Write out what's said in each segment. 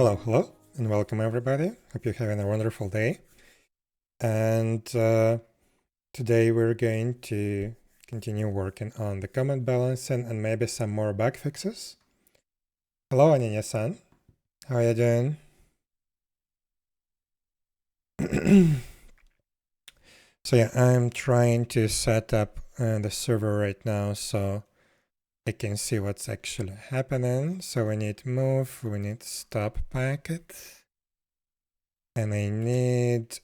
Hello, hello, and welcome everybody. Hope you're having a wonderful day. And today we're going to continue working on the comment balancing and maybe some more bug fixes. Hello, Ananya-san. How are you doing? So yeah, I'm trying to set up the server right now so I can see what's actually happening. So we need move, we need stop packet, and I need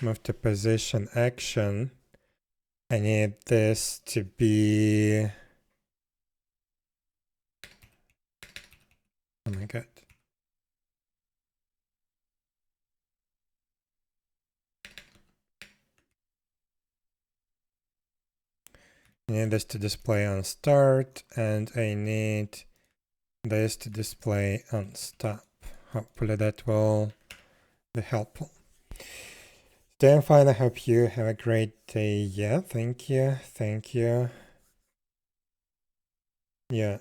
move to position action. I need this to be, oh my god. I need this to display on start, and I need this to display on stop. Hopefully that will be helpful. Stay fine. I hope you have a great day. Yeah, thank you. Thank you. Yeah,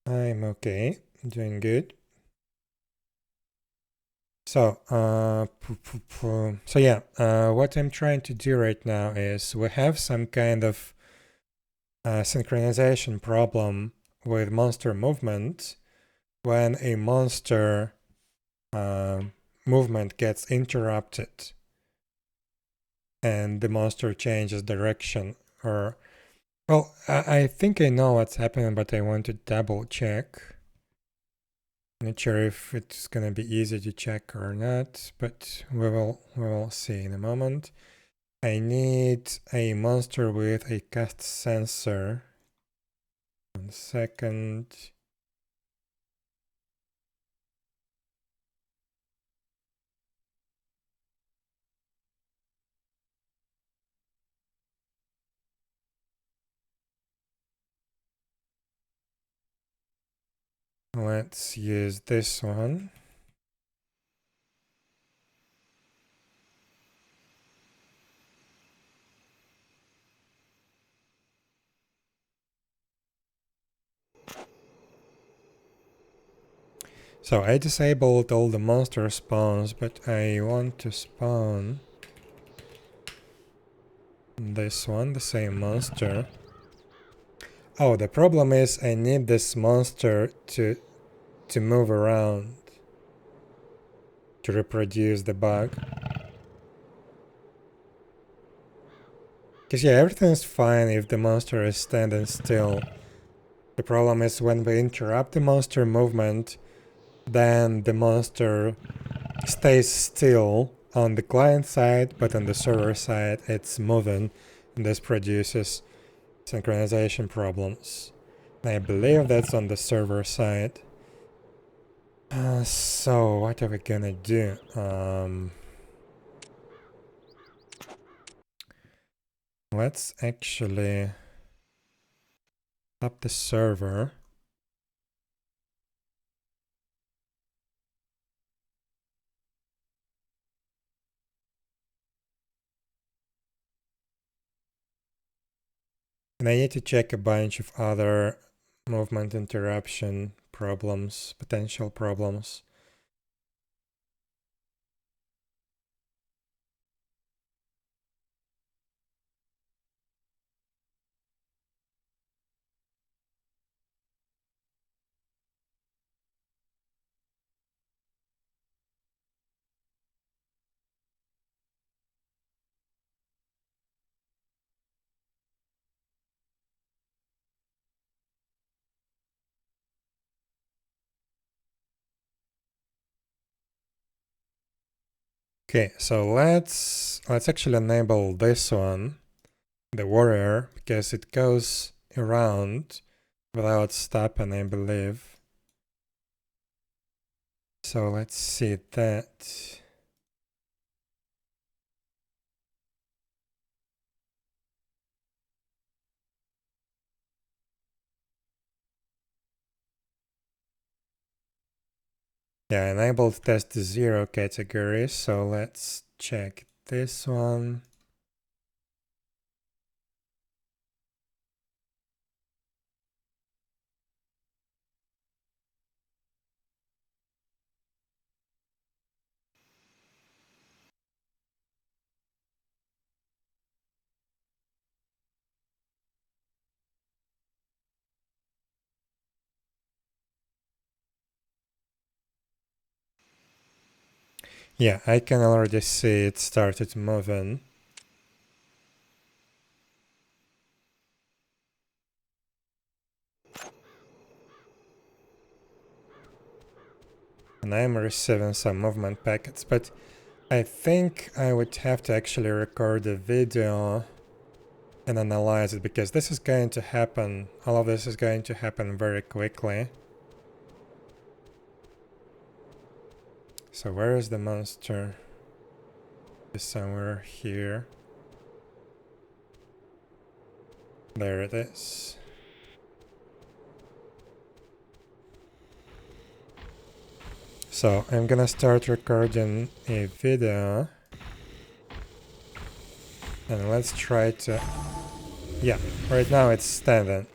I'm okay. Doing good. So, what I'm trying to do right now is we have some kind of synchronization problem with monster movement when a monster movement gets interrupted and the monster changes direction. Or, well, I think I know what's happening, but I want to double check. Not sure if it's gonna be easy to check or not, but we will see in a moment. I need a monster with a cast sensor. 1 second. Let's use this one. So I disabled all the monster spawns, but I want to spawn this one, the same monster. Oh, the problem is I need this monster to move around to reproduce the bug. Because yeah, everything's fine if the monster is standing still. The problem is when we interrupt the monster movement, then the monster stays still on the client side, but on the server side it's moving, and this produces synchronization problems. I believe that's on the server side. So what are we gonna do? Let's actually stop the server. And I need to check a bunch of other movement interruption problems, potential problems. Okay, so let's actually enable this one, the warrior, because it goes around without stopping, I believe. So let's see that. Yeah, enabled test 0 category, so let's check this one. Yeah, I can already see it started moving. And I'm receiving some movement packets, but I think I would have to actually record a video and analyze it, because this is going to happen, all of this is going to happen very quickly. So where is the monster? It's somewhere here. There it is. So I'm gonna start recording a video. And let's try to... Yeah, right now it's standing.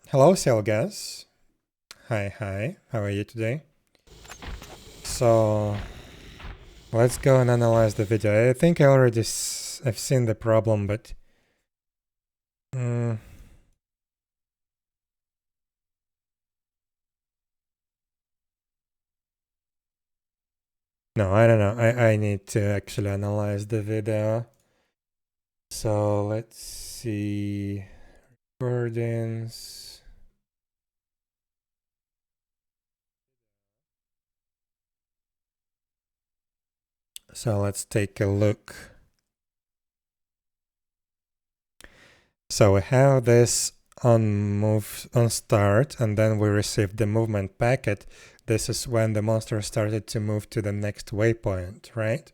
Hello, Selgas. Hi, how are you today? So let's go and analyze the video. I think I already I've seen the problem, but no, I don't know. I need to actually analyze the video. So let's see recordings. So let's take a look. So we have this on start, and then we received the movement packet. This is when the monster started to move to the next waypoint, right?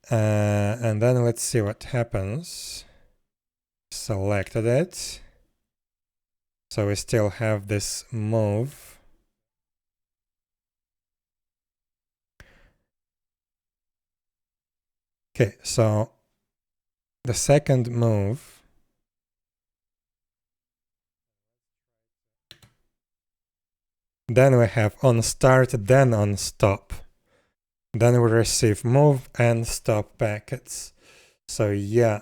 And then let's see what happens. Selected it. So we still have this move. Okay, so the second move. Then we have on start, then on stop. Then we receive move and stop packets. So yeah,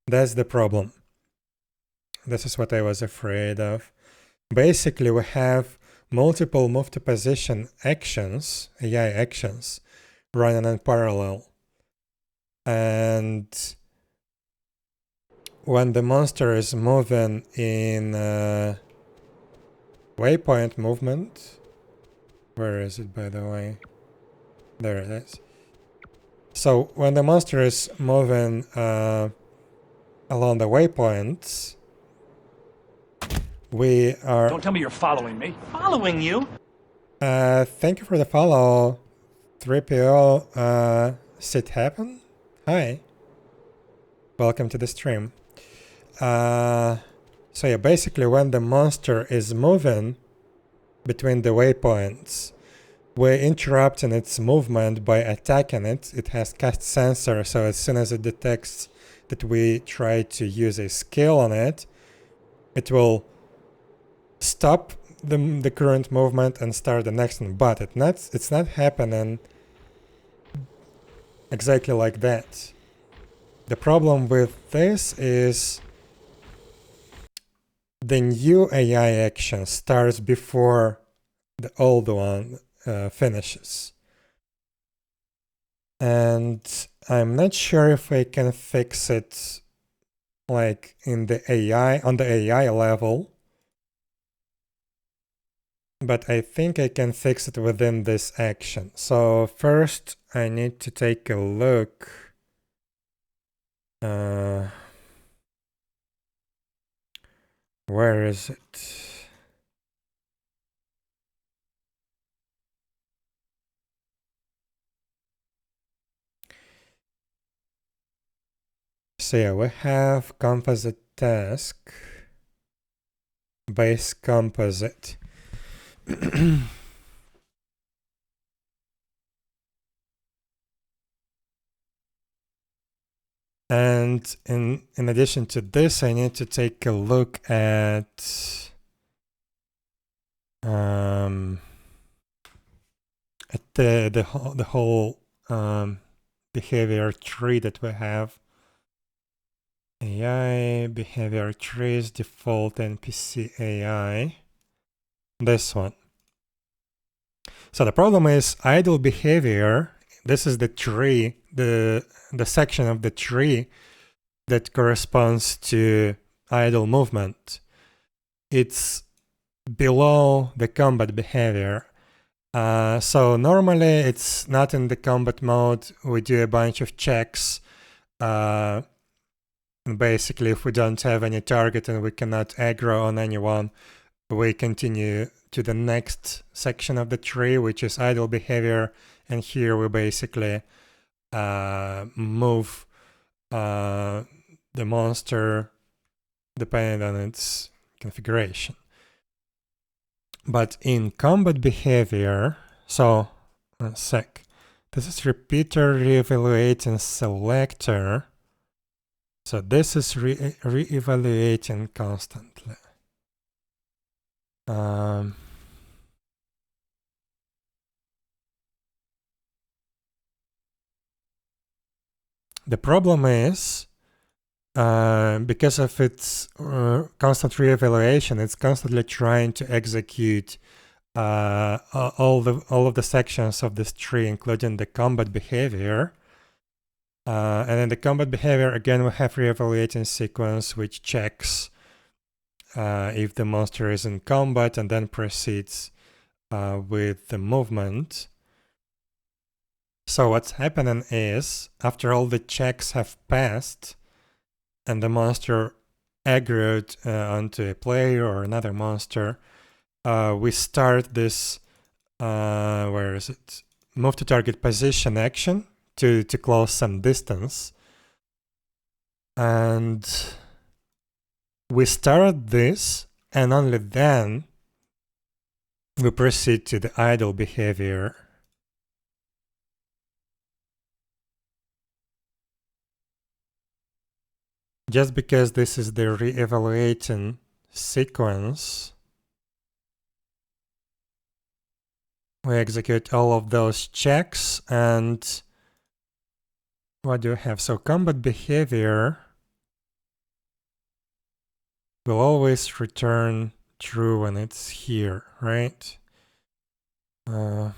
that's the problem. This is what I was afraid of. Basically, we have multiple move to position actions, AI actions, running in parallel. And when the monster is moving in waypoint movement, where is it, by the way? There it is. So when the monster is moving along the waypoints, we are... Don't tell me you're following me. Following you? Thank you for the follow, 𝙽𝙴𝚁𝙸𝚂. Hi. Welcome to the stream. So yeah, basically when the monster is moving between the waypoints, we're interrupting its movement by attacking it. It has cast sensor, so as soon as it detects that we try to use a skill on it, it will stop the current movement and start the next one. But it's not happening exactly like that. The problem with this is the new AI action starts before the old one finishes. And I'm not sure if I can fix it like in the AI, on the AI level, but I think I can fix it within this action. So first I need to take a look. Where is it? So yeah, we have composite task, base composite. And in addition to this, I need to take a look at the whole behavior tree that we have. AI behavior trees default NPC AI. This one. So the problem is idle behavior. This is the tree, the section of the tree that corresponds to idle movement. It's below the combat behavior. So normally it's not in the combat mode. We do a bunch of checks. And basically, if we don't have any target and we cannot aggro on anyone, we continue to the next section of the tree, which is idle behavior. And here we basically move the monster depending on its configuration. But in combat behavior, so one sec, this is repeater, reevaluating selector. So this is re-evaluating constantly. The problem is because of its constant re-evaluation, it's constantly trying to execute all of the sections of this tree, including the combat behavior. And in the combat behavior, again, we have re-evaluating sequence, which checks if the monster is in combat and then proceeds with the movement. So what's happening is, after all the checks have passed and the monster aggroed onto a player or another monster, we start this, where is it? Move to target position action to close some distance. And we start this, and only then we proceed to the idle behavior. Just because this is the re-evaluating sequence, we execute all of those checks, and what do we have? So combat behavior will always return true when it's here, right? Yeah,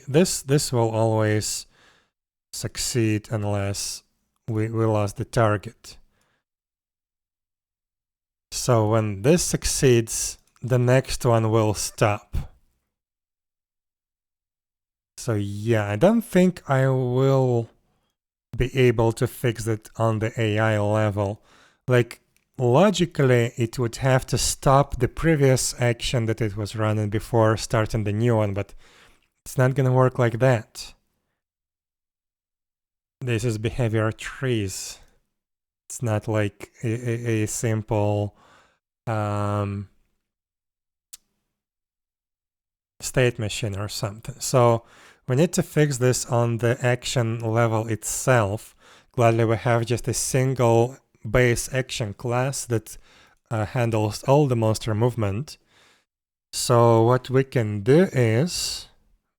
this will always succeed unless we lost the target. So when this succeeds, the next one will stop. So yeah, I don't think I will be able to fix it on the AI level. Like, logically, it would have to stop the previous action that it was running before starting the new one, but it's not gonna work like that. This is behavior trees. It's not like a simple state machine or something. So we need to fix this on the action level itself. Gladly, we have just a single base action class that handles all the monster movement. So what we can do is,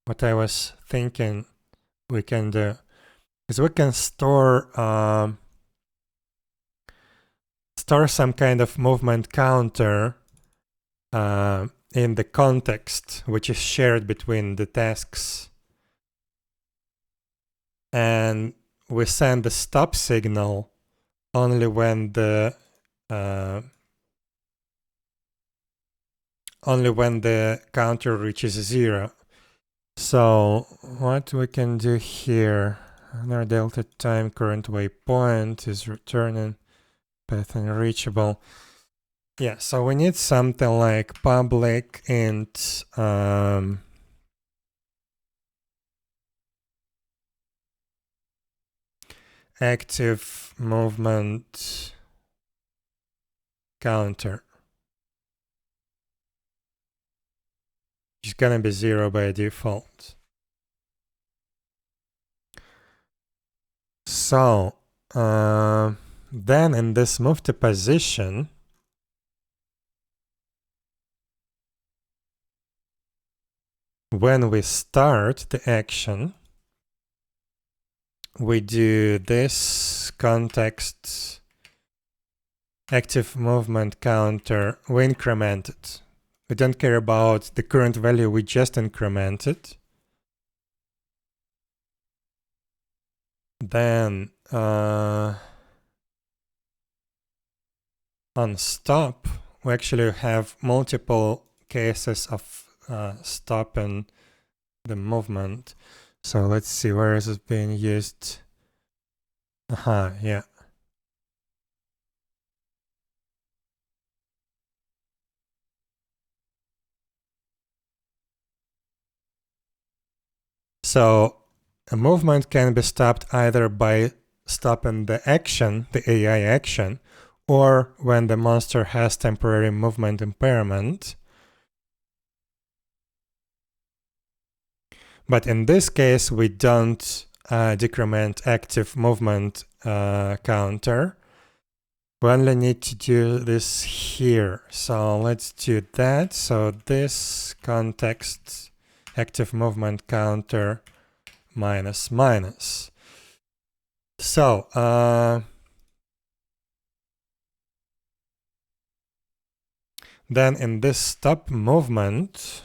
what I was thinking we can do, is we can store some kind of movement counter in the context, which is shared between the tasks. And we send the stop signal only when the counter reaches 0. So what we can do here, our delta time current waypoint is returning path unreachable. Yeah, so we need something like public int active movement counter. It's gonna be 0 by default. So then in this move to position, when we start the action, we do this context active movement counter, we increment it. We don't care about the current value, we just increment it. Then on stop, we actually have multiple cases of stopping the movement. So let's see, where is it being used? Yeah. So a movement can be stopped either by stopping the action, the AI action, or when the monster has temporary movement impairment. But in this case, we don't decrement active movement counter. We only need to do this here. So let's do that. So this context active movement counter minus minus. So then in this stop movement,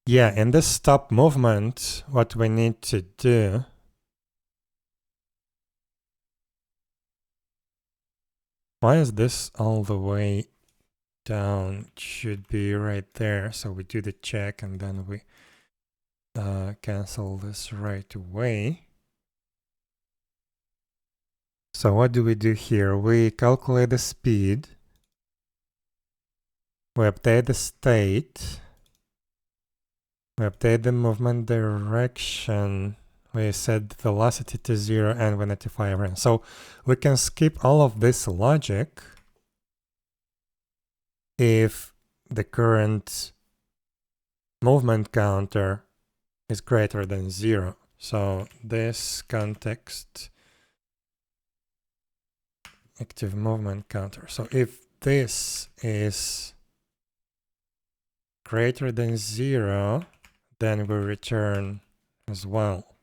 yeah, in this stop movement, what we need to do why is this all the way down? It should be right there. So we do the check and then we cancel this right away. So what do we do here? We calculate the speed. We update the state. We update the movement direction. We set velocity to 0 and we notify everyone. So we can skip all of this logic if the current movement counter is greater than 0. So this context active movement counter. So if this is greater than 0, then we return as well.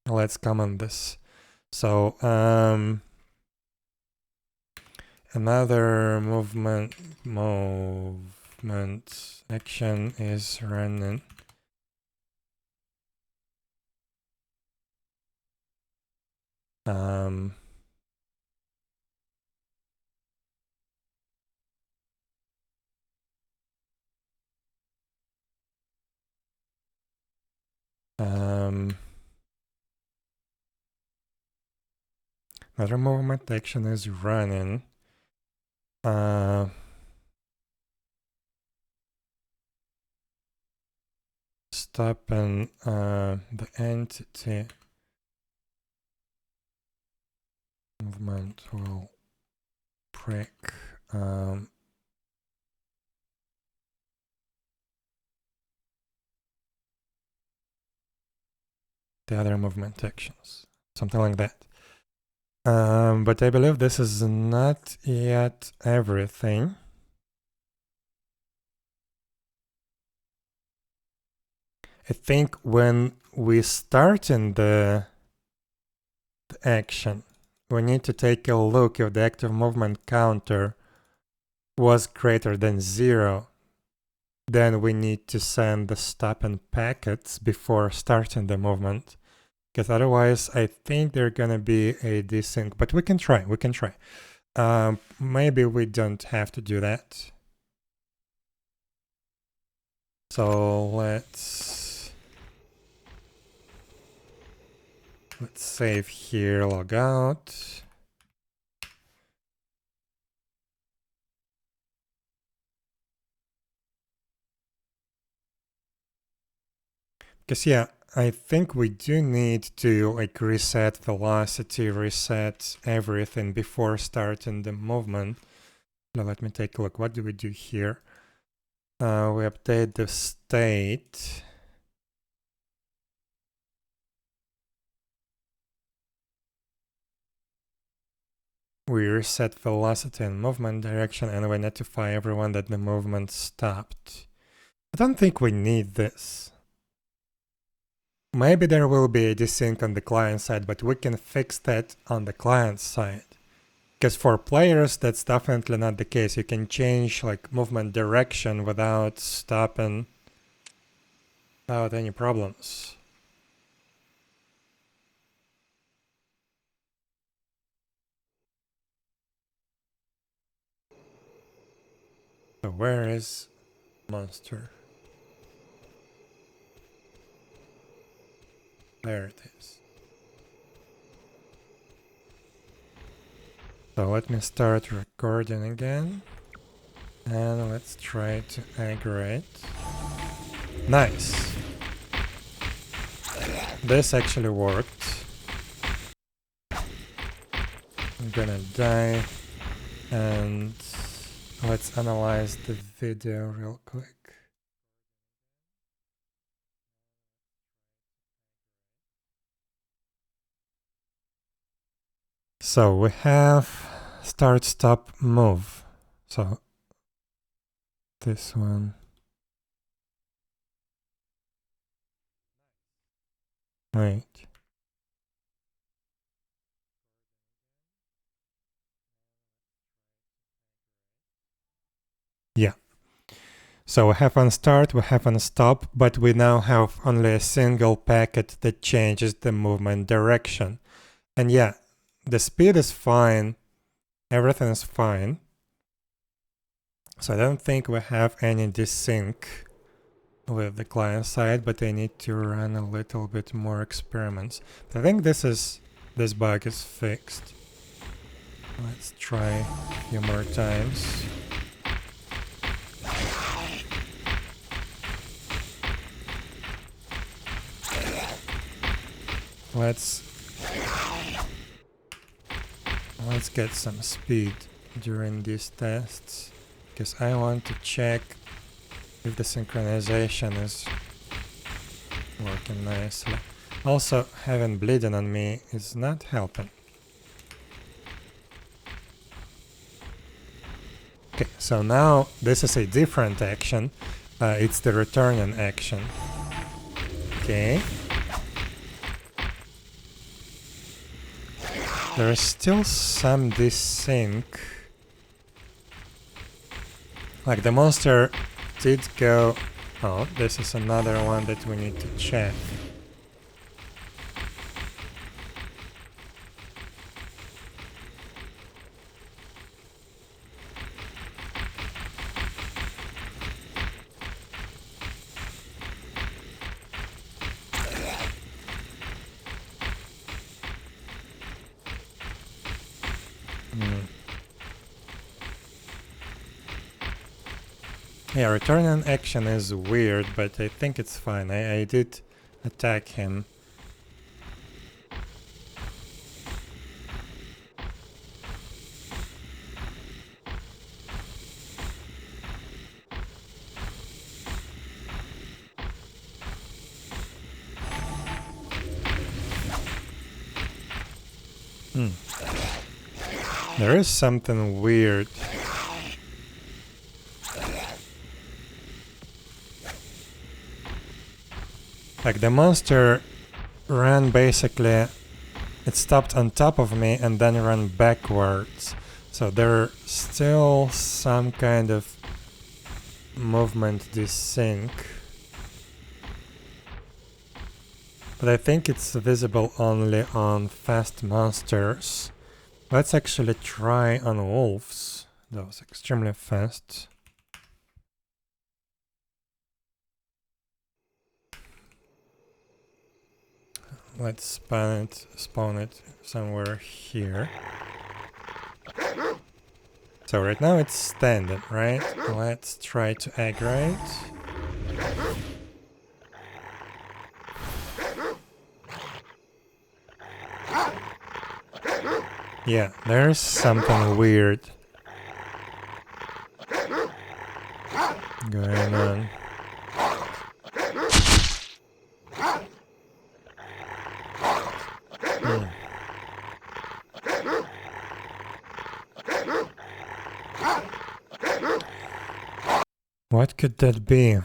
Let's comment this. So another movement action is running. Another movement action is running. Stopping the entity movement will break the other movement actions, something like that. But I believe this is not yet everything. I think when we start in the action, we need to take a look if the active movement counter was greater than 0. Then we need to send the stop and packets before starting the movement. Because otherwise, I think they're gonna be a desync, but we can try. Maybe we don't have to do that. So let's save here, log out. Because yeah, I think we do need to like reset velocity, reset everything before starting the movement. Now let me take a look. What do we do here? We update the state. we reset velocity and movement direction, and we notify everyone that the movement stopped. I don't think we need this. Maybe there will be a desync on the client side, but we can fix that on the client side. Because for players, that's definitely not the case. You can change like movement direction without stopping, without any problems. So where is monster? There it is. So let me start recording again. And let's try to aggregate. Nice. This actually worked. I'm gonna die. And let's analyze the video real quick. So we have start, stop, move. So this one. Wait. Yeah. So we have on start, we have on stop, but we now have only a single packet that changes the movement direction. And yeah, the speed is fine. Everything is fine. So I don't think we have any desync with the client side, but I need to run a little bit more experiments. But I think this bug is fixed. Let's try a few more times. Let's get some speed during these tests, because I want to check if the synchronization is working nicely. Also, having bleeding on me is not helping. Okay, so now this is a different action. It's the returning action. Okay. There is still some desync. Like the monster did go... Oh, this is another one that we need to check. Yeah, return on action is weird, but I think it's fine. I did attack him. There is something weird. Like the monster ran basically, it stopped on top of me and then ran backwards. So there's still some kind of movement desync. But I think it's visible only on fast monsters. Let's actually try on wolves. That was extremely fast. Let's spawn it somewhere here. So right now it's standing, right? Let's try to aggregate. Yeah, there's something weird going on. What could that be?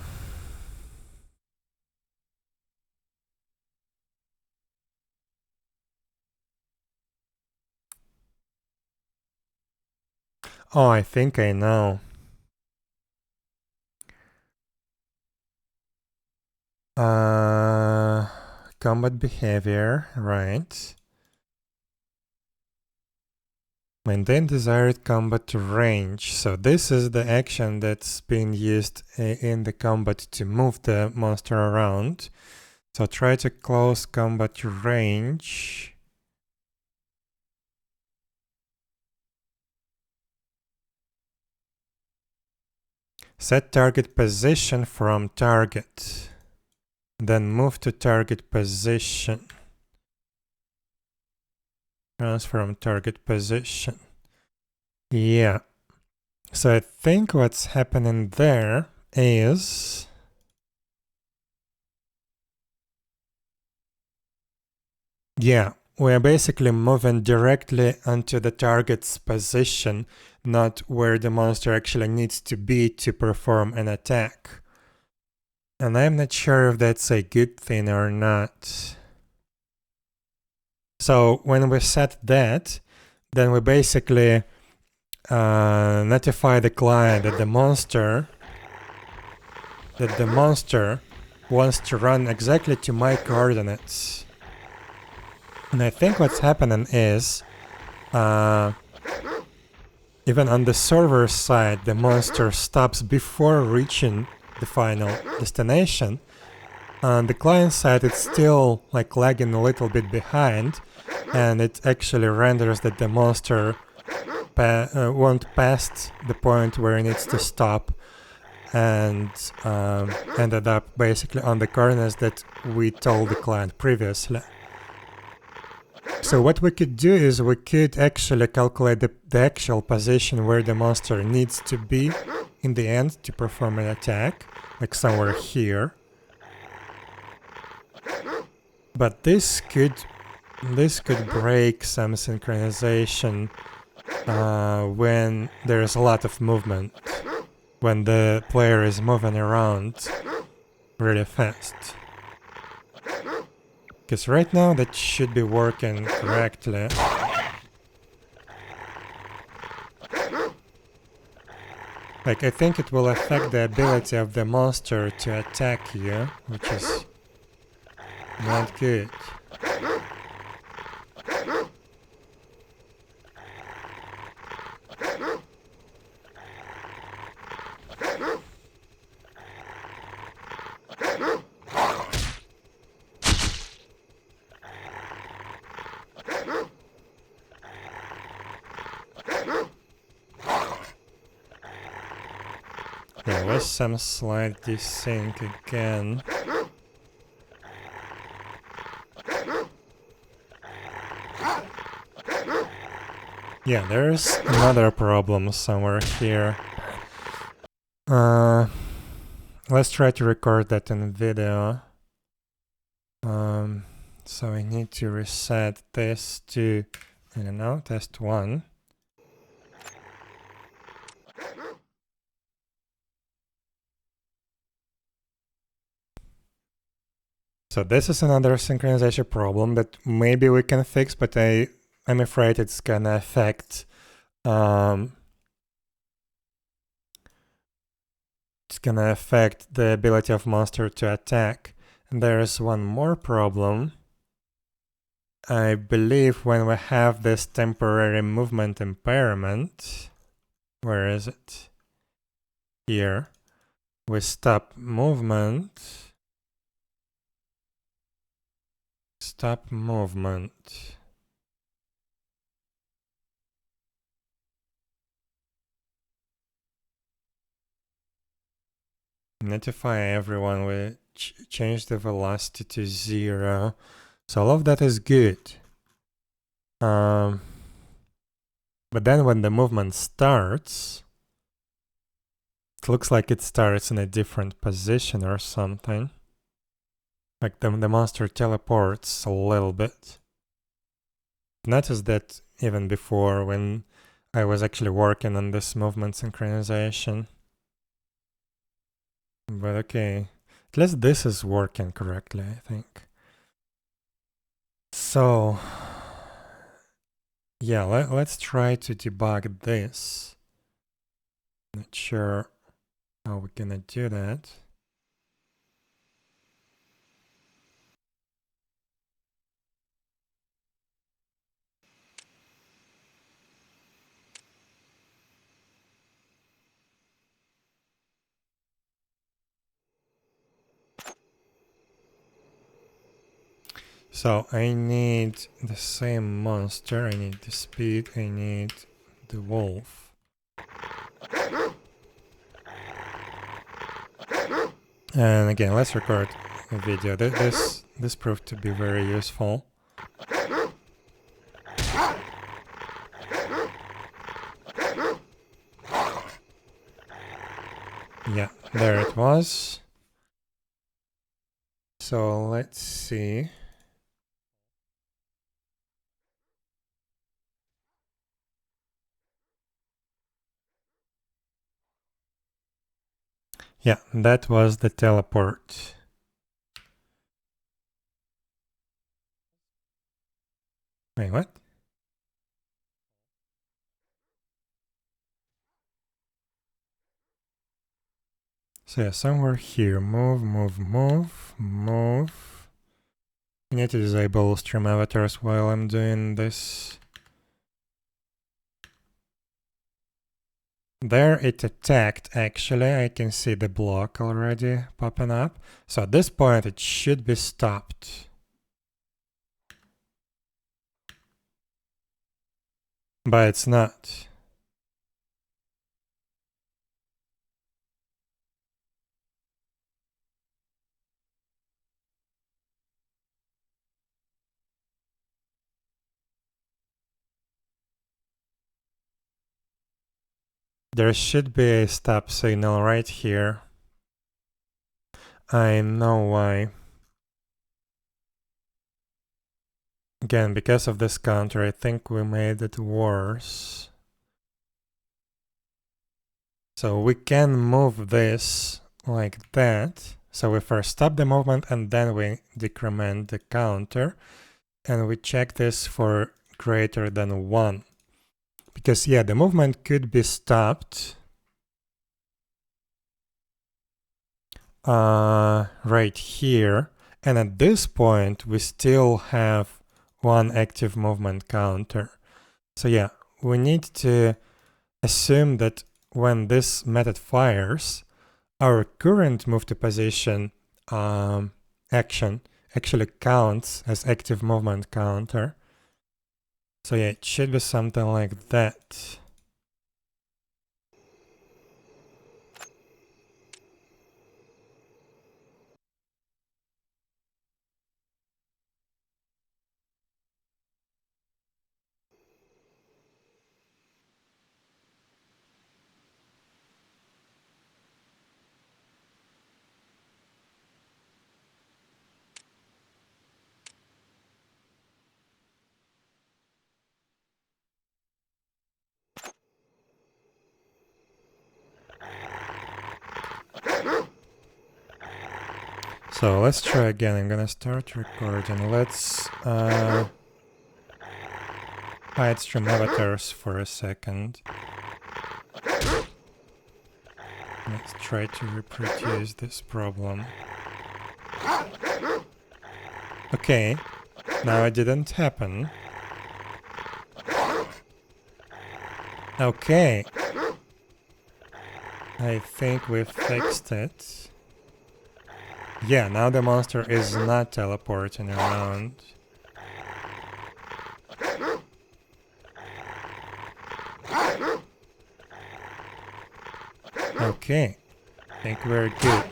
Oh, I think I know. Combat behavior, right. Maintain desired combat range. So this is the action that's being used in the combat to move the monster around. So try to close combat range. Set target position from target. Then move to target position. Transform target position. Yeah. So I think what's happening there is we're basically moving directly onto the target's position, not where the monster actually needs to be to perform an attack. And I'm not sure if that's a good thing or not. So when we set that, then we basically notify the client that the monster wants to run exactly to my coordinates. And I think what's happening is, even on the server side, the monster stops before reaching the final destination. On the client side, it's still like lagging a little bit behind, and it actually renders that the monster won't pass the point where it needs to stop, and ended up basically on the coordinates that we told the client previously. So what we could do is we could actually calculate the actual position where the monster needs to be in the end to perform an attack, like somewhere here. But this could break some synchronization when there's a lot of movement, when the player is moving around really fast. Because right now that should be working correctly. Like, I think it will affect the ability of the monster to attack you, which is not good. There was some slight desync again. Yeah, there's another problem somewhere here. Let's try to record that in video. So I need to reset this to, I don't know, test 1. So this is another synchronization problem that maybe we can fix, but I'm afraid it's gonna affect the ability of monster to attack. And there's one more problem. I believe when we have this temporary movement impairment, where is it? Here. We stop movement. Stop movement. Notify everyone. We change the velocity to 0. So all of that is good. But then when the movement starts, it looks like it starts in a different position or something. Like the monster teleports a little bit. Notice that even before when I was actually working on this movement synchronization. But okay, at least this is working correctly, I think. So, yeah, let's try to debug this. Not sure how we're gonna do that. So I need the same monster, I need the speed, I need the wolf. And again, let's record a video. This proved to be very useful. Yeah, there it was. So let's see. Yeah, that was the teleport. Wait, what? So yeah, somewhere here. Move, move, move, move. I need to disable stream avatars while I'm doing this. There it attacked, actually. I can see the block already popping up. So at this point it should be stopped. But it's not. There should be a stop signal right here. I know why. Again, because of this counter, I think we made it worse. So we can move this like that. So we first stop the movement and then we decrement the counter. And we check this for greater than 1. Because yeah, the movement could be stopped right here. And at this point, we still have 1 active movement counter. So yeah, we need to assume that when this method fires, our current move to position action actually counts as active movement counter. So yeah, it should be something like that. So let's try again. I'm gonna start recording. Let's hide stream avatars for a second. Let's try to reproduce this problem. Okay, now it didn't happen. Okay. I think we fixed it. Yeah, now the monster is not teleporting around. Okay, I think we're good.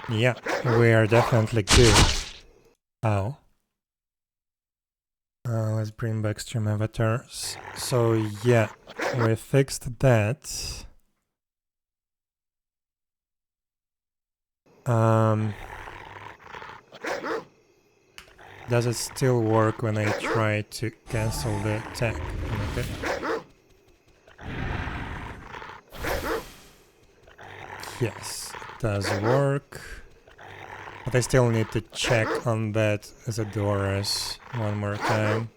Yeah, we are definitely good. Ow. Let's bring back stream avatars. So yeah, we fixed that. Does it still work when I try to cancel the attack? Okay. Yes, it does work. But I still need to check on that 𝙽𝙴𝚁𝙸𝚂 one more time.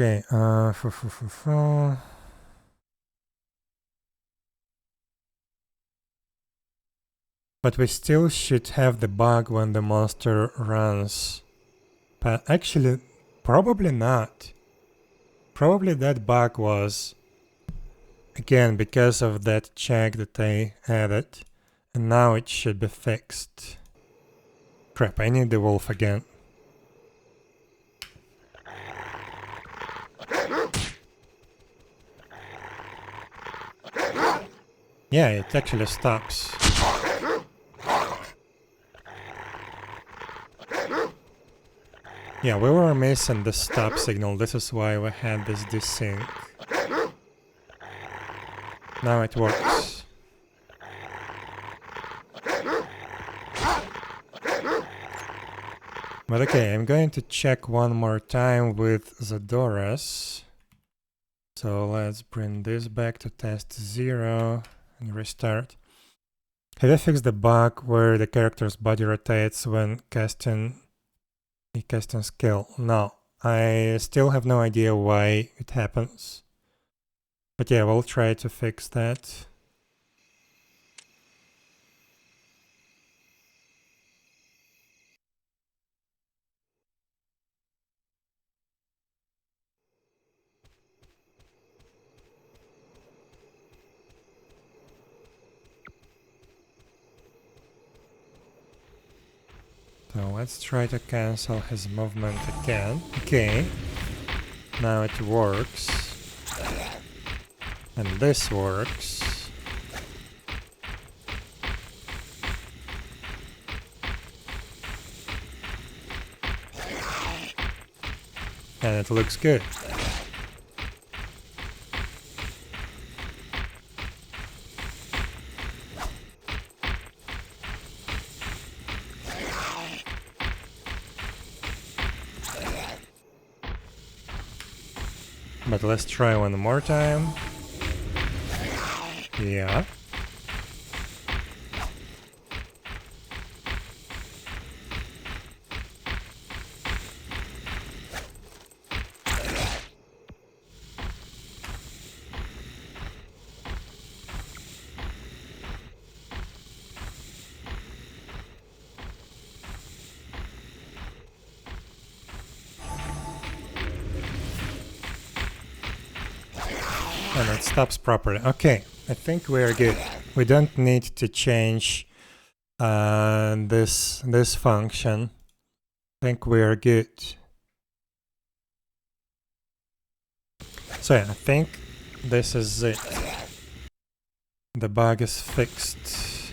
Okay, but we still should have the bug when the monster runs. But actually, probably not. Probably that bug was, again, because of that check that I added. And now it should be fixed. Crap, I need the wolf again. Yeah, it actually stops. Yeah, we were missing the stop signal. This is why we had this desync. Now it works. But okay, I'm going to check one more time with 𝙽𝙴𝚁𝙸𝚂. So let's bring this back to test 0 and restart. Have I fixed the bug where the character's body rotates when casting a casting skill? No, I still have no idea why it happens. But yeah, we'll try to fix that. So let's try to cancel his movement again. Okay, now it works. And this works. And it looks good. But let's try one more time. Yeah. And it stops properly. Okay, I think we're good. We don't need to change this function. I think we're good. So yeah, I think this is it. The bug is fixed.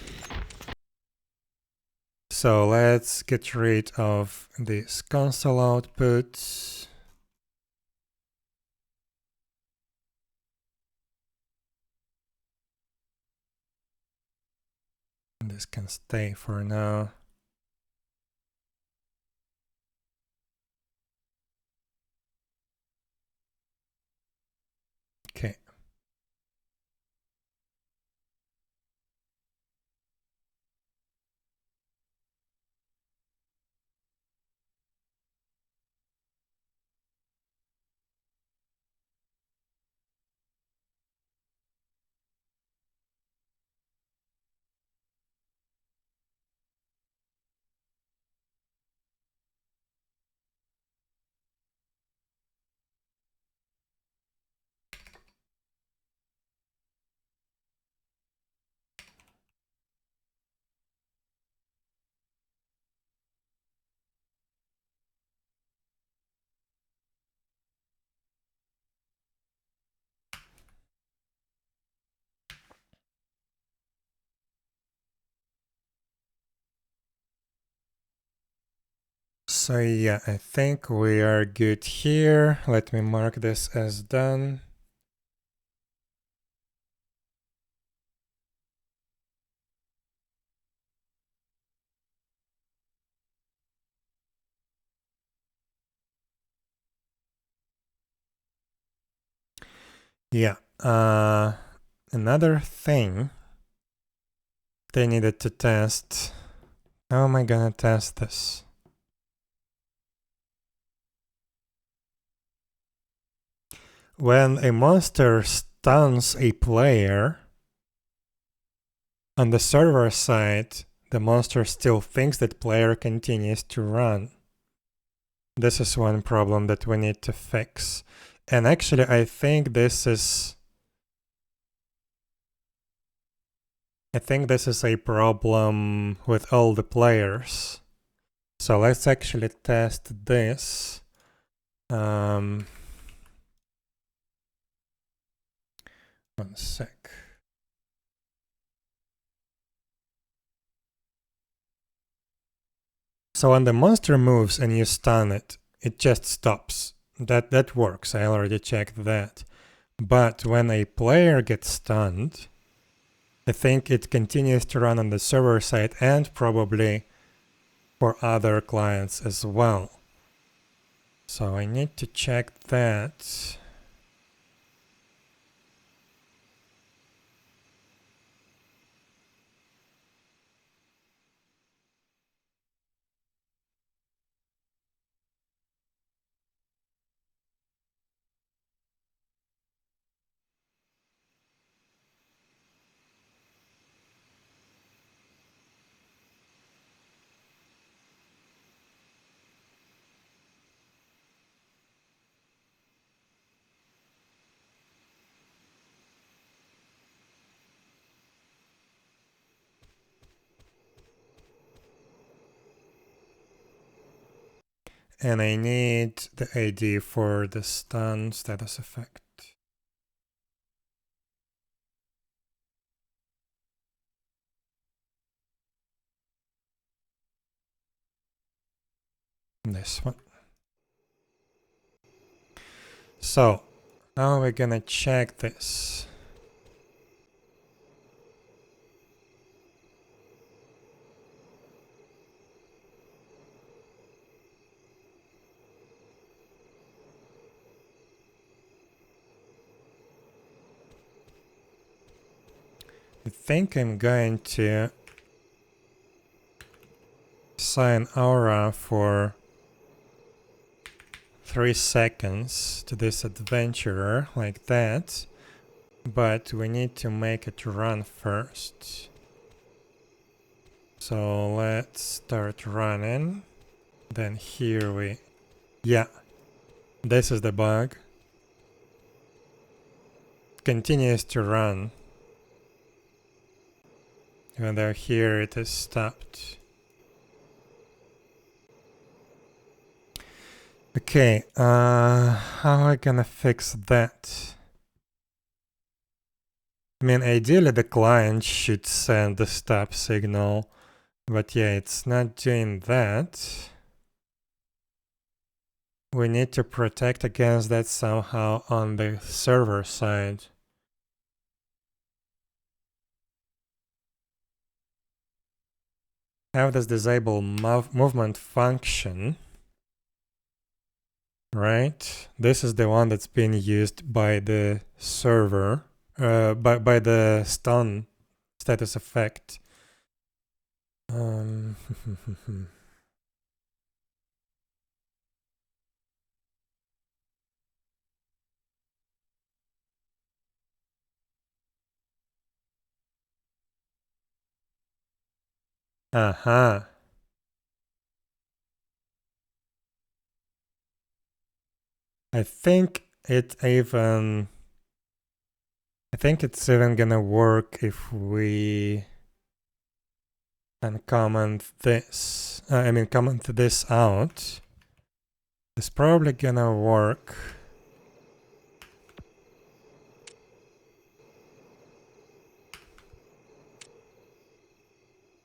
So let's get rid of this console output. This can stay for now. Okay. So yeah, I think we are good here. Let me mark this as done. Yeah, another thing they needed to test. How am I gonna test this? When a monster stuns a player, on the server side, the monster still thinks that player continues to run. This is one problem that we need to fix. And actually, I think this is a problem with all the players. So let's actually test this. One sec. So when the monster moves and you stun it, it just stops. That works. I already checked that. But when a player gets stunned, I think it continues to run on the server side and probably for other clients as well. So I need to check that. And I need the ID for the stun status effect. This one. So, how are we gonna check this? I think I'm going to assign aura for 3 seconds to this adventurer, like that. But we need to make it run first. So let's start running. Then here we... Yeah, this is the bug. It continues to run. Even though here it is stopped. Okay, how am I gonna fix that? I mean, ideally the client should send the stop signal, but yeah, it's not doing that. We need to protect against that somehow on the server side. Have this disable movement function. Right? This is the one that's being used by the server, by the stun status effect. Aha. I think it's even gonna work if we can comment this. Comment this out. It's probably gonna work.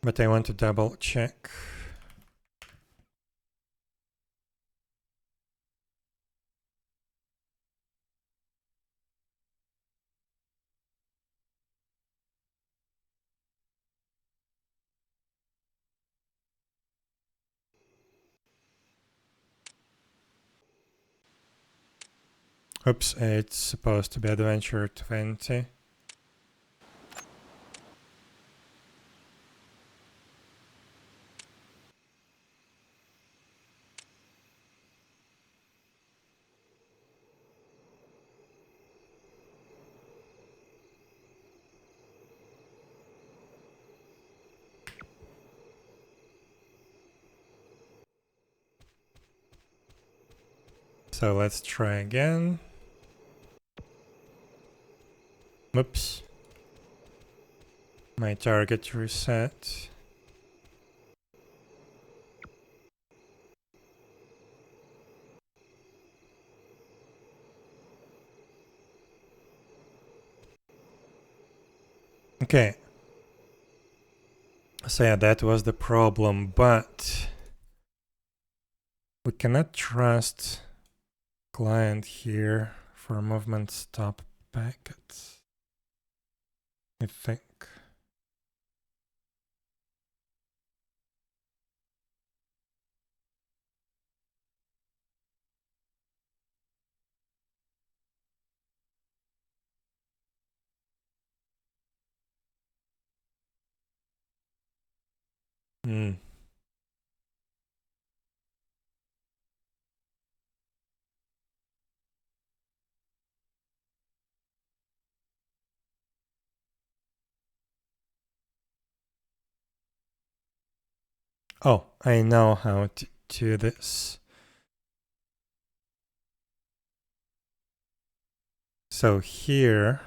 But I want to double check. Oops, it's supposed to be adventure 20. So let's try again. Oops. My target reset. Okay. So yeah, that was the problem, but we cannot trust client here for movement stop packets, I think. Hmm. Oh, I know how to do this. So here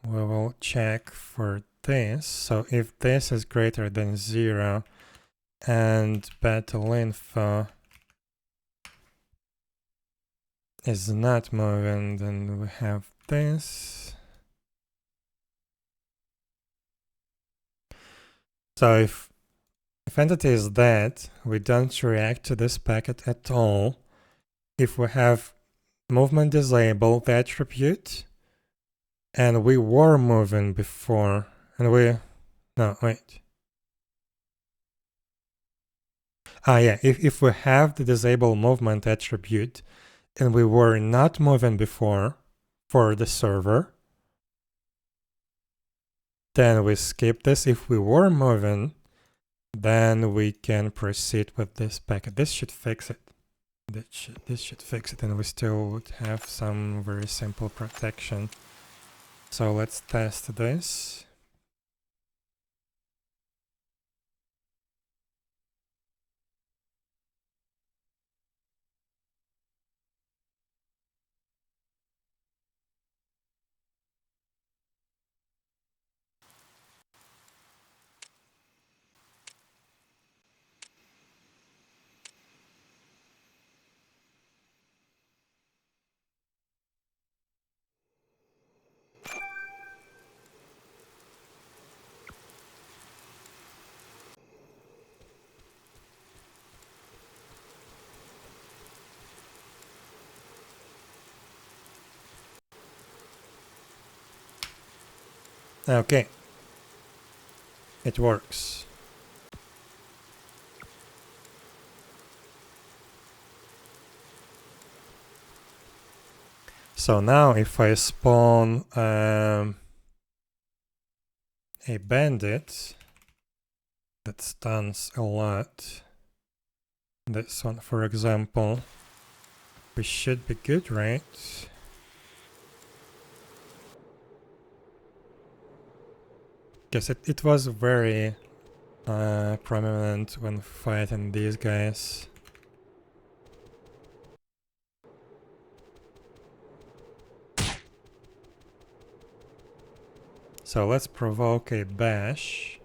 we will check for this. So if this is greater than 0 and battle info is not moving, then we have this. So if entity is dead, we don't react to this packet at all. If we have movement disabled attribute and we were moving before and no, wait. Yeah, if we have the disable movement attribute and we were not moving before for the server, then we skip this. If we were moving, then we can proceed with this packet. This should fix it. This should fix it, and we still would have some very simple protection. So let's test this. Okay, it works. So now if I spawn a bandit that stuns a lot, this one for example, we should be good, right? Yes, it was very prominent when fighting these guys. So let's provoke a bash.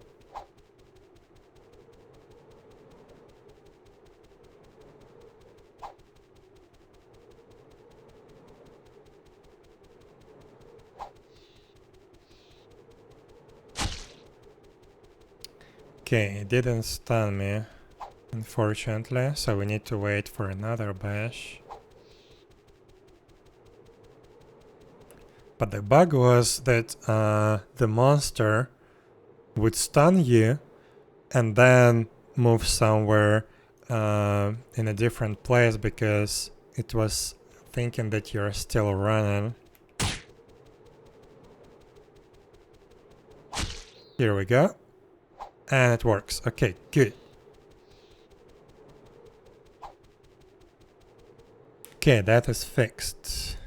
Okay, it didn't stun me, unfortunately, so we need to wait for another bash. But the bug was that the monster would stun you and then move somewhere in a different place because it was thinking that you're still running. Here we go. And it works. Okay, good. Okay, that is fixed.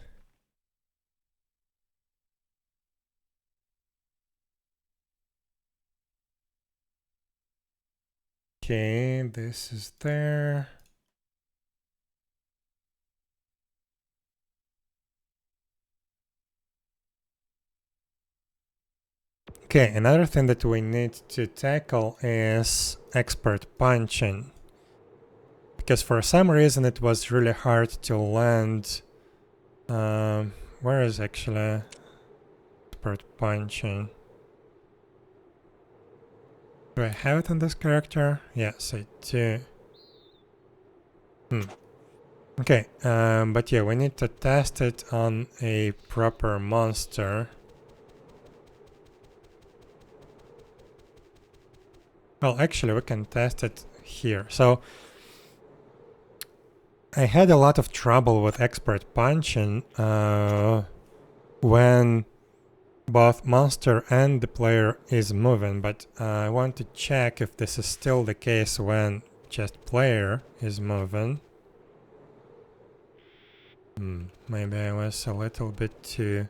Okay, this is there. Okay, another thing that we need to tackle is expert punching. Because for some reason it was really hard to land. Where is actually expert punching? Do I have it on this character? Yes, I do. Okay, but yeah, we need to test it on a proper monster. Well, actually, we can test it here. So, I had a lot of trouble with expert punching when both monster and the player is moving, but I want to check if this is still the case when just player is moving. Maybe I was a little bit too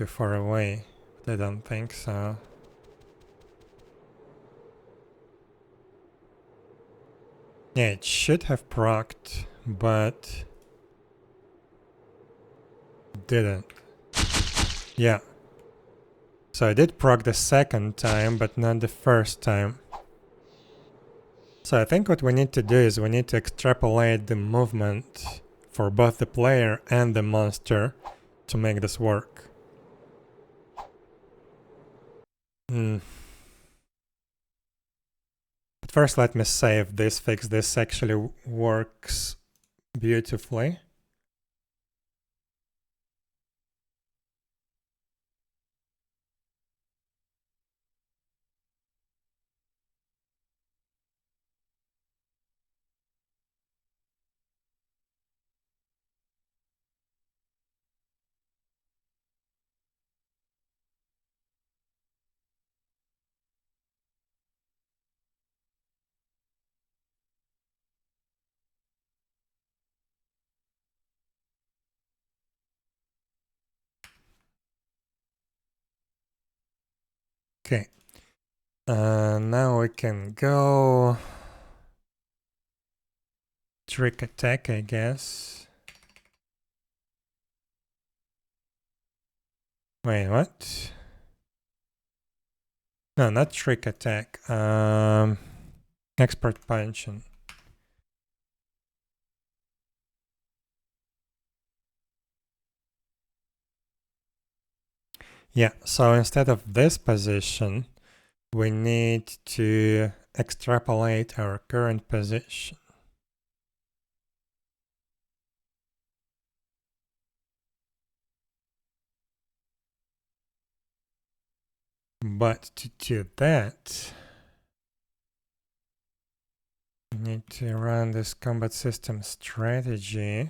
far away, but I don't think so. Yeah, it should have procced, but didn't. Yeah. So I did proc the second time, but not the first time. So I think what we need to do is we need to extrapolate the movement for both the player and the monster to make this work. But first let me save this fix. This actually works beautifully. Okay. Now we can go trick attack, I guess. Wait, what? No, not trick attack. Expert punching. Yeah, so instead of this position, we need to extrapolate our current position. But to do that, we need to run this combat system strategy.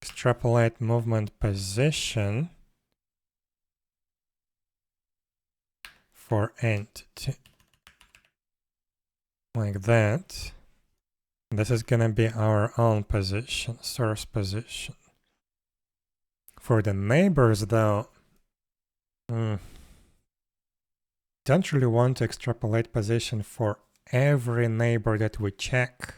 Extrapolate movement position for entity. Like that. This is gonna be our own position, source position. For the neighbors though, don't really want to extrapolate position for every neighbor that we check.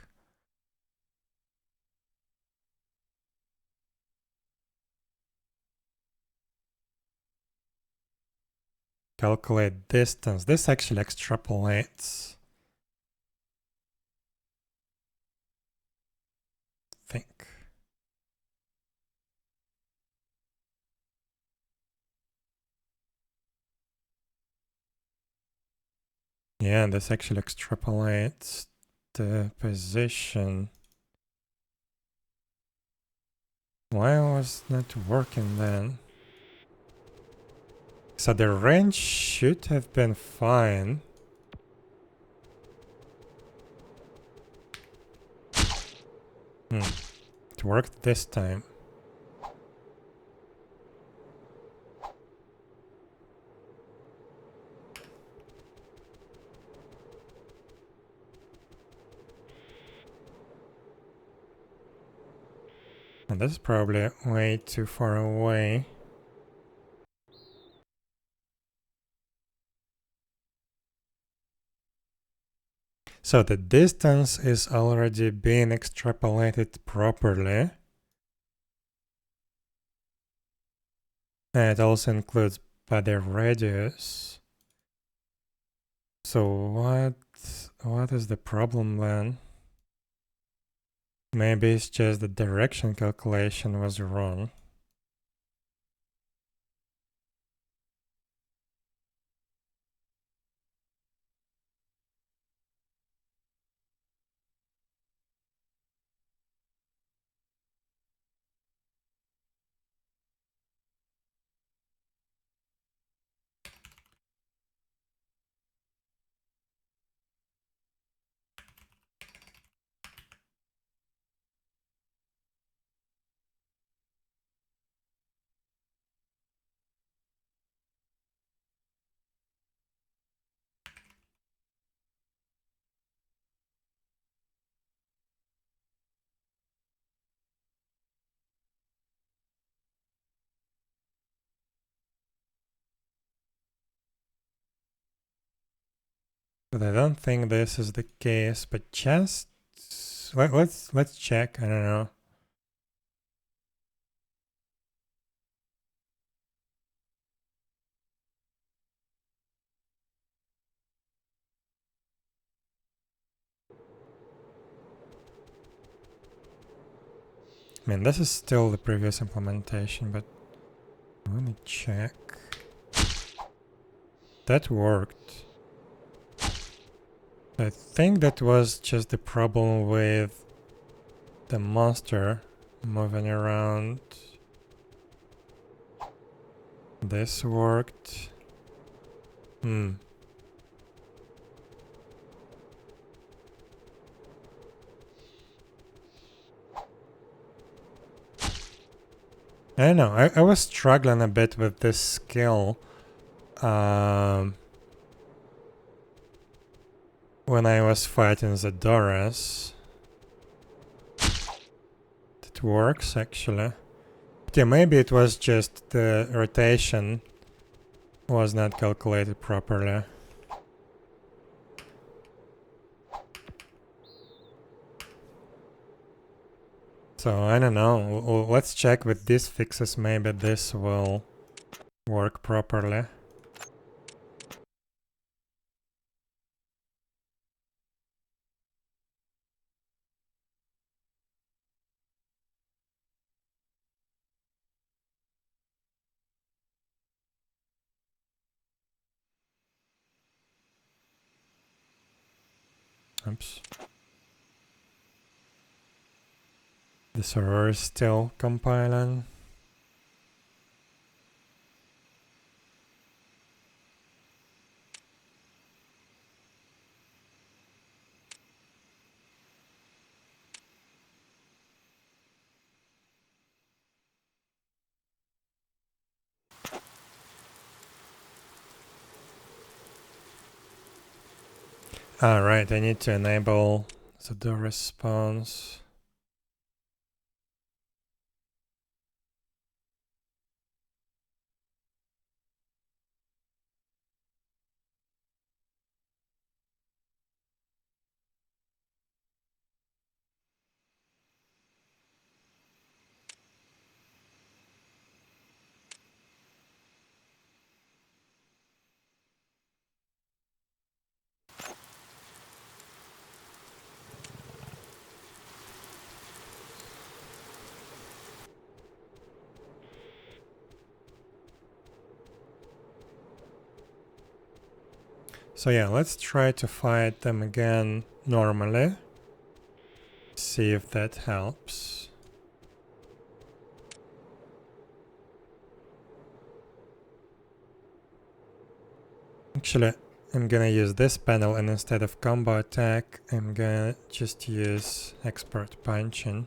Calculate distance. This actually extrapolates. Think. Yeah, this actually extrapolates the position. Why was that working then? So the range should have been fine. It worked this time. And this is probably way too far away. So the distance is already being extrapolated properly. And it also includes body radius. So what is the problem then? Maybe it's just the direction calculation was wrong. But I don't think this is the case, but just let's check. I don't know. I mean, this is still the previous implementation, but let me check. That worked. I think that was just the problem with the monster moving around. This worked. I don't know. I was struggling a bit with this skill. When I was fighting Zadoras. It works actually. But yeah, maybe it was just the rotation was not calculated properly. So I don't know. Let's check with these fixes. Maybe this will work properly. Oops. The server is still compiling. Alright, I need to enable the door response. So yeah, let's try to fight them again normally. See if that helps. Actually, I'm gonna use this panel, and instead of combo attack, I'm gonna just use expert punching.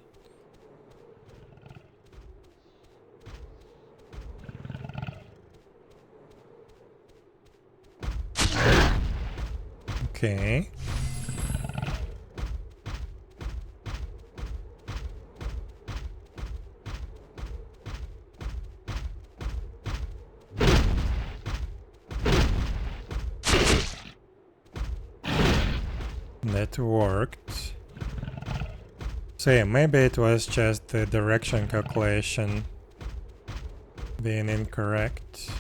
Okay. That worked. So yeah, maybe it was just the direction calculation being incorrect.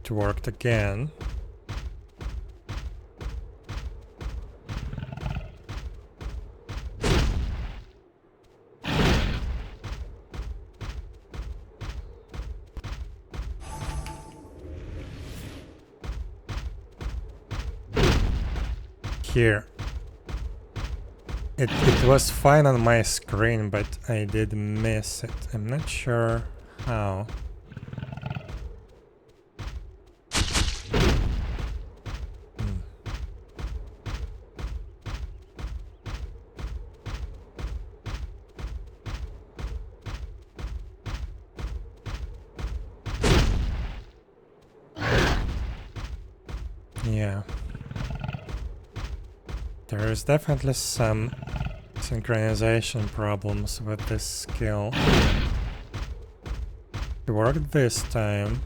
It worked again. Here. It was fine on my screen, but I did miss it. I'm not sure how. Yeah. There is definitely some synchronization problems with this skill. It worked this time.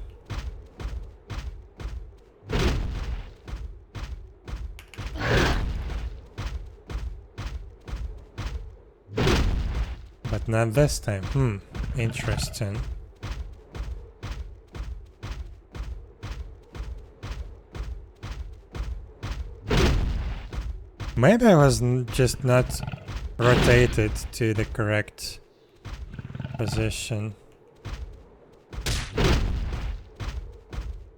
But not this time. Interesting. Maybe I was just not rotated to the correct position.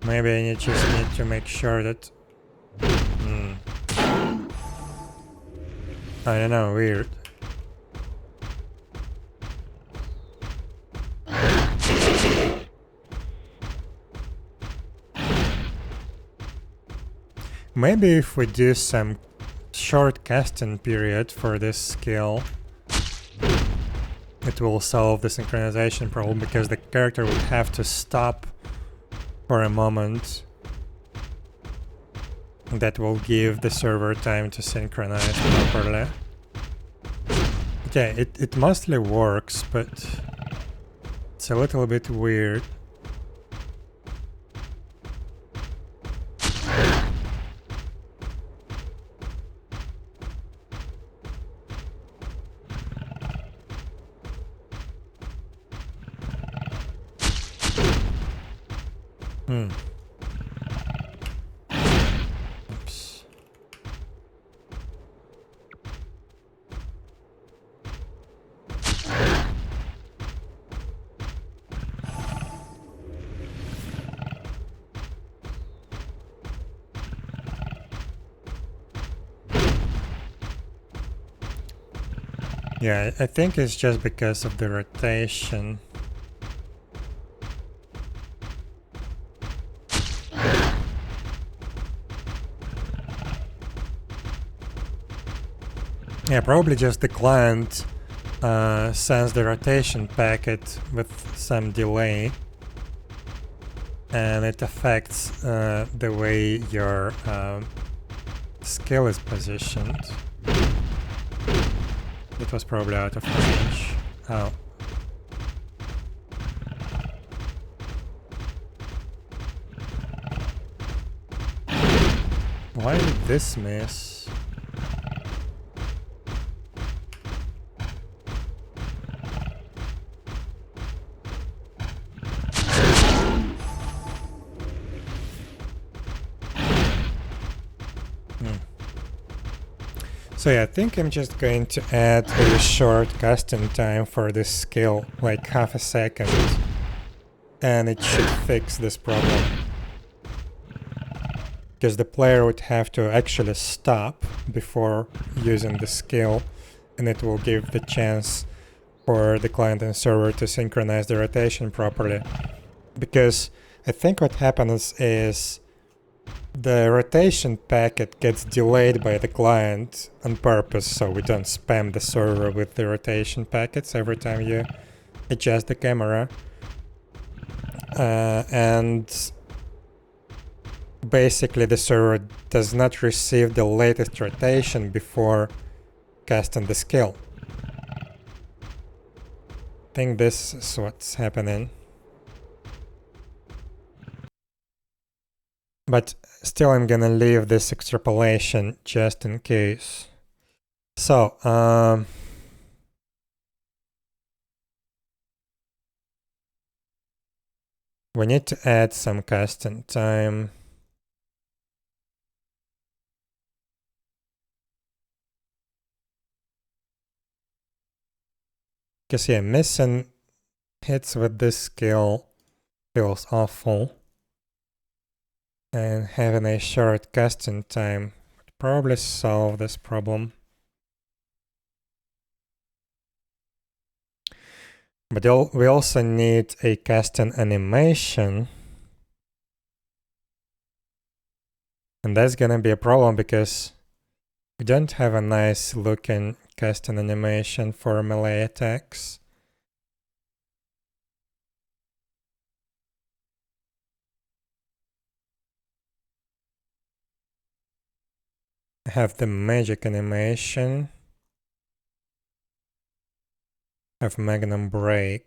Maybe I just need to make sure that... I don't know, weird. Maybe if we do some short casting period for this skill, it will solve the synchronization problem, because the character would have to stop for a moment. That will give the server time to synchronize properly. Okay, it mostly works, but it's a little bit weird. Oops. Yeah, I think it's just because of the rotation. Yeah, probably just the client sends the rotation packet with some delay, and it affects the way your skill is positioned. It was probably out of range. Oh. Why did this miss? So yeah, I think I'm just going to add a short casting time for this skill, like half a second, and it should fix this problem. Because the player would have to actually stop before using the skill, and it will give the chance for the client and server to synchronize the rotation properly. Because I think what happens is the rotation packet gets delayed by the client on purpose, so we don't spam the server with the rotation packets every time you adjust the camera. And basically the server does not receive the latest rotation before casting the skill. I think this is what's happening. But still I'm gonna leave this extrapolation just in case. So, we need to add some casting time. Because yeah, missing hits with this skill feels awful. And having a short casting time would probably solve this problem. But we also need a casting animation. And that's gonna be a problem because we don't have a nice looking casting animation for melee attacks. I have the magic animation. I have Magnum Break.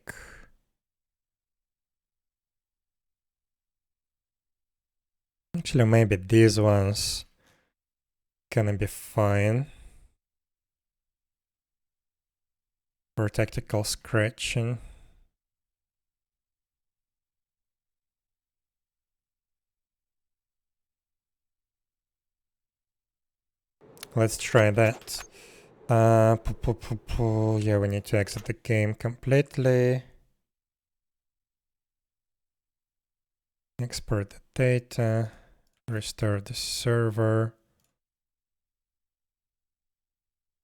Actually, maybe these ones gonna be fine for tactical scratching. Let's try that. Yeah, we need to exit the game completely. Export the data. Restore the server.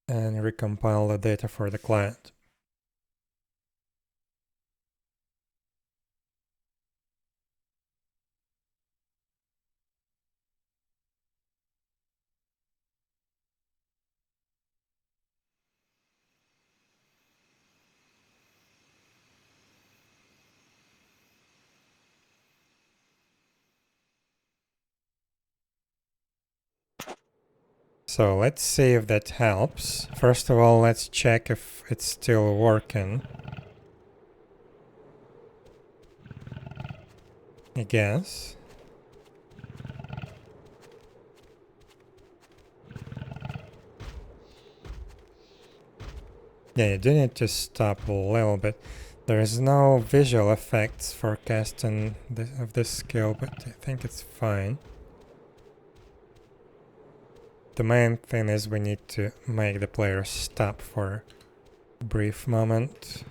And recompile the data for the client. So let's see if that helps. First of all, let's check if it's still working. I guess. Yeah, you do need to stop a little bit. There is no visual effects for casting of this skill, but I think it's fine. The main thing is we need to make the player stop for a brief moment.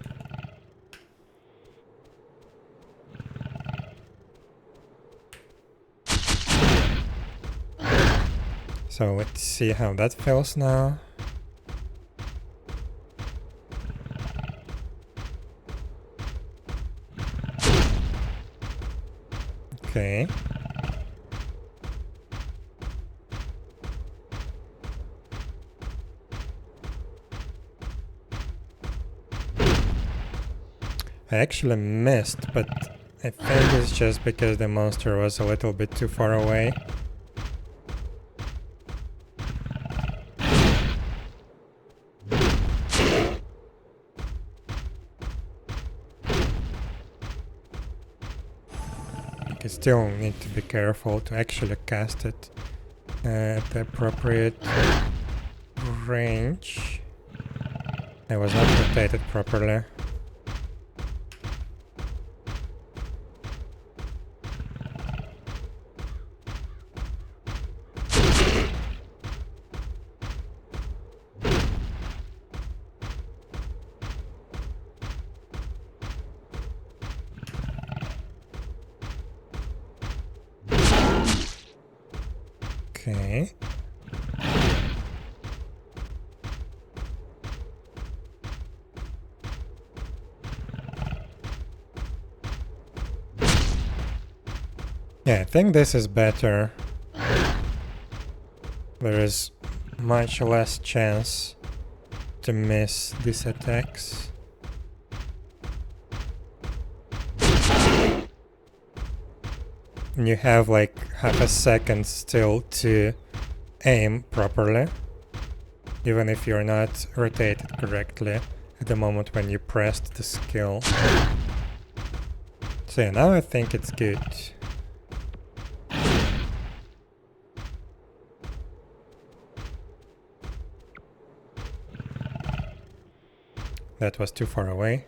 So let's see how that feels now. Okay. I actually missed, but I think it's just because the monster was a little bit too far away. You still need to be careful to actually cast it at the appropriate range. I was not rotated properly. Okay. Yeah, I think this is better. There is much less chance to miss these attacks. And you have like half a second still to aim properly, even if you're not rotated correctly at the moment when you pressed the skill. So yeah, now I think it's good. That was too far away.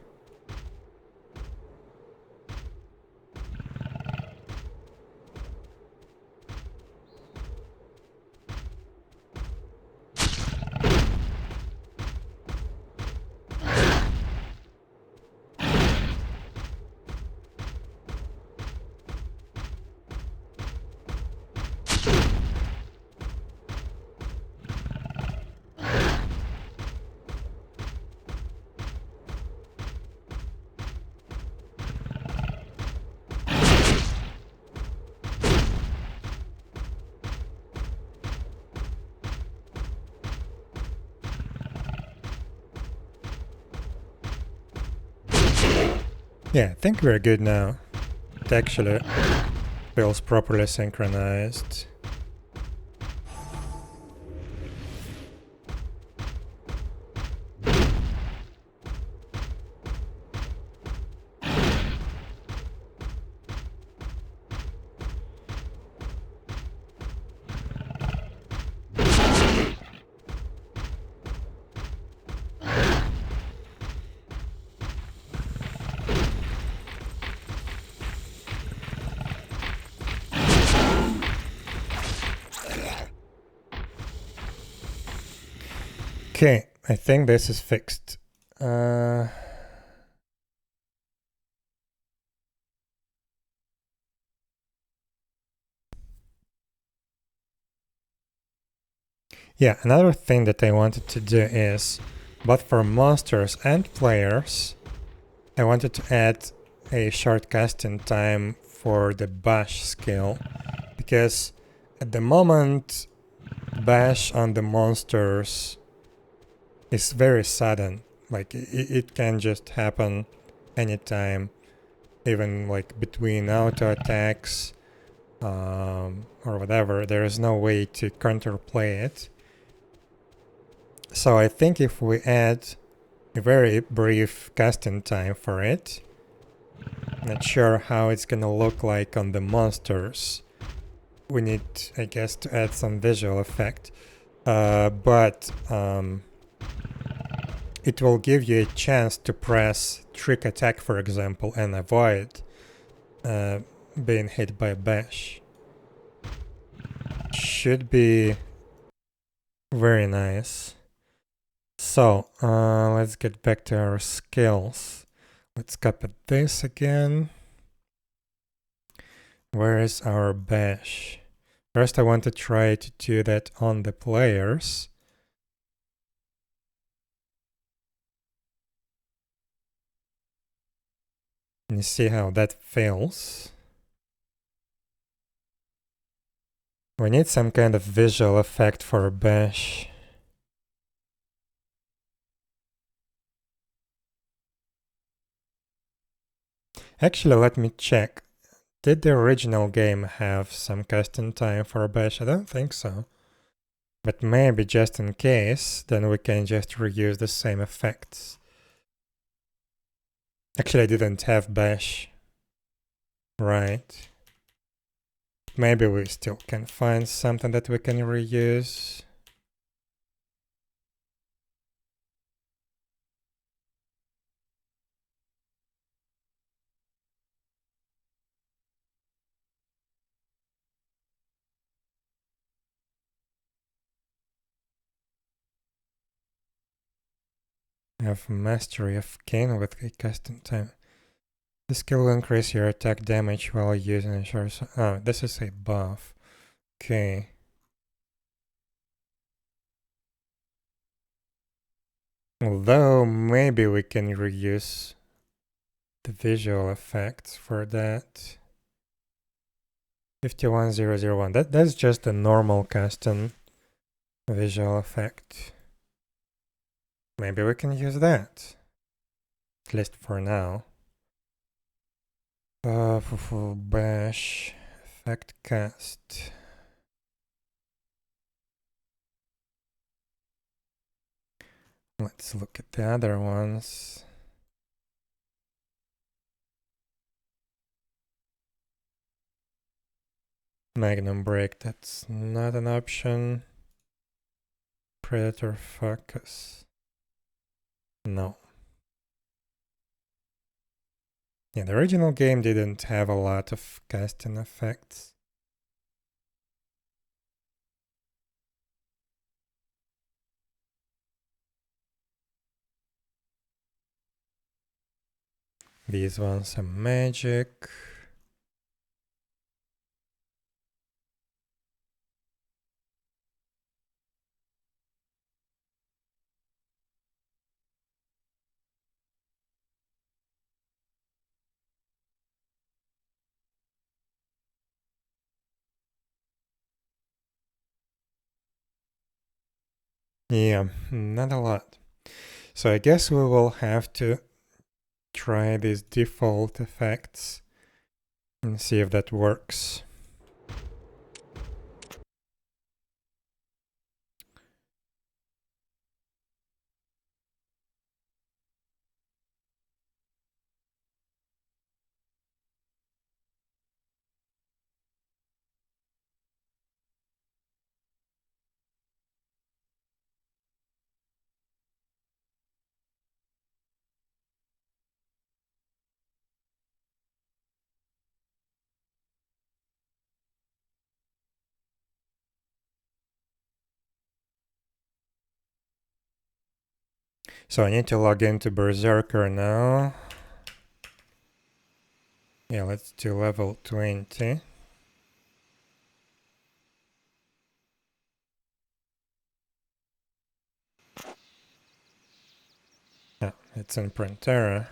Yeah, I think we're good now. It actually feels properly synchronized. Okay, I think this is fixed. Yeah, another thing that I wanted to do is, both for monsters and players, I wanted to add a short casting time for the bash skill, because at the moment, bash on the monsters is very sudden. Like it can just happen anytime, even like between auto attacks or whatever. There is no way to counterplay it. So I think if we add a very brief casting time for it, not sure how it's gonna look like on the monsters. We need, I guess, to add some visual effect. But it will give you a chance to press trick attack, for example, and avoid being hit by a bash. Should be very nice. So let's get back to our skills. Let's copy this again. Where is our bash? First, I want to try to do that on the players. And you see how that fails. We need some kind of visual effect for a bash. Actually, let me check. Did the original game have some casting time for a bash? I don't think so. But maybe just in case, then we can just reuse the same effects. Actually, I didn't have bash. Right. Maybe we still can find something that we can reuse. Have mastery of King with a casting time. This skill will increase your attack damage while using a short. Oh, this is a buff. Okay. Although maybe we can reuse the visual effects for that. 𝙽𝙴𝚁𝙀. That's just a normal custom visual effect. Maybe we can use that, at least for now. Bash effect cast. Let's look at the other ones. Magnum break, that's not an option. Predator focus. No. Yeah, the original game didn't have a lot of casting effects. These ones are magic. Yeah, not a lot. So I guess we will have to try these default effects and see if that works. So I need to log into Berserker now. Yeah, let's do level 20. Yeah, it's in Printera.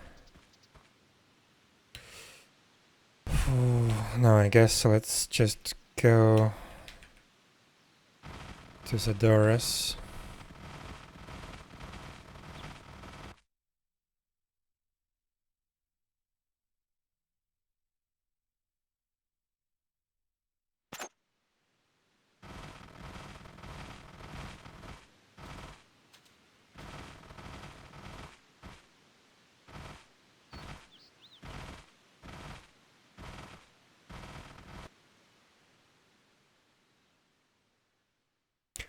Now I guess let's just go to Zadorus.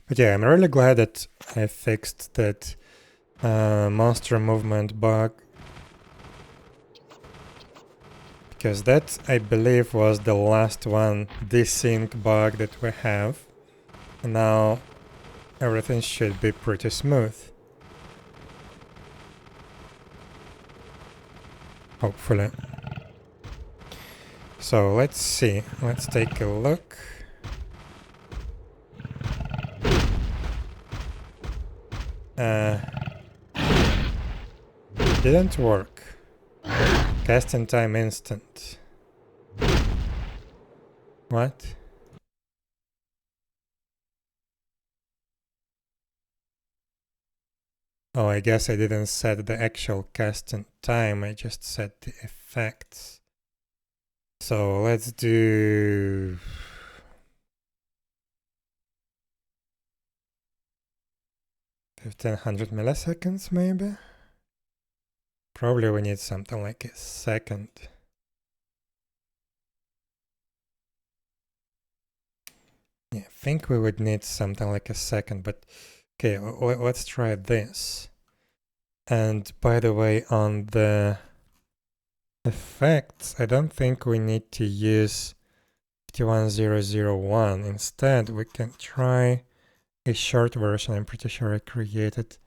But yeah, I'm really glad that I fixed that monster movement bug, because that, I believe, was the last one desync bug that we have. And now everything should be pretty smooth. Hopefully. So let's see. Let's take a look. Didn't work. Casting time instant. What? Oh, I guess I didn't set the actual casting time, I just set the effects. So let's do 1500 milliseconds maybe? Probably we need something like a second. Yeah, I think we would need something like a second, but okay, let's try this. And by the way, on the effects, I don't think we need to use 51001. Instead, we can try a short version. I'm pretty sure I created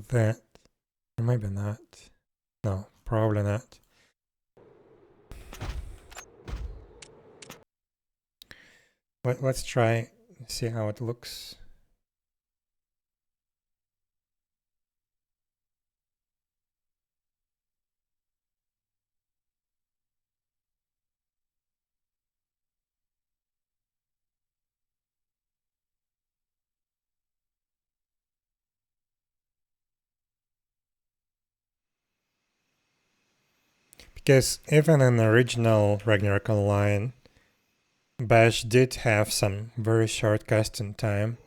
that. Or maybe not. No, probably not. Let's try, see how it looks. Because even in the original Ragnarok Online, Bash did have some very short casting time.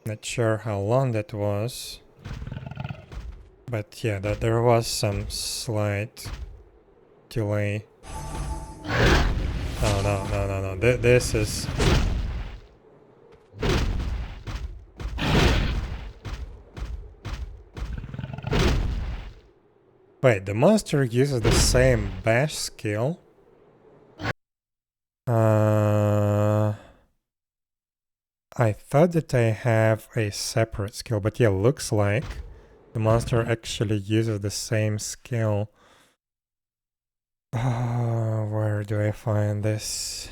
Not sure how long that was. But yeah, there was some slight delay. Oh no. This is... Wait, the monster uses the same bash skill? I thought that I have a separate skill, but yeah, looks like the monster actually uses the same skill. Where do I find this?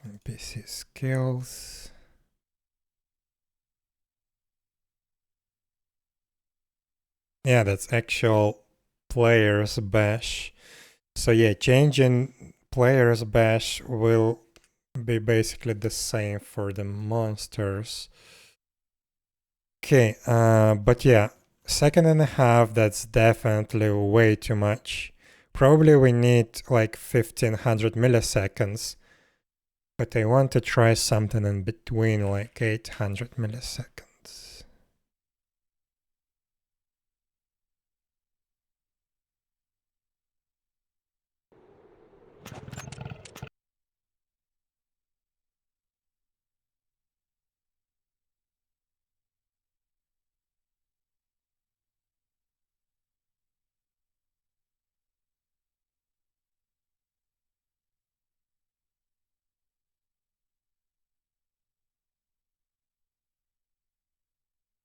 NPC skills. Yeah, that's actual player's bash. So yeah, changing player's bash will be basically the same for the monsters. Okay, but yeah, second and a half, that's definitely way too much. Probably we need like 1500 milliseconds, but I want to try something in between, like 800 milliseconds.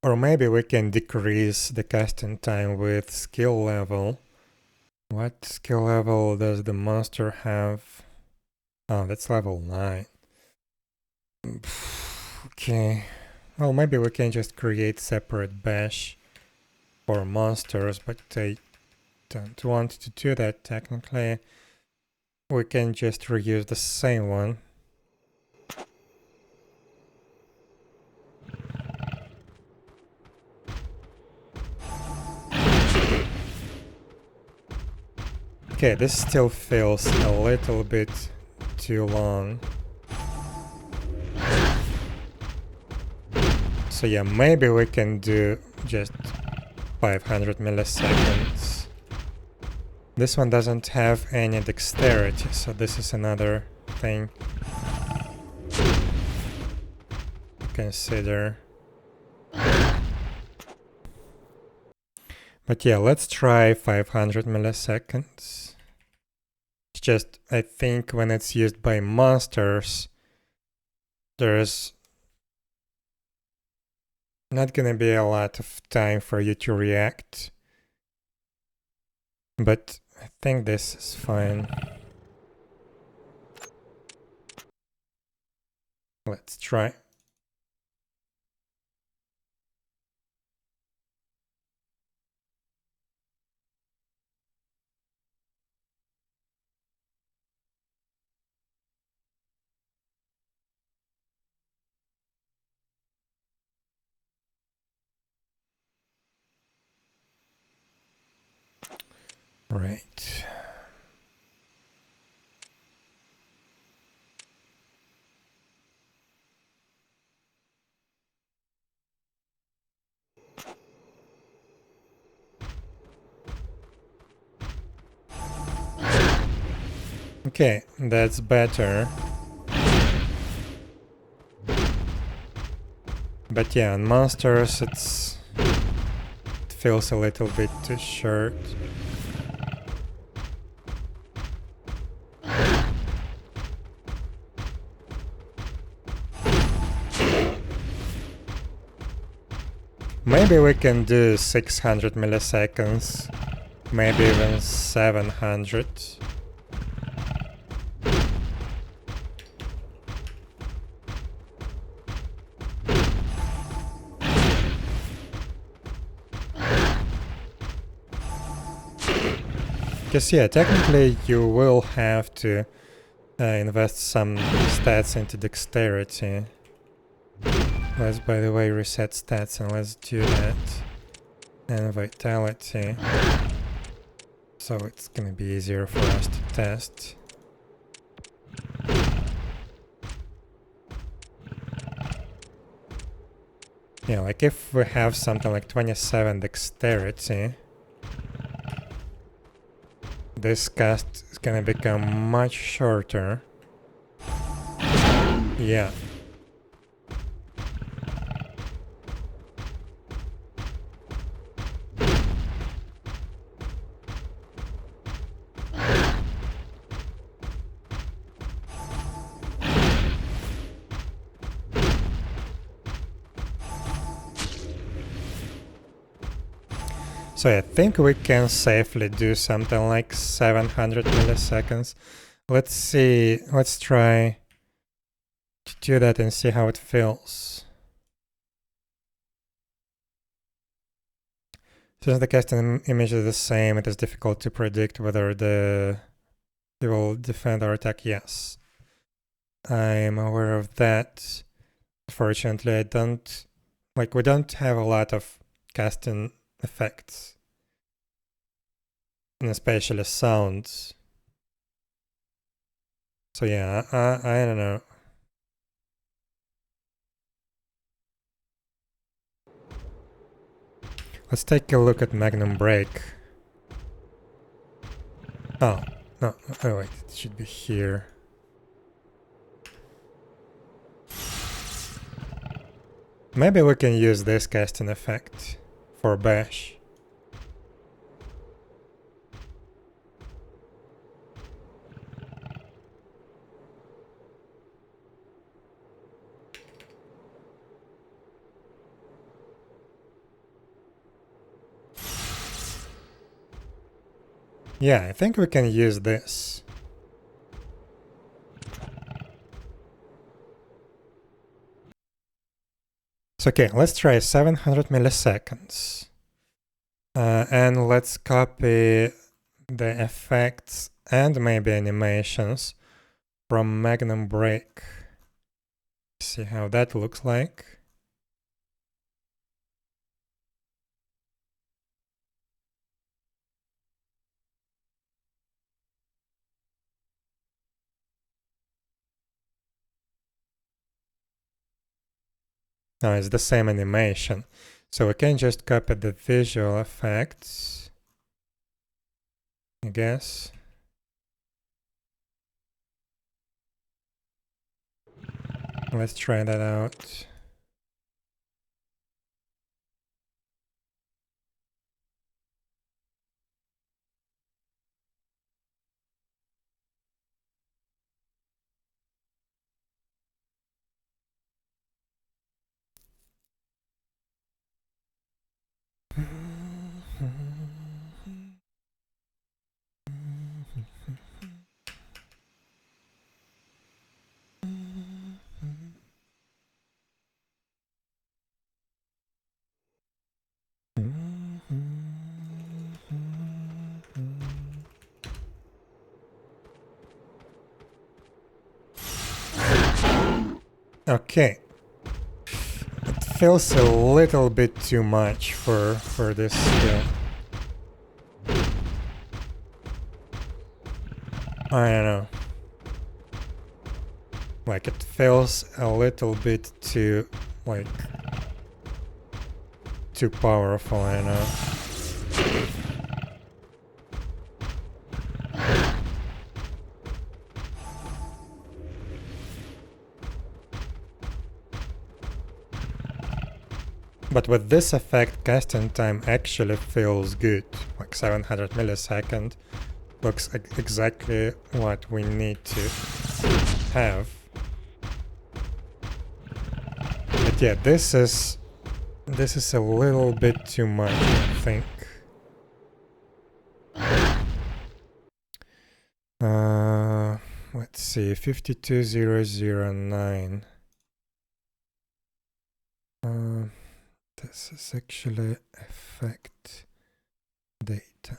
Or maybe we can decrease the casting time with skill level. What skill level does the monster have? Oh, that's level 9. Okay. Well, maybe we can just create separate bash for monsters, but I don't want to do that technically. We can just reuse the same one. Okay, this still feels a little bit too long. So yeah, maybe we can do just 500 milliseconds. This one doesn't have any dexterity, so this is another thing to consider. But yeah, let's try 500 milliseconds. It's just, I think when it's used by monsters, there's not gonna be a lot of time for you to react. But I think this is fine. Let's try. Right. Okay, that's better. But yeah, on monsters it feels a little bit too short. Maybe we can do 600 milliseconds, maybe even 700. Because yeah, technically you will have to invest some stats into dexterity. Let's, by the way, reset stats and let's do that. And vitality. So it's gonna be easier for us to test. Yeah, like if we have something like 27 dexterity, this cast is gonna become much shorter. Yeah. So I think we can safely do something like 700 milliseconds. Let's see, let's try to do that and see how it feels. Since the casting image is the same, it is difficult to predict whether they will defend or attack. Yes, I'm aware of that. Fortunately, I don't, like, we don't have a lot of casting effects, and especially sounds. So yeah, I don't know. Let's take a look at Magnum Break. Oh, no, oh wait, it should be here. Maybe we can use this casting effect for Bash. Yeah, I think we can use this. So okay, let's try 700 milliseconds. And let's copy the effects and maybe animations from Magnum Break. See how that looks like. No, it's the same animation. So we can just copy the visual effects, I guess. Let's try that out. Okay. It feels a little bit too much for this skill. I don't know. Like, it feels a little bit too, like, too powerful, I know. But with this effect, casting time actually feels good. Like 700 milliseconds looks exactly what we need to have. But yeah, this is a little bit too much, I think. Let's see, 52009. This is actually effect data.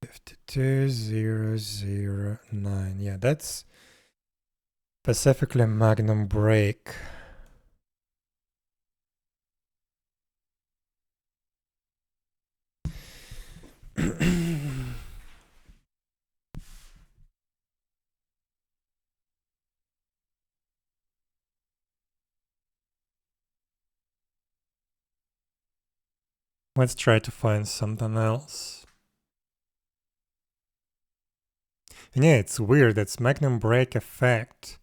52009. Yeah, that's Specifically magnum break. Let's try to find something else. And yeah, it's weird that magnum break effect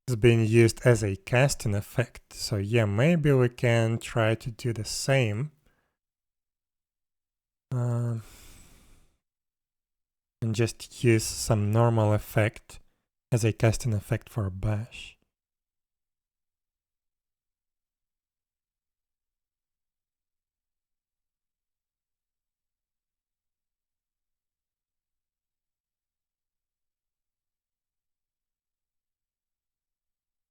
is being used as a casting effect. So yeah, maybe we can try to do the same. And just use some normal effect as a casting effect for bash.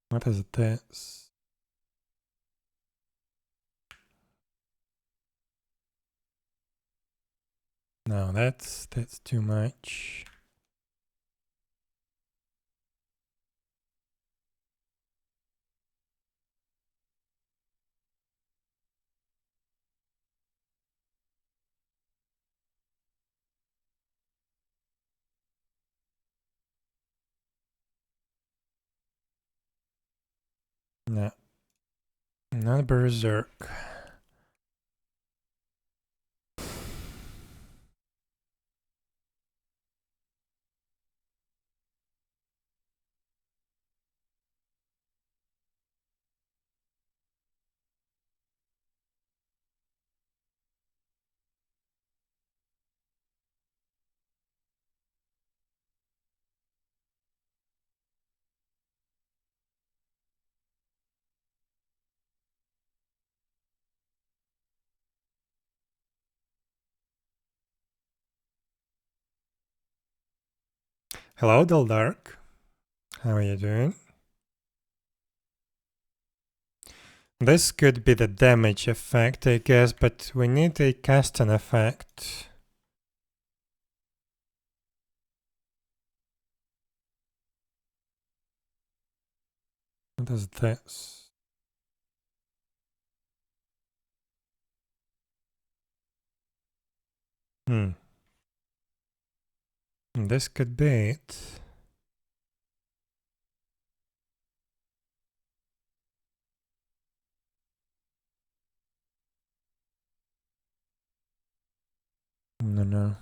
What is this? No, that's too much. No, not berserk. Hello, 𝙽𝙴𝚁𝙠𝚂. How are you doing? This could be the damage effect, I guess, but we need a casting effect. What is this? This could be it. No.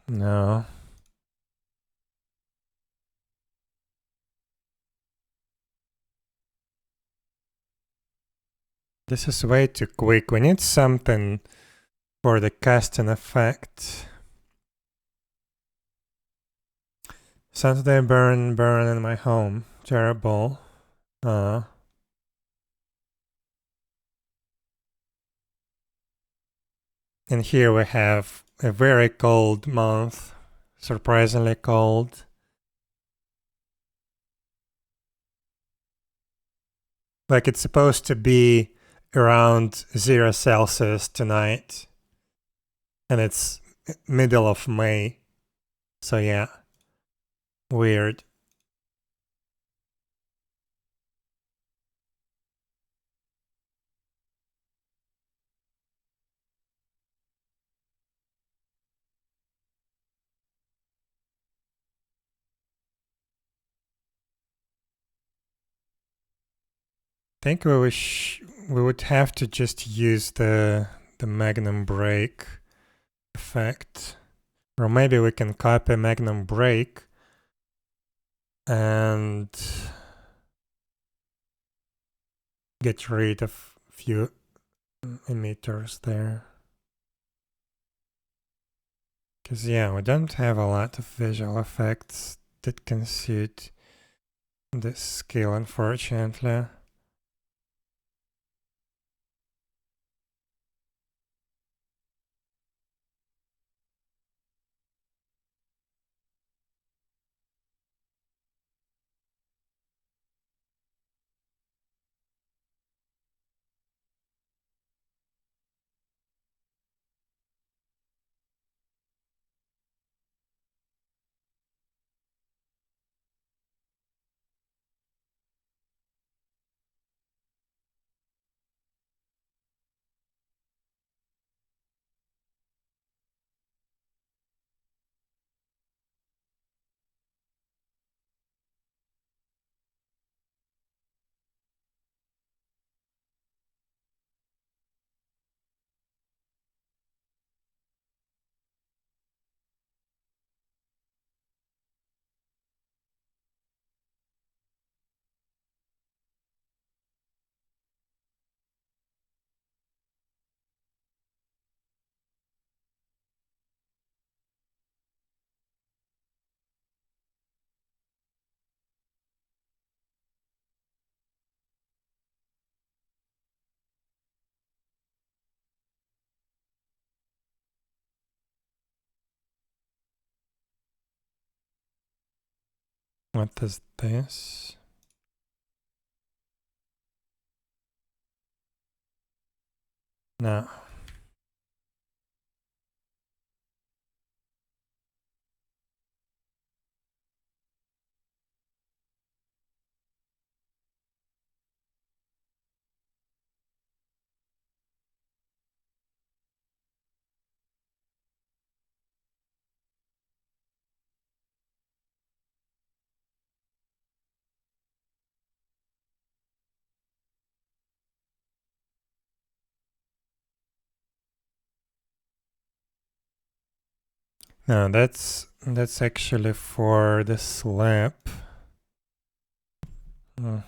No. This is way too quick. We need something for the casting effect. Saturday burn in my home. Terrible. And here we have a very cold month. Surprisingly cold. Like it's supposed to be around 0 Celsius tonight. And it's middle of May. So yeah. Weird. think we would have to just use the magnum break effect, or maybe we can copy magnum break and get rid of few emitters there. Because yeah, we don't have a lot of visual effects that can suit this skill, unfortunately. What is this? No. No, that's actually for the slab. Hmm.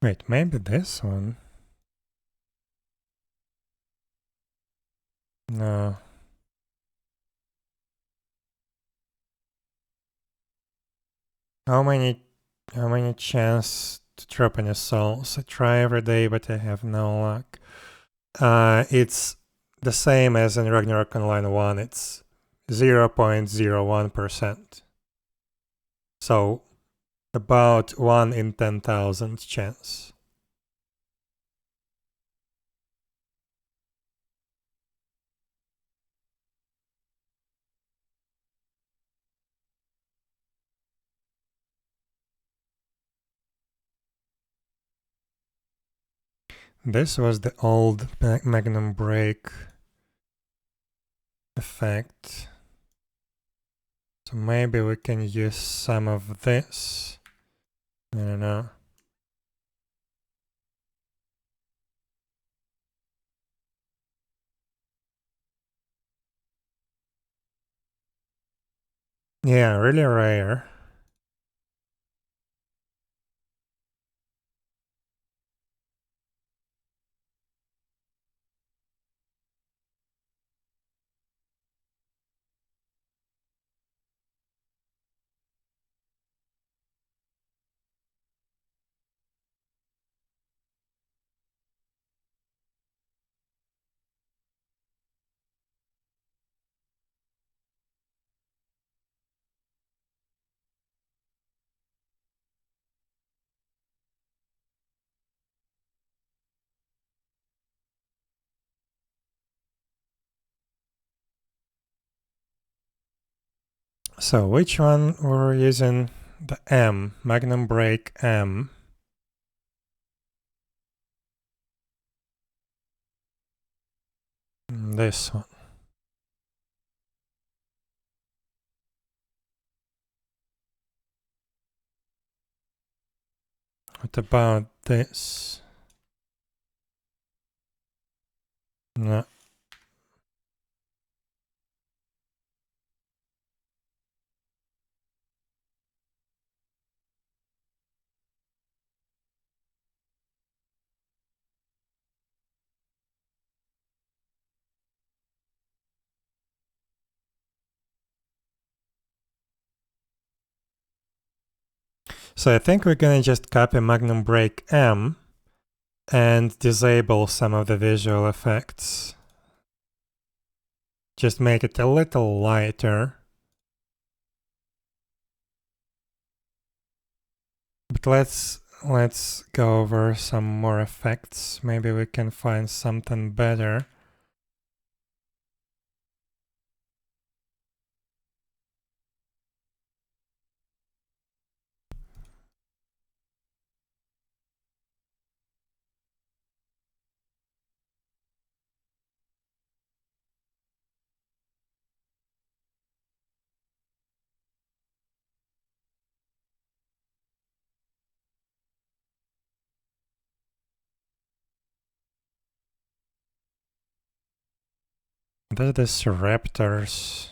Wait, maybe this one? No. How many chance to drop any souls? I try every day, but I have no luck. It's the same as in Ragnarok Online 1. It's 0.01%. So about 1 in 10,000 chance. This was the old Magnum Break effect. So maybe we can use some of this. I don't know. Yeah, really rare. So which one we're using? The M, Magnum Break M. This one. What about this? No. So I think we're gonna just copy magnum break M and disable some of the visual effects. Just make it a little lighter. But let's go over some more effects. Maybe we can find something better. What are these raptors?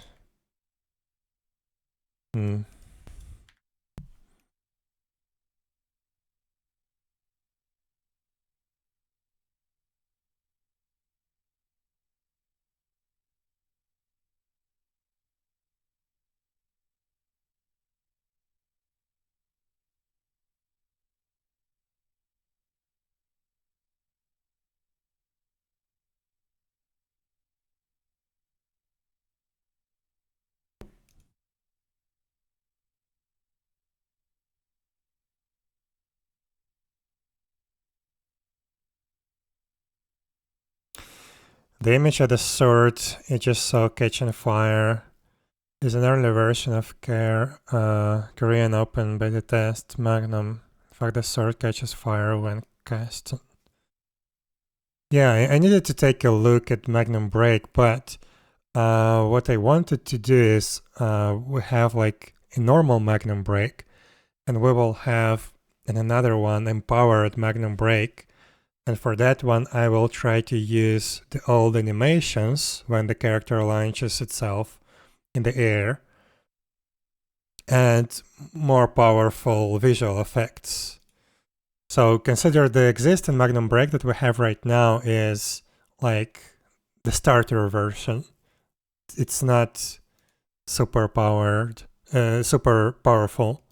The image of the sword you just saw catching fire is an early version of Korean Open beta test Magnum. In fact, the sword catches fire when cast. Yeah, I needed to take a look at Magnum Break, but what I wanted to do is we have like a normal Magnum Break, and we will have in another one empowered Magnum Break. And for that one, I will try to use the old animations when the character launches itself in the air and more powerful visual effects. So consider the existing Magnum Break that we have right now is like the starter version. It's not super powered, super powerful.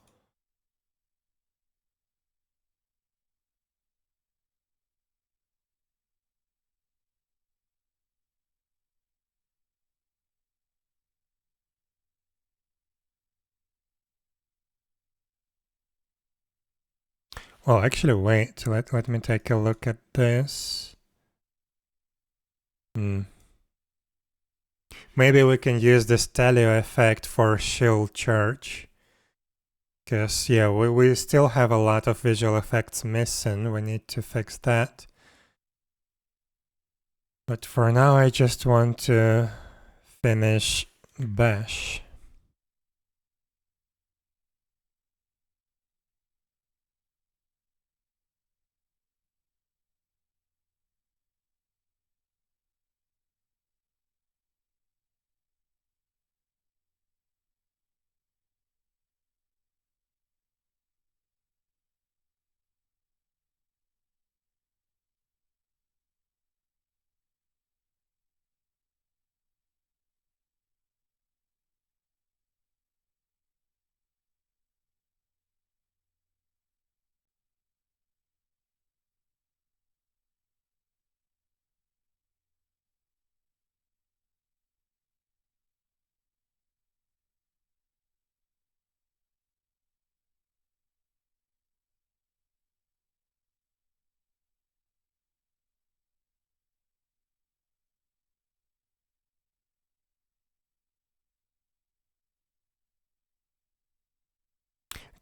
Well, actually, wait. Let me take a look at this. Maybe we can use the Stelio effect for shield charge. Because, yeah, we still have a lot of visual effects missing. We need to fix that. But for now, I just want to finish Bash.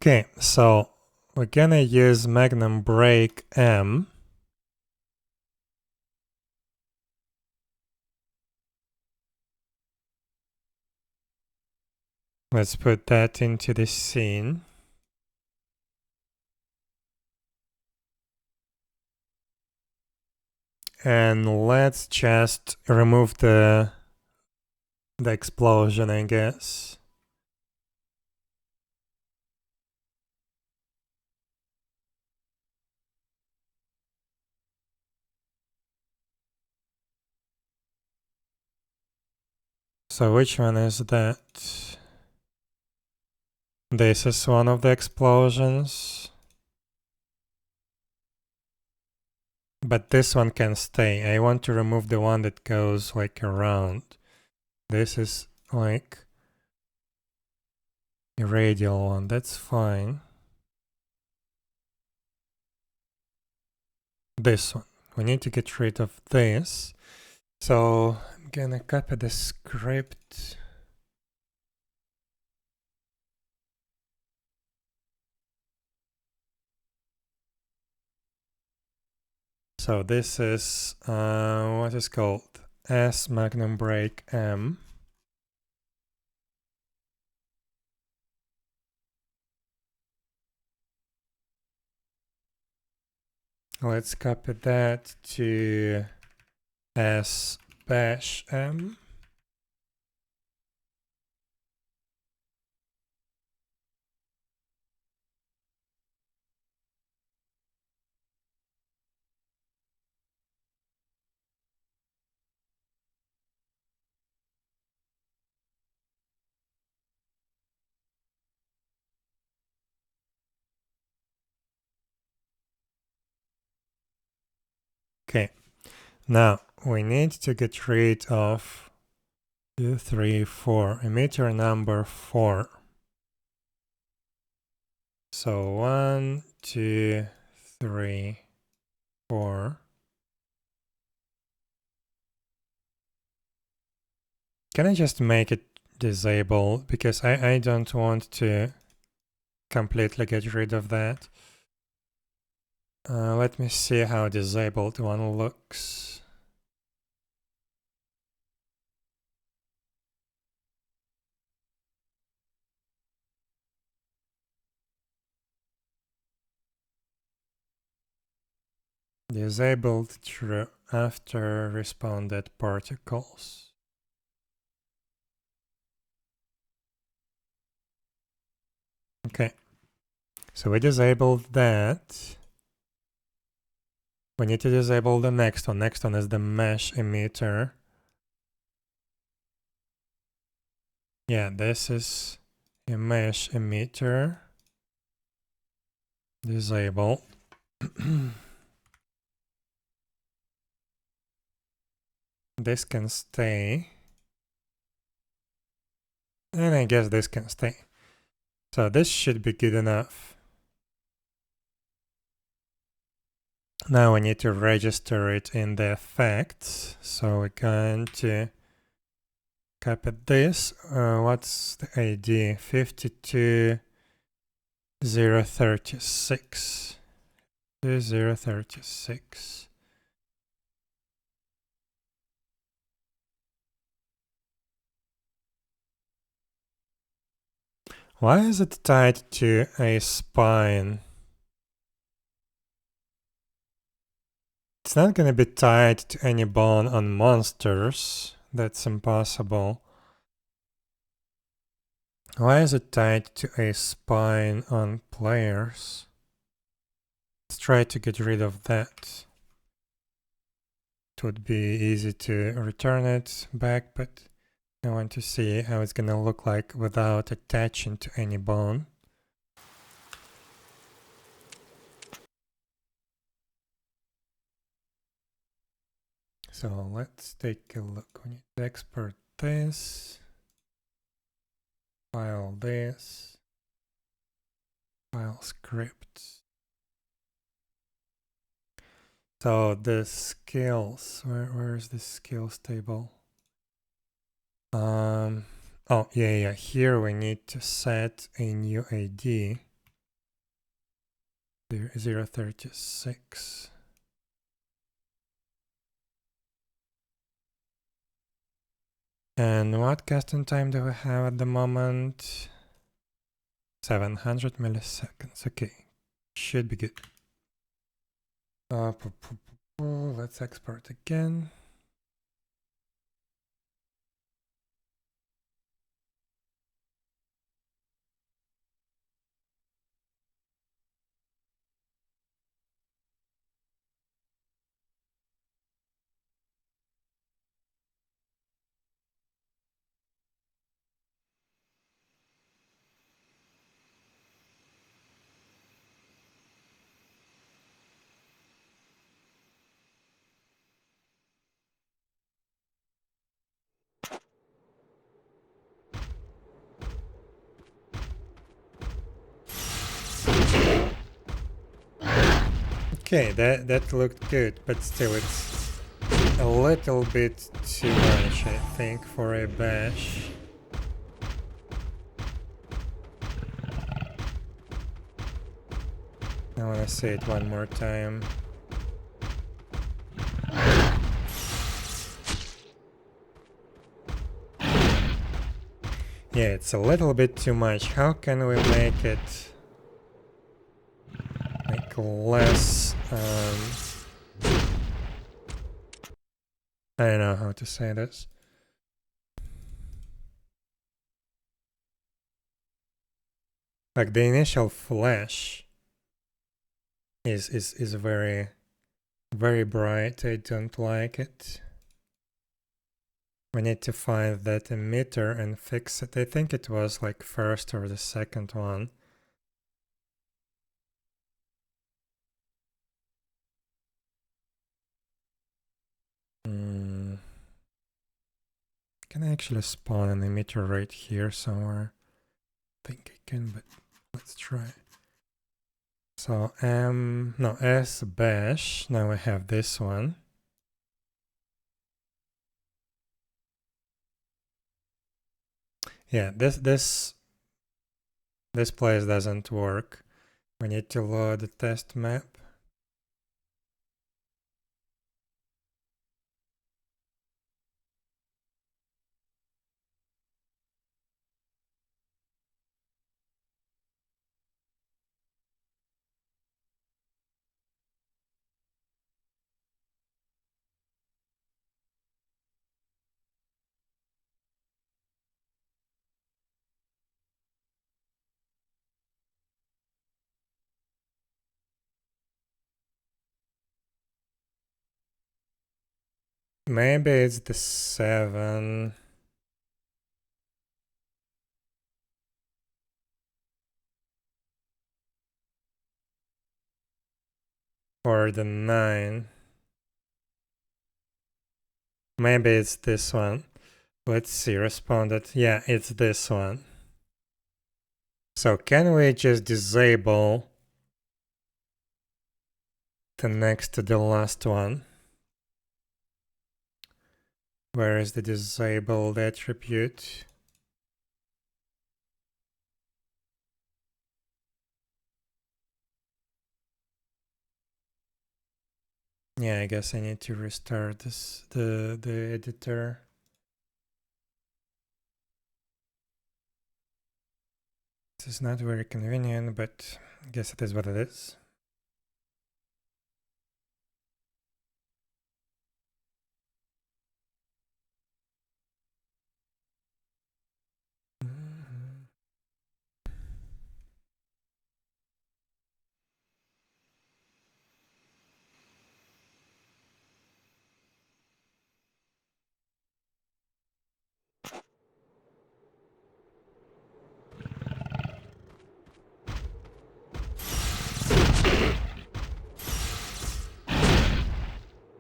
Okay, so we're gonna use Magnum Break M. Let's put that into the scene. And let's just remove the explosion, I guess. So which one is that? This is one of the explosions. But this one can stay. I want to remove the one that goes like around. This is like a radial one. That's fine. This one. We need to get rid of this. So I'm gonna copy the script. So this is what is called S magnum break M. Let's copy that to S bash M. Okay, now we need to get rid of 2, 3, 4, emitter number 4. So 1, 2, 3, 4. Can I just make it disabled? Because I don't want to completely get rid of that. Let me see how disabled one looks. Disabled true after responded particles. Okay, so we disabled that. We need to disable the next one. Next one is the mesh emitter. Yeah, this is a mesh emitter. Disable. This can stay. And I guess this can stay. So this should be good enough. Now we need to register it in the effects. So we're going to copy this. What's the ID? 52036. 2036. Why is it tied to a spine? It's not going to be tied to any bone on monsters. That's impossible. Why is it tied to a spine on players? Let's try to get rid of that. It would be easy to return it back, but I want to see how it's gonna look like without attaching to any bone. So let's take a look. We need to export this, file this, file scripts. So the skills, where is the skills table? Oh yeah, here we need to set a new ID. 036. And what casting time do we have at the moment? 700 milliseconds. Okay, should be good. Let's export again. Okay, that looked good, but still it's a little bit too much, I think, for a bash. I want to say it one more time. Yeah, it's a little bit too much. How can we make it like less I don't know how to say this. Like the initial flash is very bright. I don't like it. We need to find that emitter and fix it. I think it was like first or the second one. Can I actually spawn an emitter right here somewhere? I think I can, but let's try. So no, S bash. Now I have this one. Yeah, this place doesn't work. We need to load the test map. Maybe it's the 7. Or the 9. Maybe it's this one. Let's see, responded. Yeah, it's this one. So can we just disable the next to the last one? Where is the disabled attribute? Yeah, I guess I need to restart this the editor. This is not very convenient, but I guess it is what it is.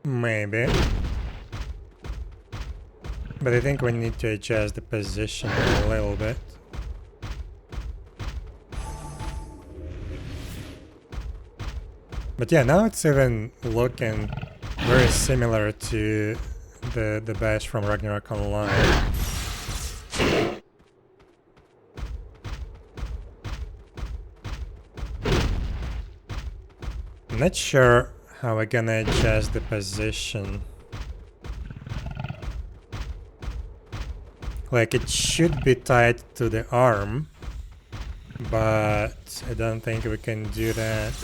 Maybe. But I think we need to adjust the position a little bit. But yeah, now it's even looking very similar to the bash from Ragnarok Online. I'm not sure how we're gonna adjust the position. Like, it should be tied to the arm, but I don't think we can do that.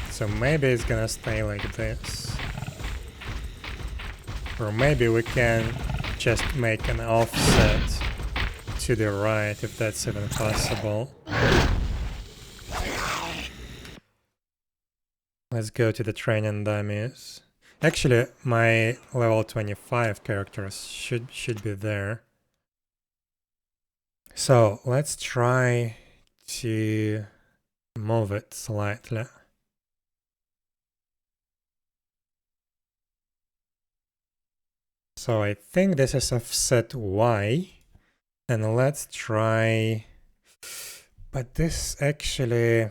So maybe it's gonna stay like this. Or maybe we can just make an offset to the right, if that's even possible. Let's go to the training dummies. Actually, my level 25 characters should be there. So let's try to move it slightly. So I think this is offset Y, and let's try, but this actually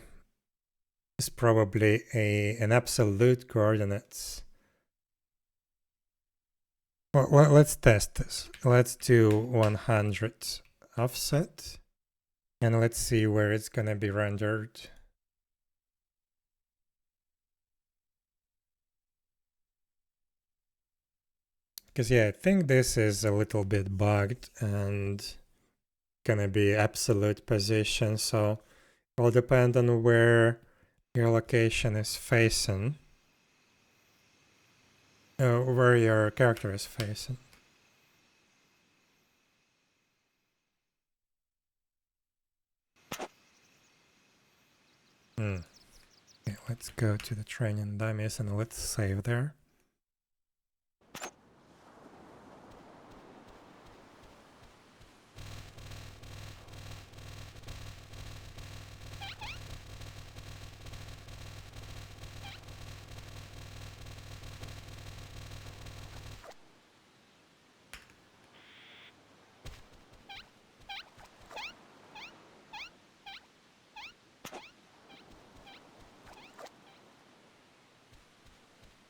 is probably an absolute coordinates. Well, let's test this. Let's do 100 offset, and let's see where it's gonna be rendered. Because yeah, I think this is a little bit bugged and gonna be absolute position, so it will depend on where your location is facing. Where your character is facing. Okay, let's go to the training dummies and let's save there.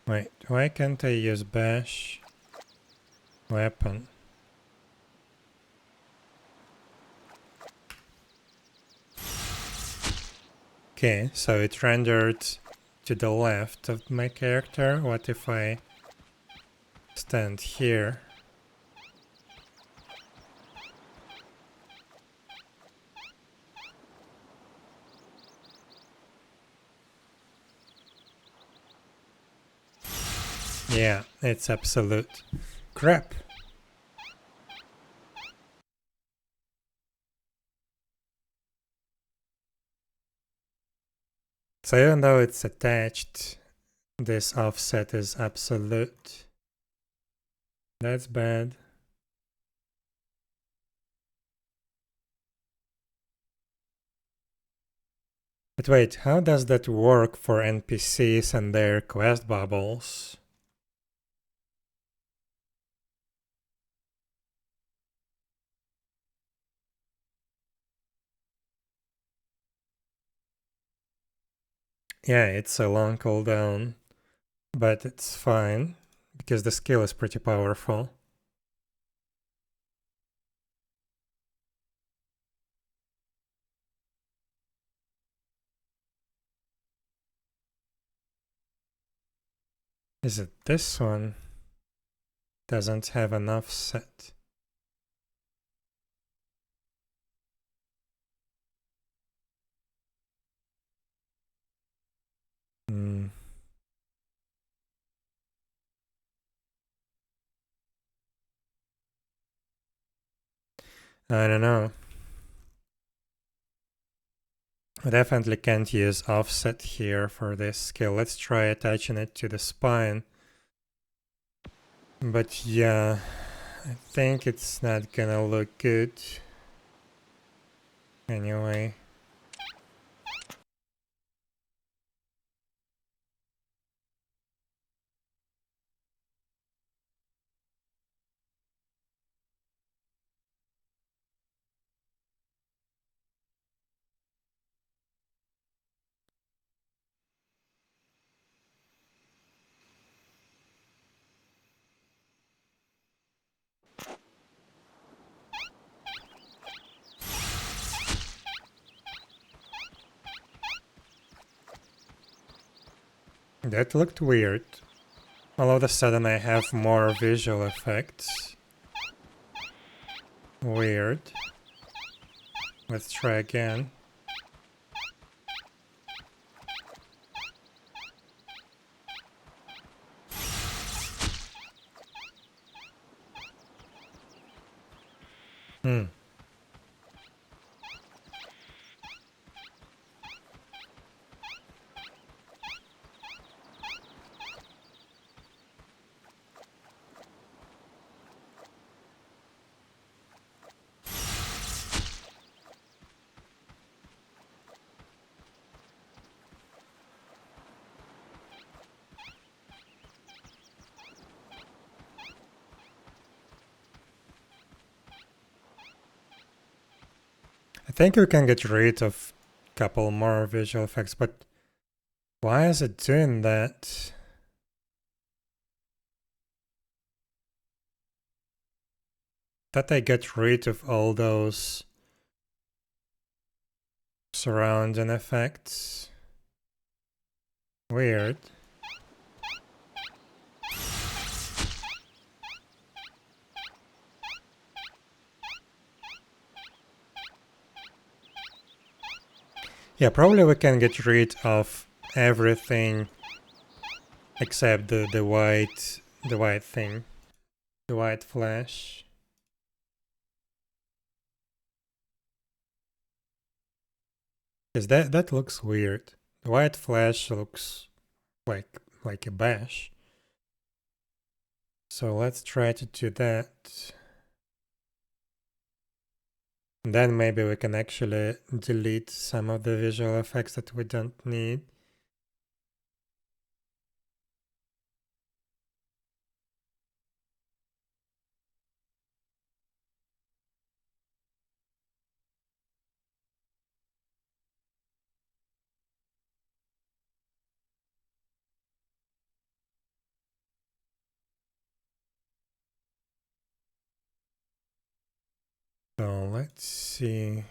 Wait, why can't I use bash weapon? Okay, so it rendered to the left of my character. What if I stand here? Yeah, it's absolute crap. So even though it's attached, this offset is absolute. That's bad. But wait, how does that work for NPCs and their quest bubbles? Yeah, it's a long cooldown, but it's fine, because the skill is pretty powerful. Is it this one? Doesn't have an offset. I don't know. I definitely can't use offset here for this skill. Let's try attaching it to the spine. But yeah, I think it's not gonna look good. Anyway. That looked weird. All of a sudden I have more visual effects. Weird. Let's try again. Hmm. I think we can get rid of a couple more visual effects, but why is it doing that? That I get rid of all those surrounding effects. Weird. Yeah, probably we can get rid of everything except the white thing. The white flash. Because that looks weird. The white flash looks like a bash. So let's try to do that. And then maybe we can actually delete some of the visual effects that we don't need. So let's see.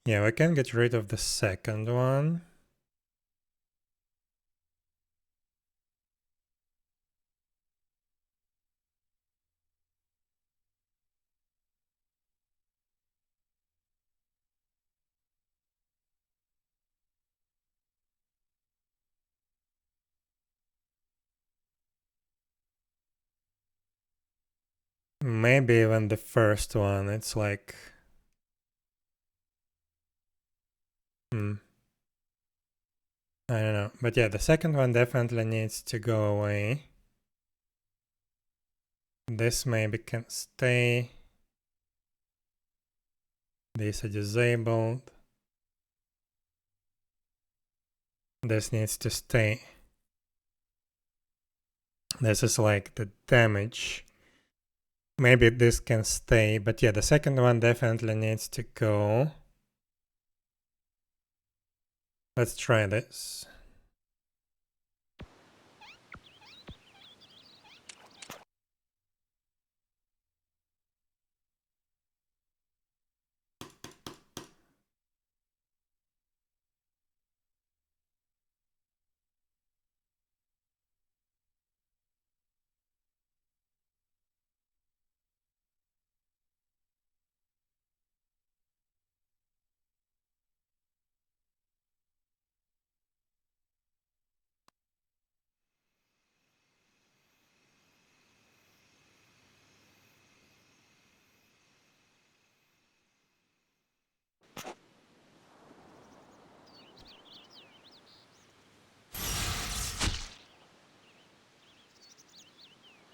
Yeah, we can get rid of the second one. Maybe even the first one. It's like... I don't know. But yeah, the second one definitely needs to go away. This maybe can stay. These are disabled. This needs to stay. This is like the damage. Maybe this can stay, but yeah, the second one definitely needs to go. Let's try this.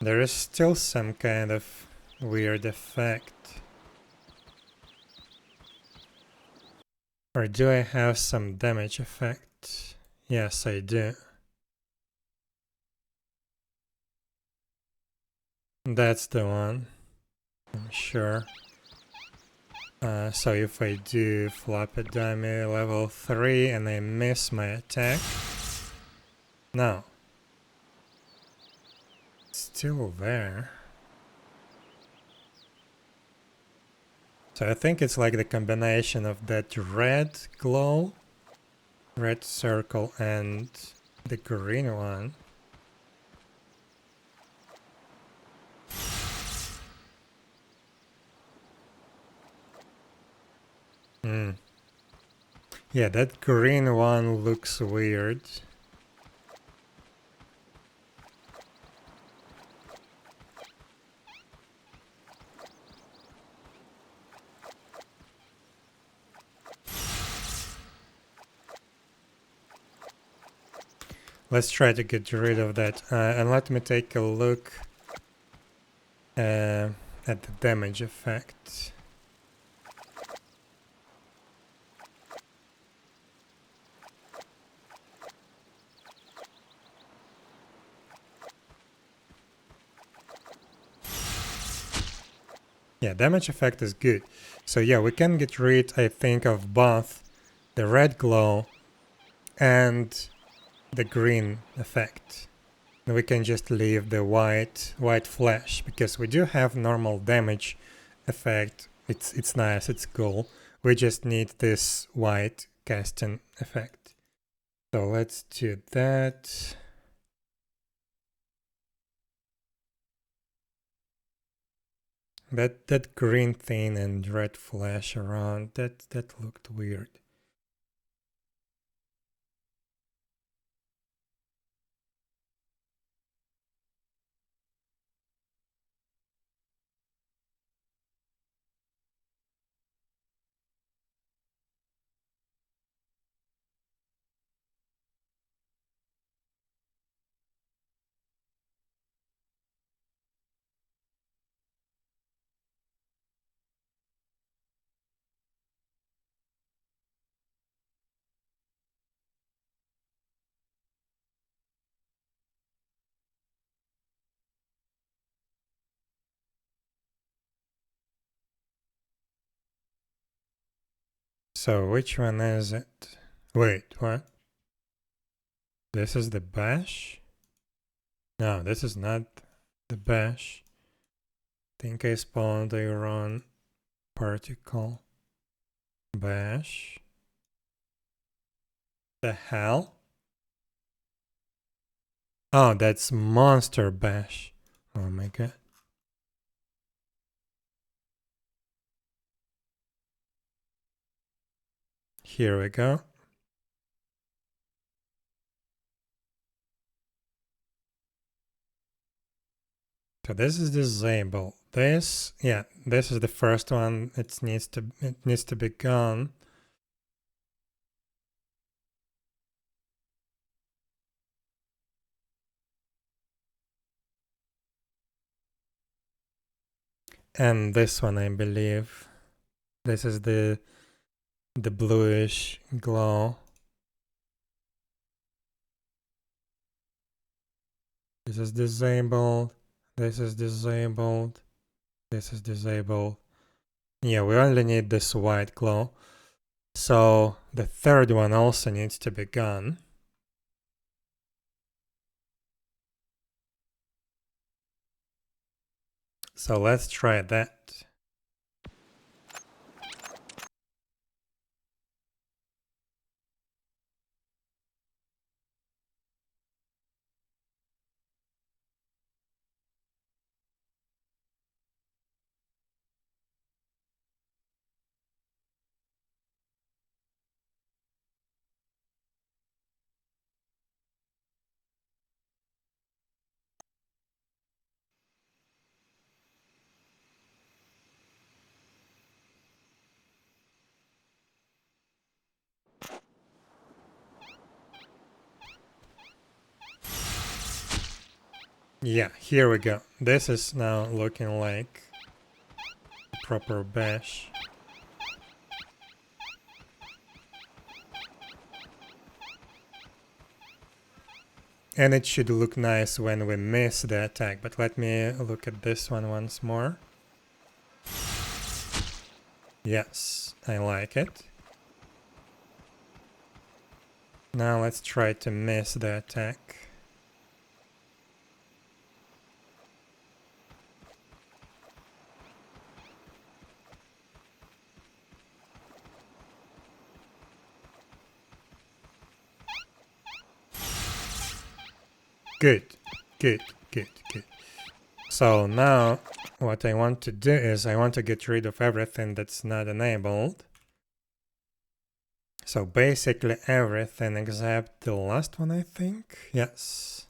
There is still some kind of weird effect. Or do I have some damage effect? Yes, I do. That's the one. I'm sure. So if I do floppy dummy level 3 and I miss my attack, no, it's still there. So I think it's like the combination of that red glow, red circle, and the green one. Yeah, that green one looks weird. Let's try to get rid of that. And let me take a look at the damage effect. Yeah, damage effect is good. So yeah, we can get rid, I think, of both the red glow and the green effect. And we can just leave the white flash, because we do have normal damage effect. It's nice, it's cool. We just need this white casting effect. So let's do that. That green thing and red flash around, that looked weird. So which one is it? Wait, what? This is the bash? No, this is not the bash. Think I spawned a run particle. Bash. The hell? Oh, that's monster bash. Oh my god. Here we go. So this is disabled. This, yeah, this is the first one. It needs to be gone. And this one, I believe. This is the bluish glow. This is disabled. This is disabled. This is disabled. Yeah, we only need this white glow. So the third one also needs to be gone. So let's try that. Yeah, here we go. This is now looking like a proper bash. And it should look nice when we miss the attack, but let me look at this one once more. Yes, I like it. Now let's try to miss the attack. Good, good, good, good. So now what I want to do is I want to get rid of everything that's not enabled. So basically everything except the last one, I think. Yes.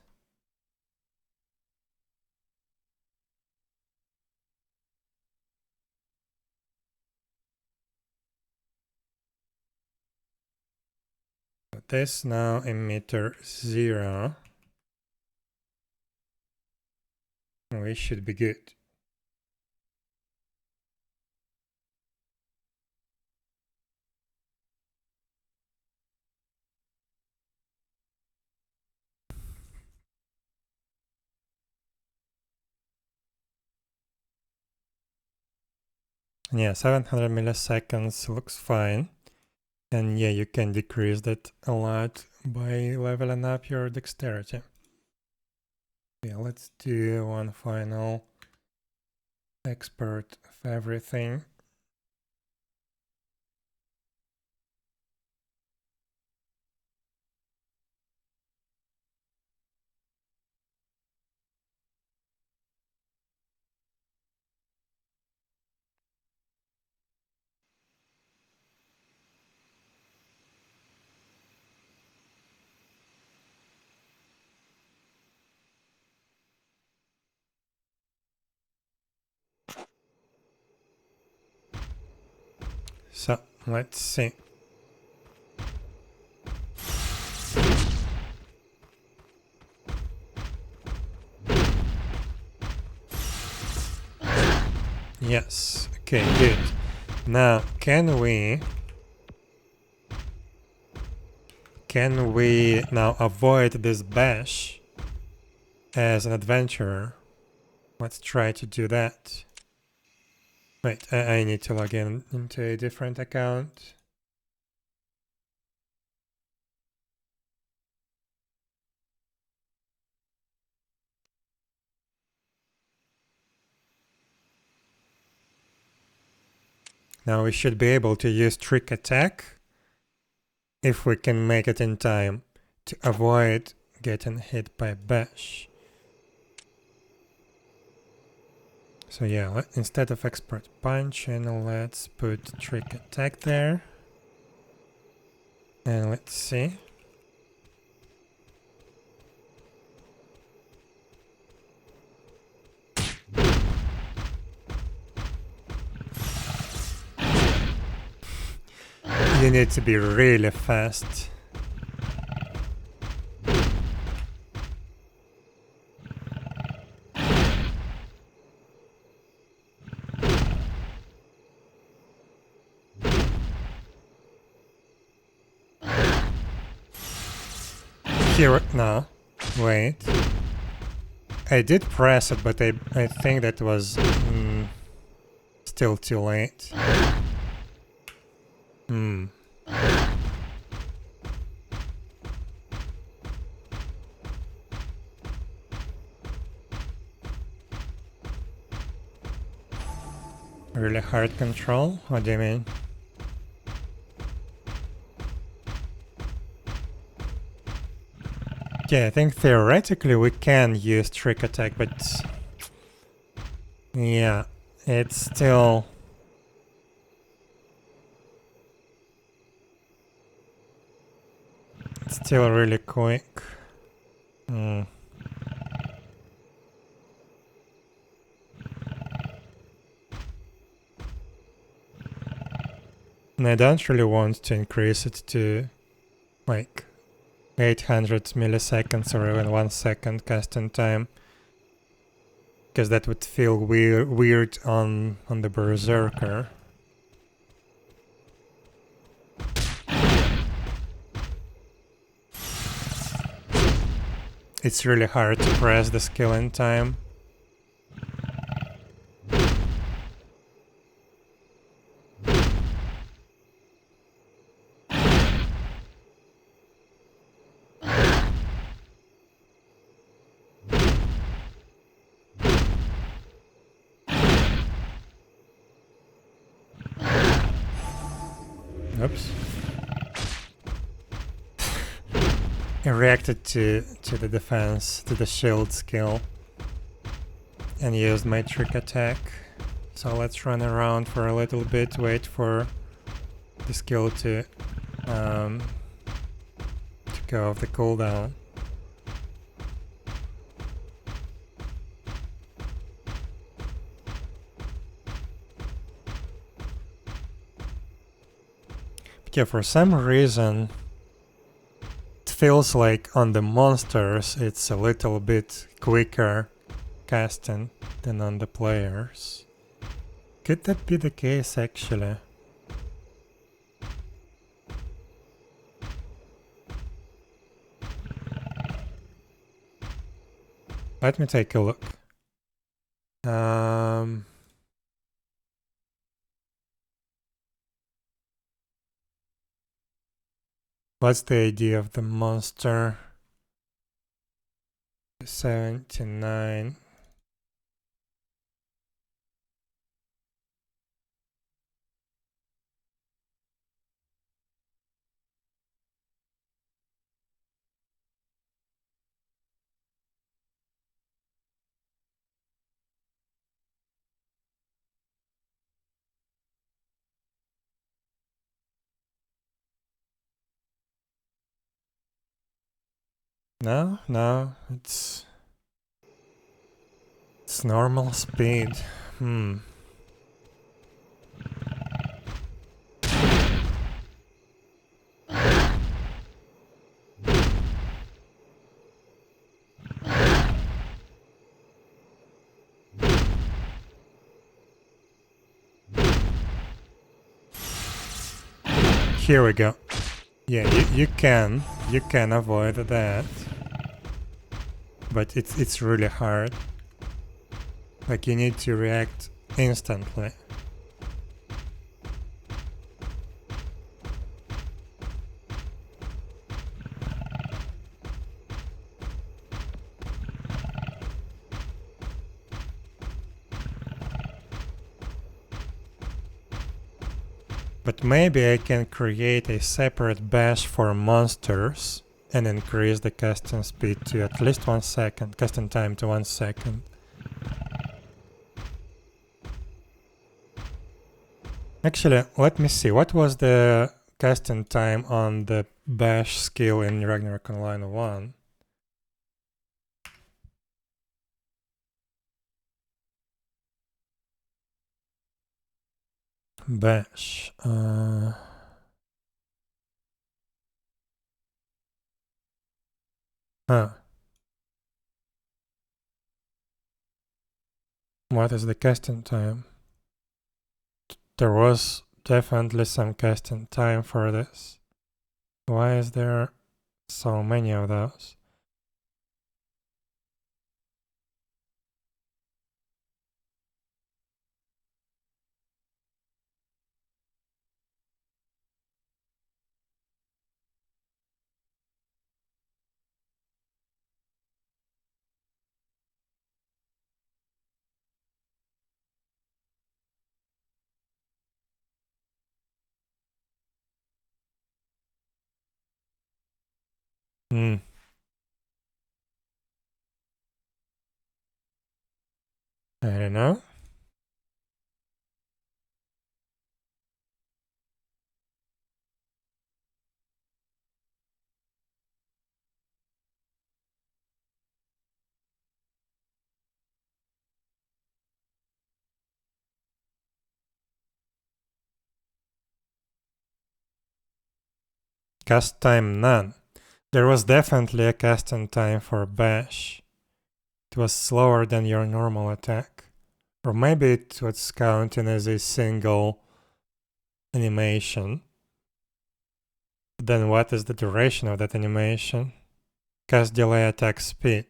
This now emitter 0. We should be good. Yeah, 700 milliseconds looks fine. And yeah, you can decrease that a lot by leveling up your dexterity. Yeah, let's do one final expert of everything. So let's see. Yes, okay, good. Now, can we now avoid this bash as an adventurer? Let's try to do that. Wait, I need to log in into a different account. Now we should be able to use trick attack if we can make it in time to avoid getting hit by bash. So yeah, instead of expert punch, and let's put trick attack there. And let's see. You need to be really fast. Here, no, wait. I did press it, but I think that was still too late. Really hard control? What do you mean? Yeah, I think theoretically we can use trick attack, but yeah, it's still really quick. And I don't really want to increase it to like 800 milliseconds or even 1 second casting time, because that would feel weird on the berserker. It's really hard to press the skill in time. Oops. I reacted to the defense, to the shield skill, and used my trick attack. So let's run around for a little bit, wait for the skill to go off the cooldown. But yeah, for some reason it feels like on the monsters it's a little bit quicker casting than on the players. Could that be the case actually? Let me take a look. What's the idea of the monster? 79. No, it's normal speed. Here we go. Yeah, you can avoid that, but it's really hard. Like you need to react instantly. But maybe I can create a separate bash for monsters and increase the casting speed to at least 1 second, casting time to 1 second. Actually, let me see, what was the casting time on the bash skill in Ragnarok Online 1? Bash. What is the casting time? There was definitely some casting time for this. Why is there so many of those? I don't know. Cast time none. There was definitely a casting time for bash. It was slower than your normal attack. Or maybe it was counting as a single animation. Then what is the duration of that animation? Cast delay attack speed.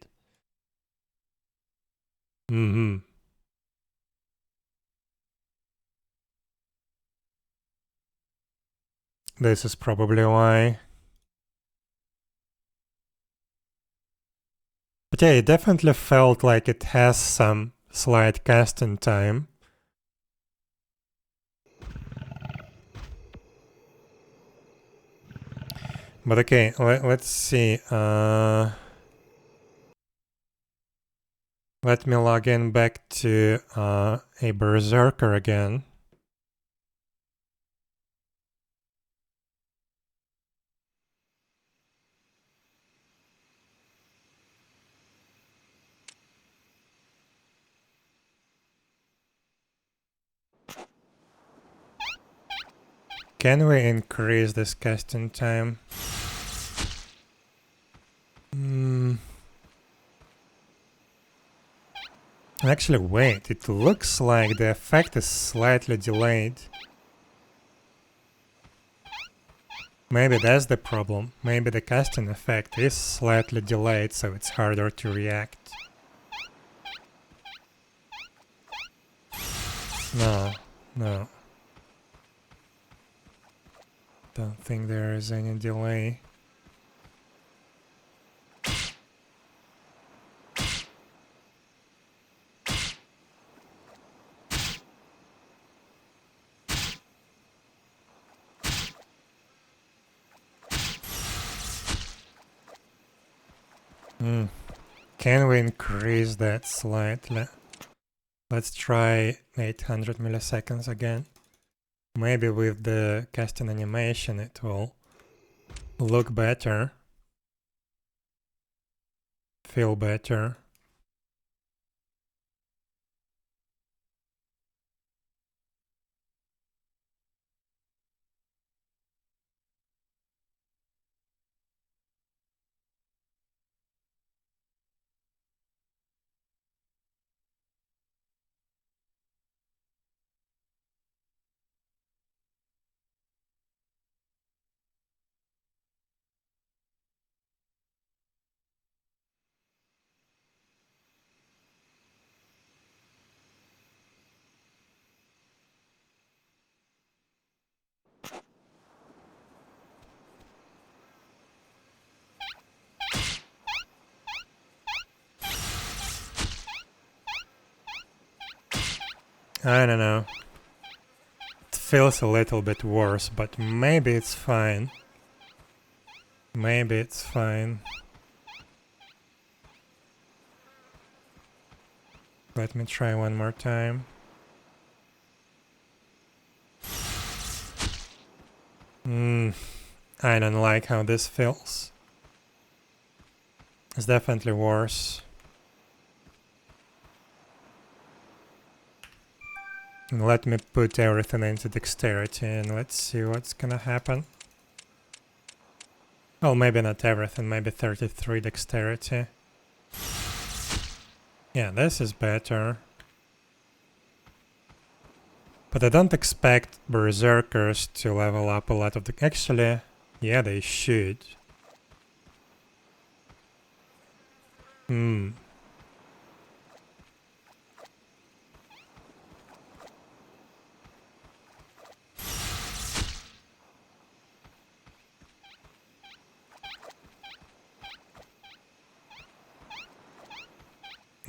This is probably why. But yeah, it definitely felt like it has some slight casting time. But okay, let's see. Let me log in back to a Berserker again. Can we increase this casting time? Actually, wait, it looks like the effect is slightly delayed. Maybe that's the problem. Maybe the casting effect is slightly delayed, so it's harder to react. No. Don't think there is any delay. Can we increase that slightly? Let's try 800 milliseconds again. Maybe with the casting animation it will look better, feel better. I don't know. It feels a little bit worse, but maybe it's fine. Maybe it's fine. Let me try one more time. I don't like how this feels. It's definitely worse. Let me put everything into dexterity and let's see what's gonna happen. Well, maybe not everything, maybe 33 dexterity. Yeah, this is better. But I don't expect Berserkers to level up a lot of the... Actually, yeah, they should.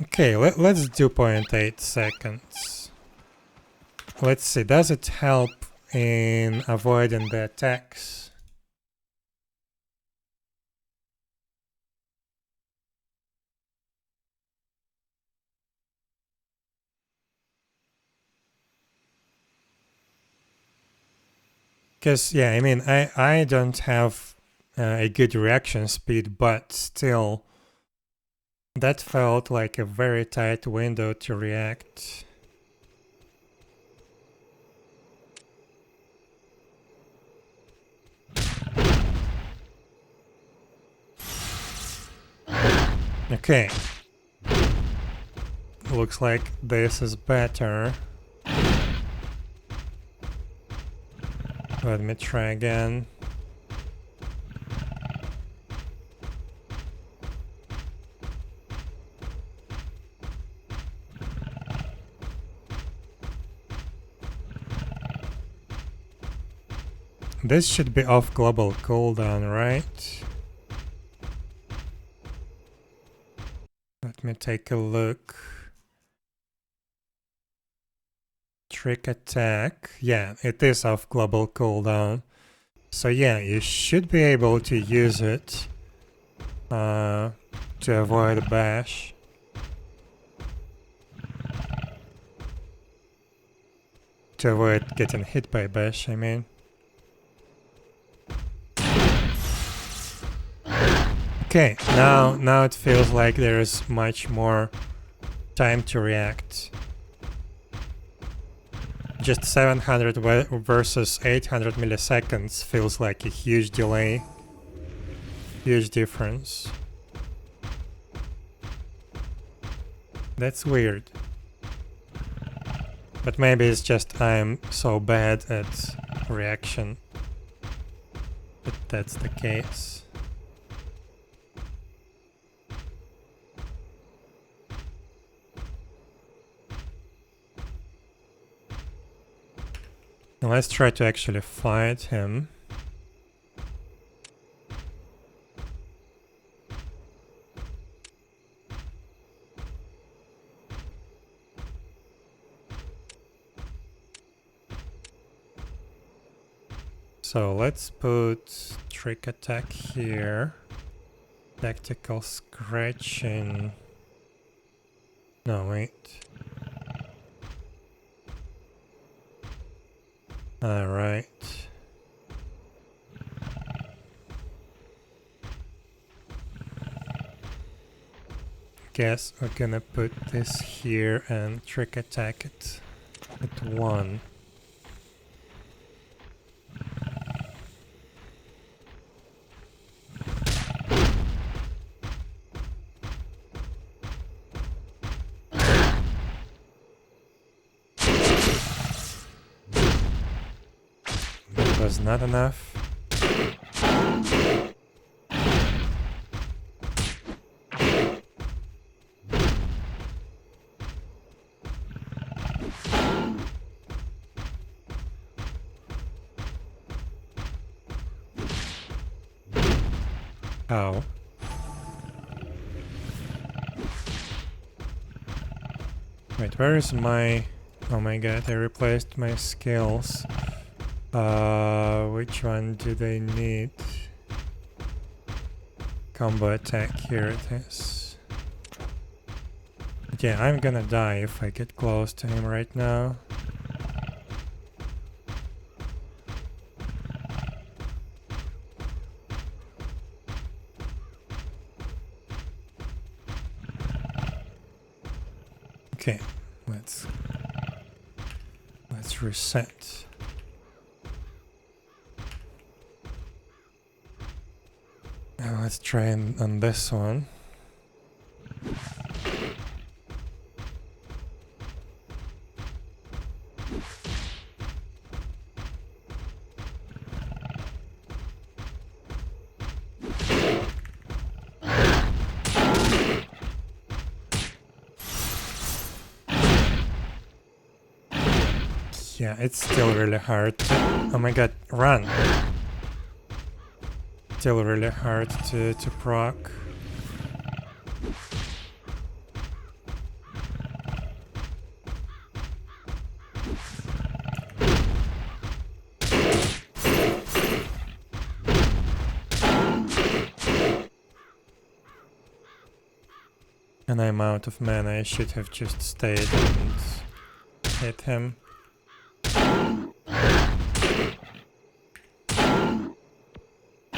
Okay, let's do 0.8 seconds. Let's see, does it help in avoiding the attacks? Because, yeah, I mean, I don't have a good reaction speed, but still, that felt like a very tight window to react. Okay. Looks like this is better. Let me try again. This should be off global cooldown, right? Let me take a look. Trick attack. Yeah, it is off global cooldown. So yeah, you should be able to use it to avoid a bash. To avoid getting hit by a bash, I mean. Okay, now it feels like there is much more time to react. Just 700 versus 800 milliseconds feels like a huge delay. Huge difference. That's weird. But maybe it's just I'm so bad at reaction that that's the case. Now let's try to actually fight him. So let's put trick attack here. Tactical scratching. No, wait. Alright. Guess we're gonna put this here and trick attack it at 1. That was not enough. Ow. Wait, where is my... Oh my god, I replaced my skills. Which one do they need? Combo attack, here it is. But yeah, I'm gonna die if I get close to him right now. Okay, let's reset. Now let's try on this one. Yeah, it's still really hard to... Oh my god, run! Still really hard to proc. And I'm out of mana, I should have just stayed and hit him.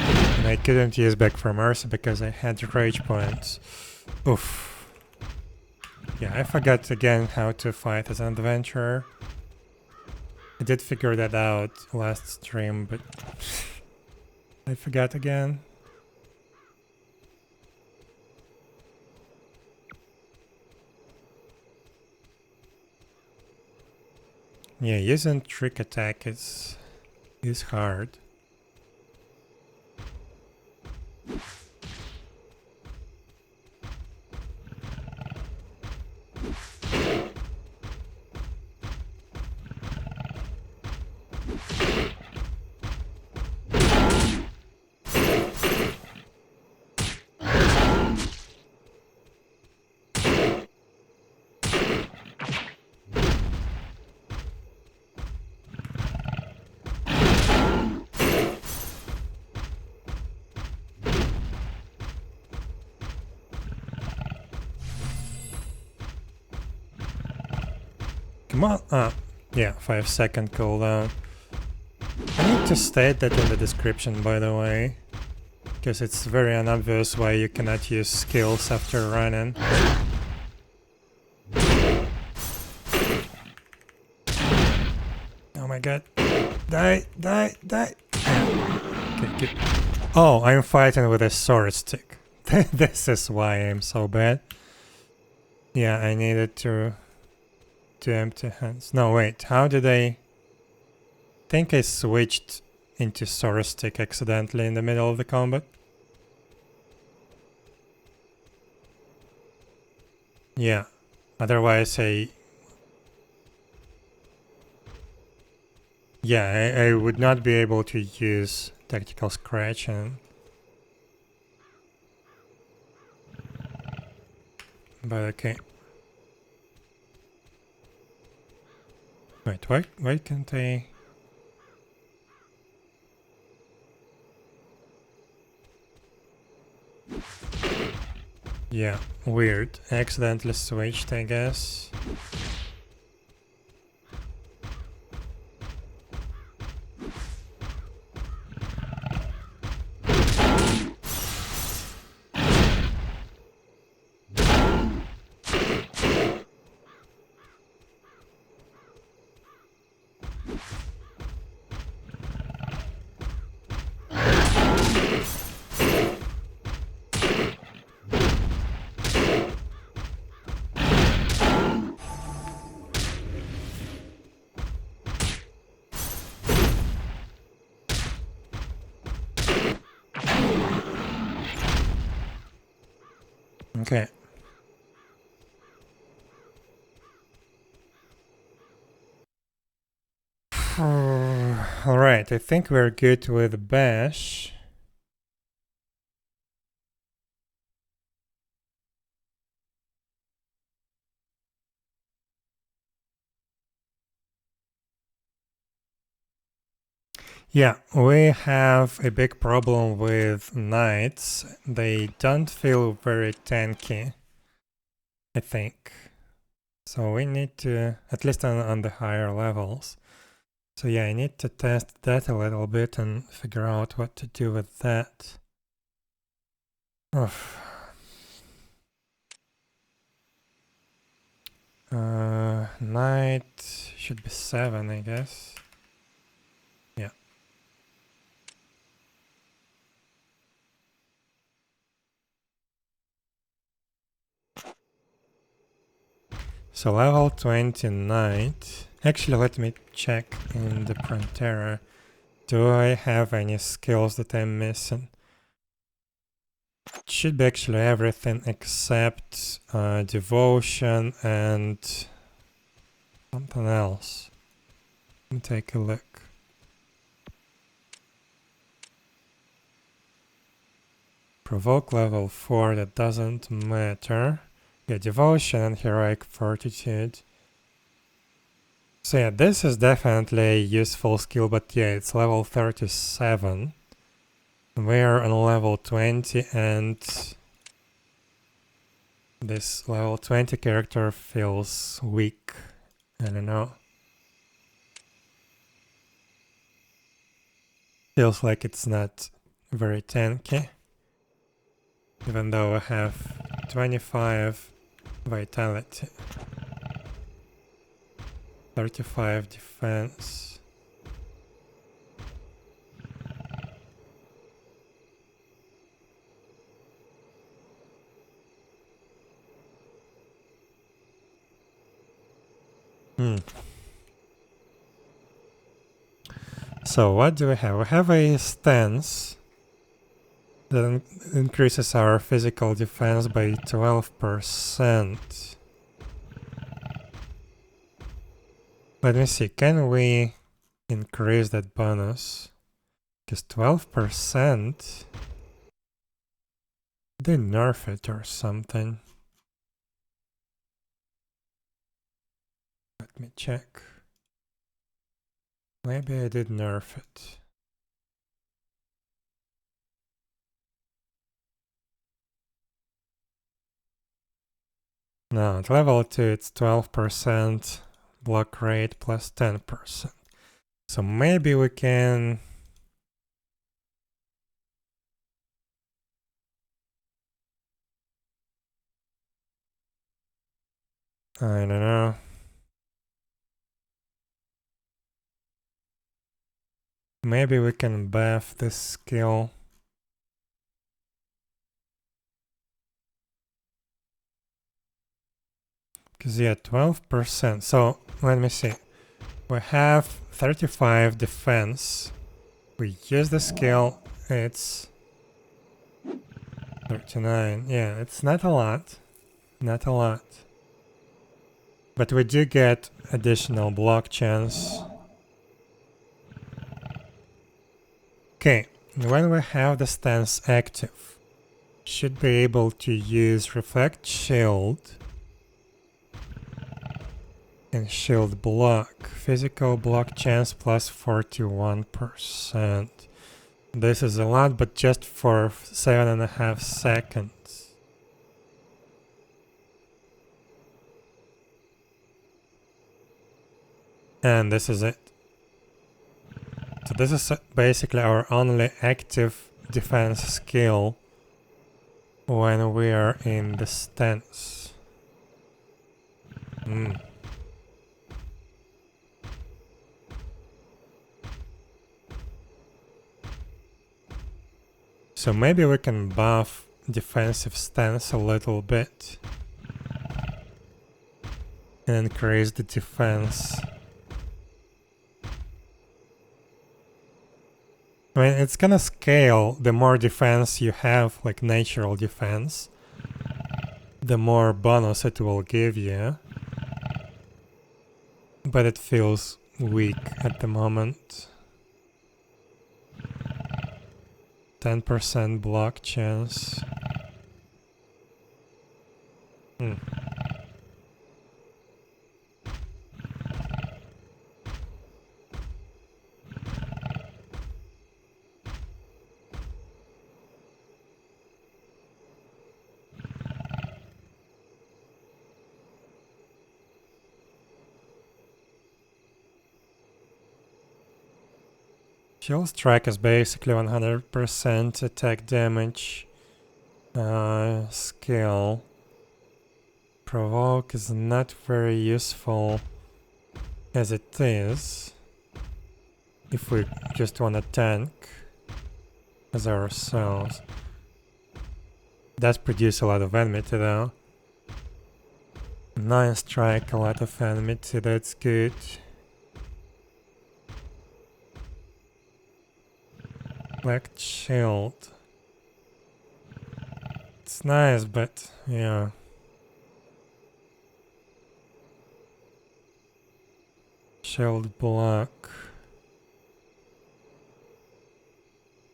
And I couldn't use back from Ursa because I had rage points. Oof. Yeah, I forgot again how to fight as an adventurer. I did figure that out last stream, but I forgot again. Yeah, using trick attack is hard. Come on. Ah, yeah, 5-second cooldown. I need to state that in the description, by the way, because it's very unobvious why you cannot use skills after running. Oh my god. Die, die, die. Okay, good. Oh, I'm fighting with a sword stick. This is why I'm so bad. Yeah, I needed to empty hands. No, wait, how did I think I switched into sword stick accidentally in the middle of the combat? Yeah, otherwise I would not be able to use tactical scratch and... But okay. Wait, why can't I... Yeah, weird. Accidentally switched, I guess. Okay. Alright, I think we're good with Bash. Yeah, we have a big problem with knights. They don't feel very tanky, I think. So we need to, at least on the higher levels. So yeah, I need to test that a little bit and figure out what to do with that. Knight should be 7, I guess. Yeah. So level 20 knight. Actually, let me check in the Prontera. Do I have any skills that I'm missing? It should be actually everything except devotion and something else. Let me take a look. Provoke level 4, that doesn't matter. Yeah, devotion and heroic fortitude. So yeah, this is definitely a useful skill, but yeah, it's level 37. We're on level 20 and this level 20 character feels weak. I don't know. Feels like it's not very tanky. Even though I have 25 vitality. 35 defense. So what do we have? We have a stance that increases our physical defense by 12%. Let me see, can we increase that bonus? Because 12%, they nerf it or something. Let me check. Maybe I did nerf it. No, at level 2 it's 12%. block rate plus 10%. So maybe we can I don't know. Maybe we can buff this skill. Because yeah, 12%. So let me see. We have 35 defense. We use the skill. It's 39. Yeah, it's not a lot. Not a lot. But we do get additional block chance. Okay, when we have the stance active, should be able to use reflect shield and shield block. Physical block chance plus 41%. This is a lot, but just for 7.5 seconds. And this is it. So this is basically our only active defense skill when we are in the stance. So maybe we can buff defensive stance a little bit and increase the defense. I mean, it's gonna scale. The more defense you have, like natural defense, the more bonus it will give you. But it feels weak at the moment. 10% block chance. Shield strike is basically 100% attack damage. Skill. Provoke is not very useful as it is. If we just want to tank as ourselves. Does produce a lot of enmity though. 9 strike, a lot of enmity, that's good. Black shield. It's nice, but yeah. Shield block.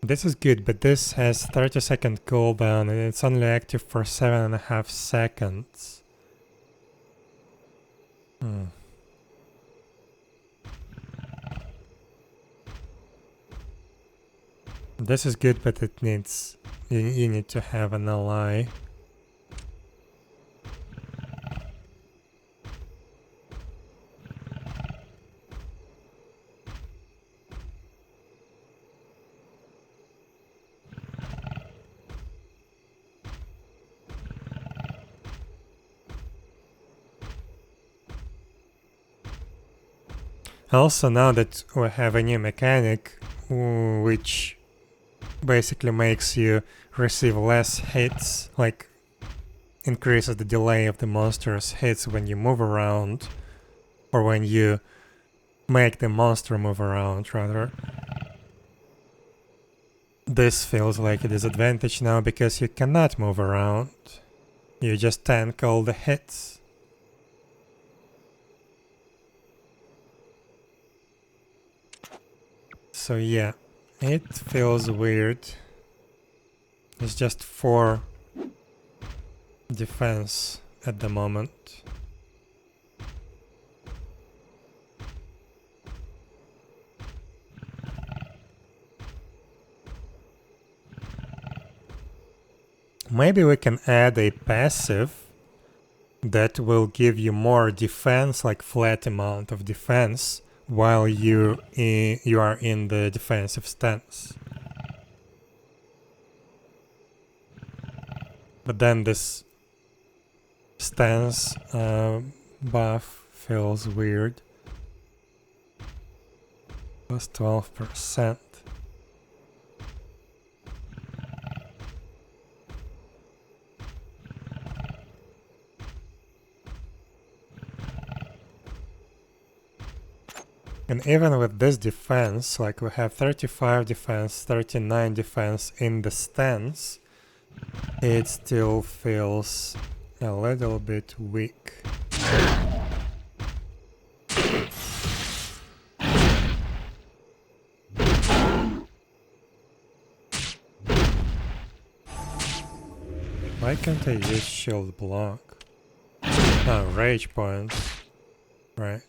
This is good, but this has 30-second cooldown and it's only active for 7.5 seconds. This is good, but it needs... You need to have an ally. Also, now that we have a new mechanic, which basically makes you receive less hits, like increases the delay of the monster's hits when you move around, or when you make the monster move around, rather. This feels like a disadvantage now because you cannot move around. You just tank all the hits. So yeah, it feels weird. It's just 4 defense at the moment. Maybe we can add a passive that will give you more defense, like flat amount of defense, while you are in the defensive stance. But then this stance buff feels weird. Plus 12%. And even with this defense, like we have 35 defense, 39 defense in the stance, it still feels a little bit weak. Why can't I use shield block? Oh, rage points. Right.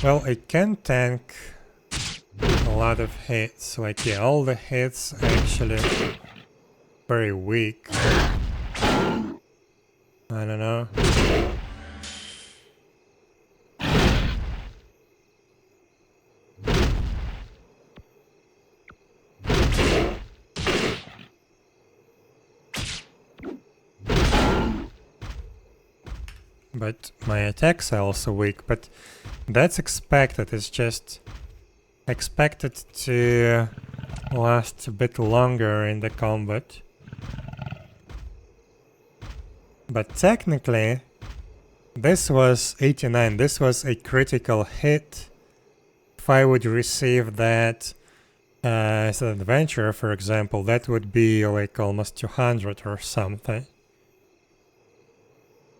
Well, it can tank a lot of hits. Like, yeah, all the hits are actually very weak. I don't know. But my attacks are also weak, but that's expected. It's just expected to last a bit longer in the combat. But technically, this was 89. This was a critical hit. If I would receive that as an adventurer, for example, that would be like almost 200 or something.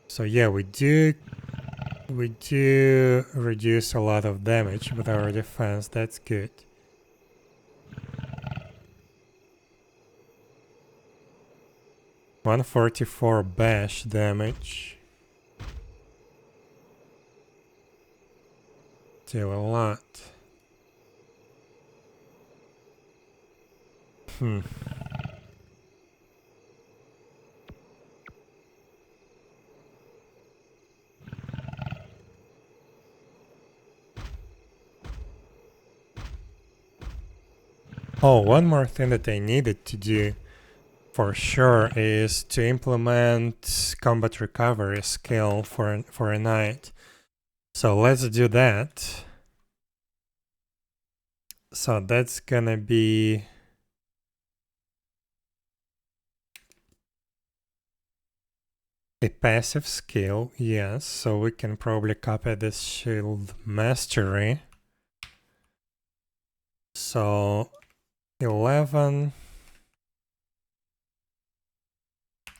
So yeah, we do reduce a lot of damage with our defense. That's good. $144 bash damage. Still a lot. Oh, one more thing that I needed to do for sure is to implement combat recovery skill for a knight. So let's do that. So that's gonna be a passive skill, yes. So we can probably copy this shield mastery. So 11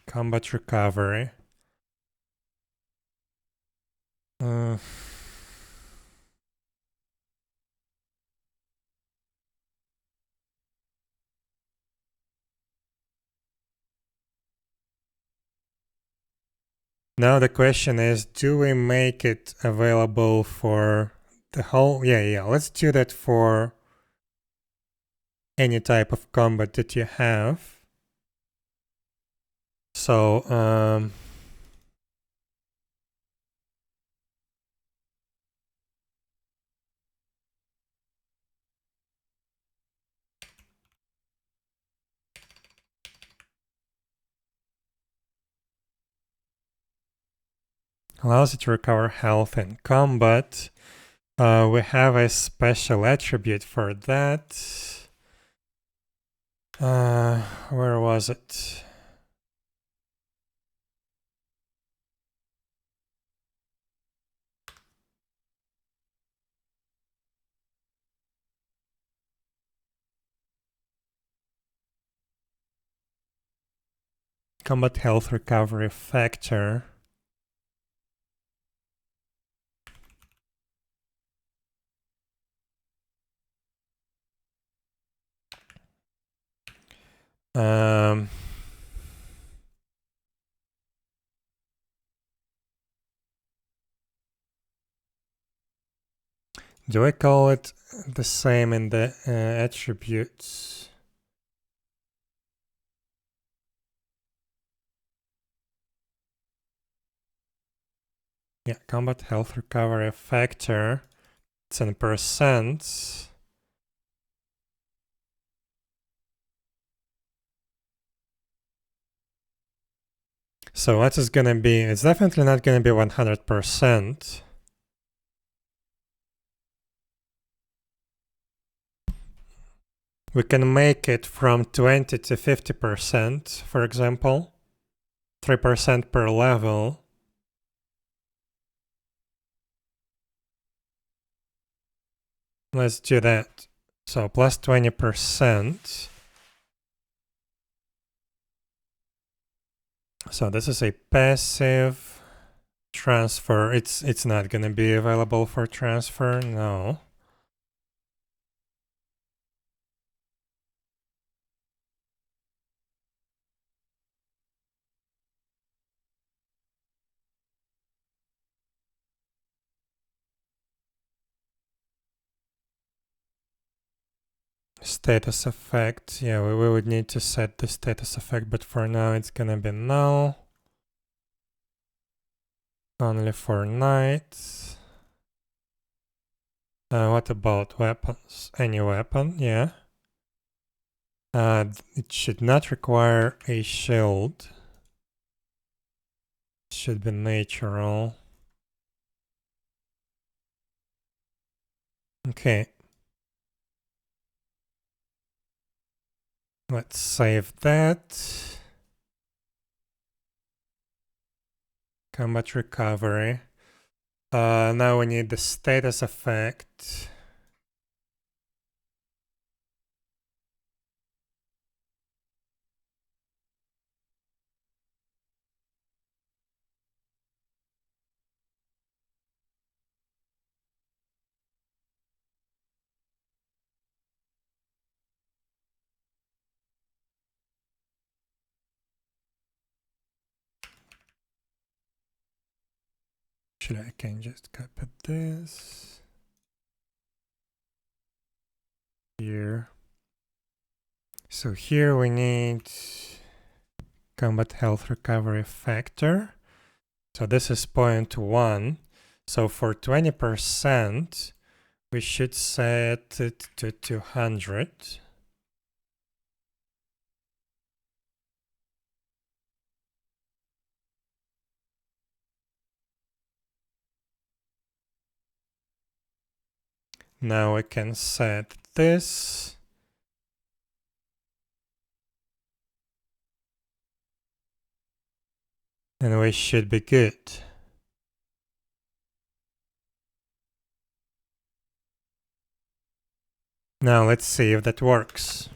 combat recovery. Now the question is, do we make it available for the whole? Yeah, let's do that for any type of combat that you have. So, allows it to recover health in combat. We have a special attribute for that. Where was it? Combat health recovery factor. Um, Do I call it the same in the attributes? Yeah, combat health recovery factor. It's in percent. So what is gonna be? It's definitely not gonna be 100%. We can make it from 20 to 50%, for example. 3% per level. Let's do that. So plus 20%. So this is a passive transfer. It's not gonna be available for transfer, no. Status effect, yeah, we would need to set the status effect, but for now it's gonna be null. Only for knights. What about weapons? Any weapon, yeah. It should not require a shield. It should be natural. Okay. Let's save that. Combat recovery. Now we need the status effect. I can just copy this here. So here we need combat health recovery factor. So this is 0.1. So for 20%, we should set it to 200. Now we can set this. And we should be good. Now let's see if that works.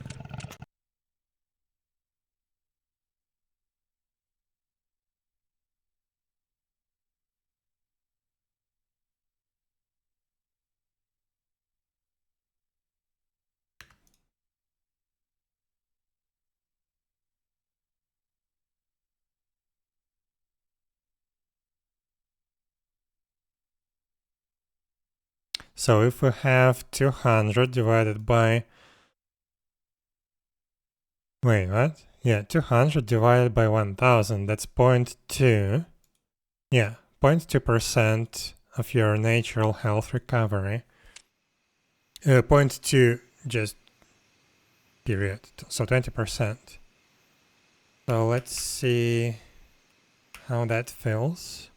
So if we have 200 divided by... Wait, what? Yeah, 200 divided by 1000, that's 0.2. Yeah, 0.2% of your natural health recovery. 0.2 just period, so 20%. So let's see how that feels.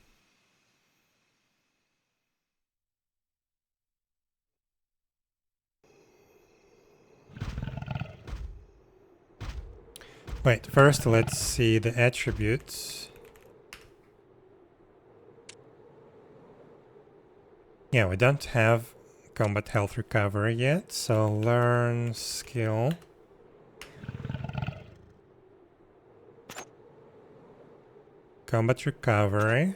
Wait, first let's see the attributes. Yeah, we don't have combat health recovery yet, so learn skill. Combat recovery.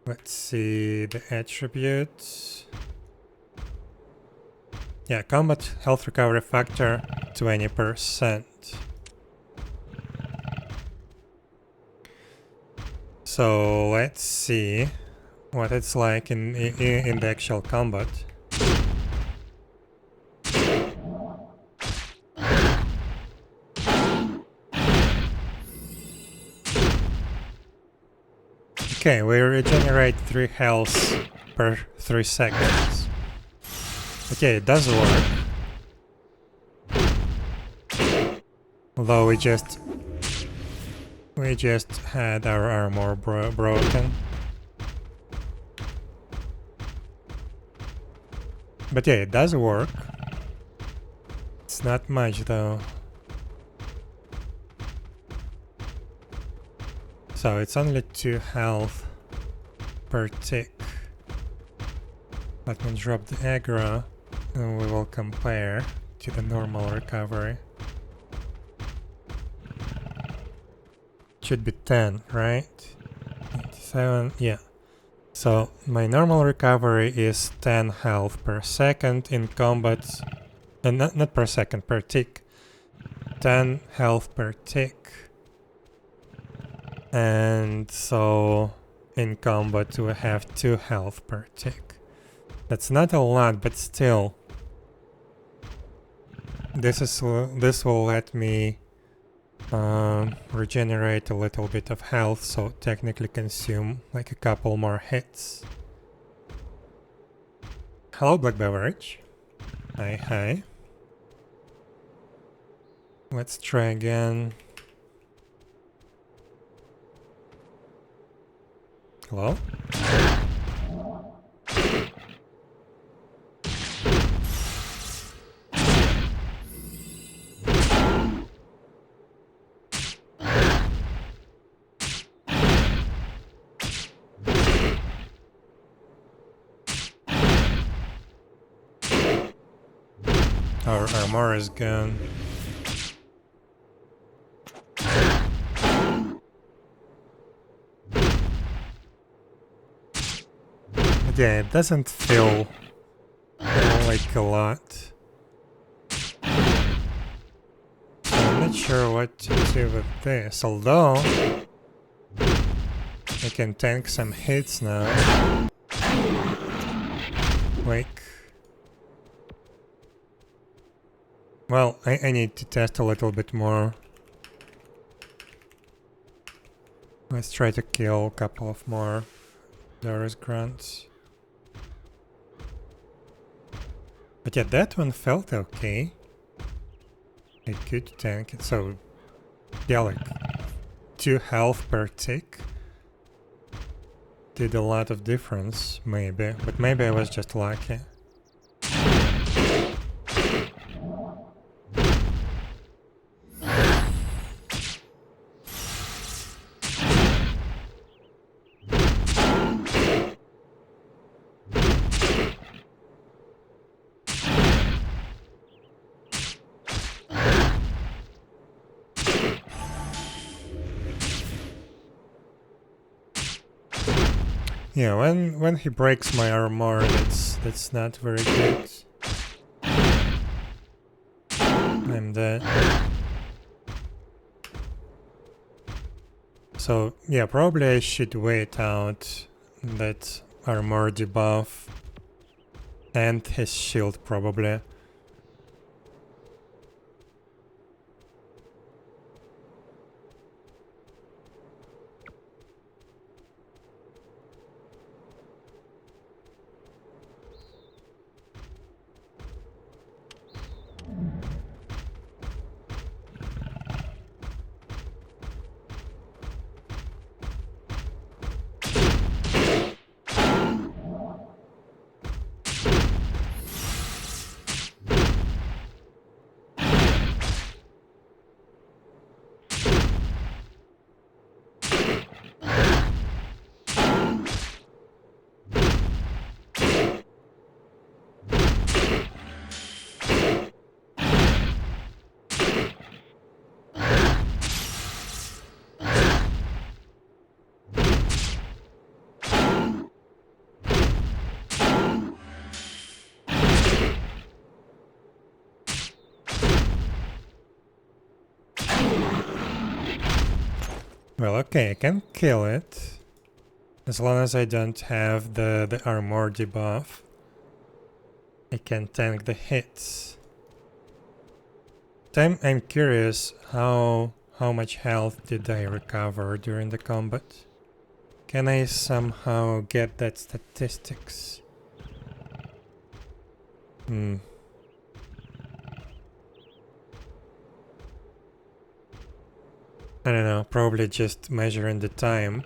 Let's see the attributes. Yeah, combat health recovery factor 20%. So let's see what it's like in the actual combat. Okay, we regenerate 3 health per 3 seconds. Okay, it does work. Although we just had our armor broken. But yeah, it does work. It's not much though. So it's only 2 health per tick. Let me drop the aggro and we will compare to the normal recovery. Should be 10, right? 87, yeah. So my normal recovery is 10 health per second in combat, and not per second, per tick. 10 health per tick. And so in combat we have 2 health per tick. That's not a lot, but still. This will let me regenerate a little bit of health, so technically consume like a couple more hits. Hello, Black Beverage. Hi. Let's try again. Hello? Our armor is gone. But yeah, it doesn't feel like a lot. So I'm not sure what to do with this, although I can tank some hits now. Like, well, I need to test a little bit more. Let's try to kill a couple of more Doris grunts. But yeah, that one felt okay. I could tank it, so yeah, like 2 health per tick did a lot of difference, maybe, but maybe I was just lucky. Yeah, when he breaks my armor, that's not very good. I'm dead. So yeah, probably I should wait out that armor debuff and his shield probably. Well, okay, I can kill it. As long as I don't have the armor debuff. I can tank the hits. I'm curious how much health did I recover during the combat? Can I somehow get that statistics? I don't know, probably just measuring the time.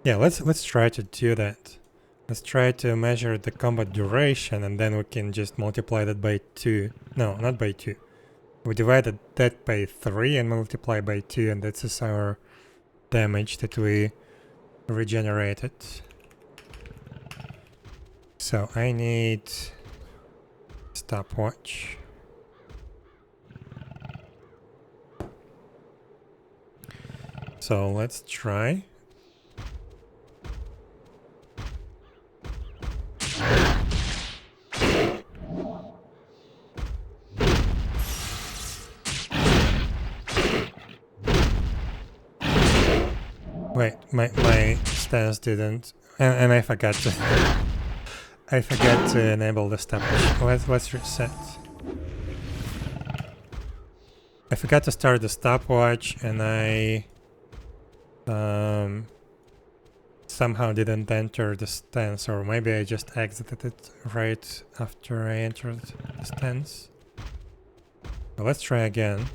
Yeah, let's try to do that. Let's try to measure the combat duration, and then we can just multiply that by 2. No, not by 2. We divided that by 3 and multiply by 2, and this is our damage that we regenerated. So I need stopwatch. So let's try. Wait, my stance didn't, and I forgot to I forgot to enable the stopwatch. Let's reset. I forgot to start the stopwatch, and I somehow didn't enter the stance, or maybe I just exited it right after I entered the stance. Well, let's try again.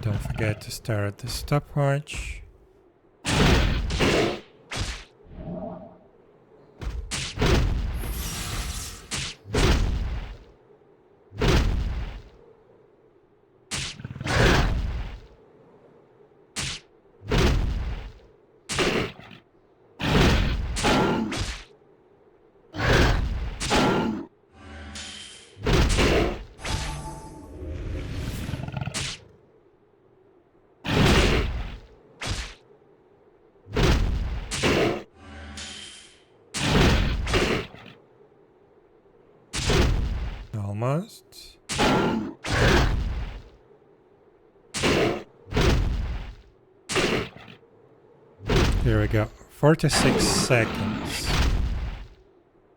Don't forget to start the stopwatch. Almost. Here we go. 46 seconds.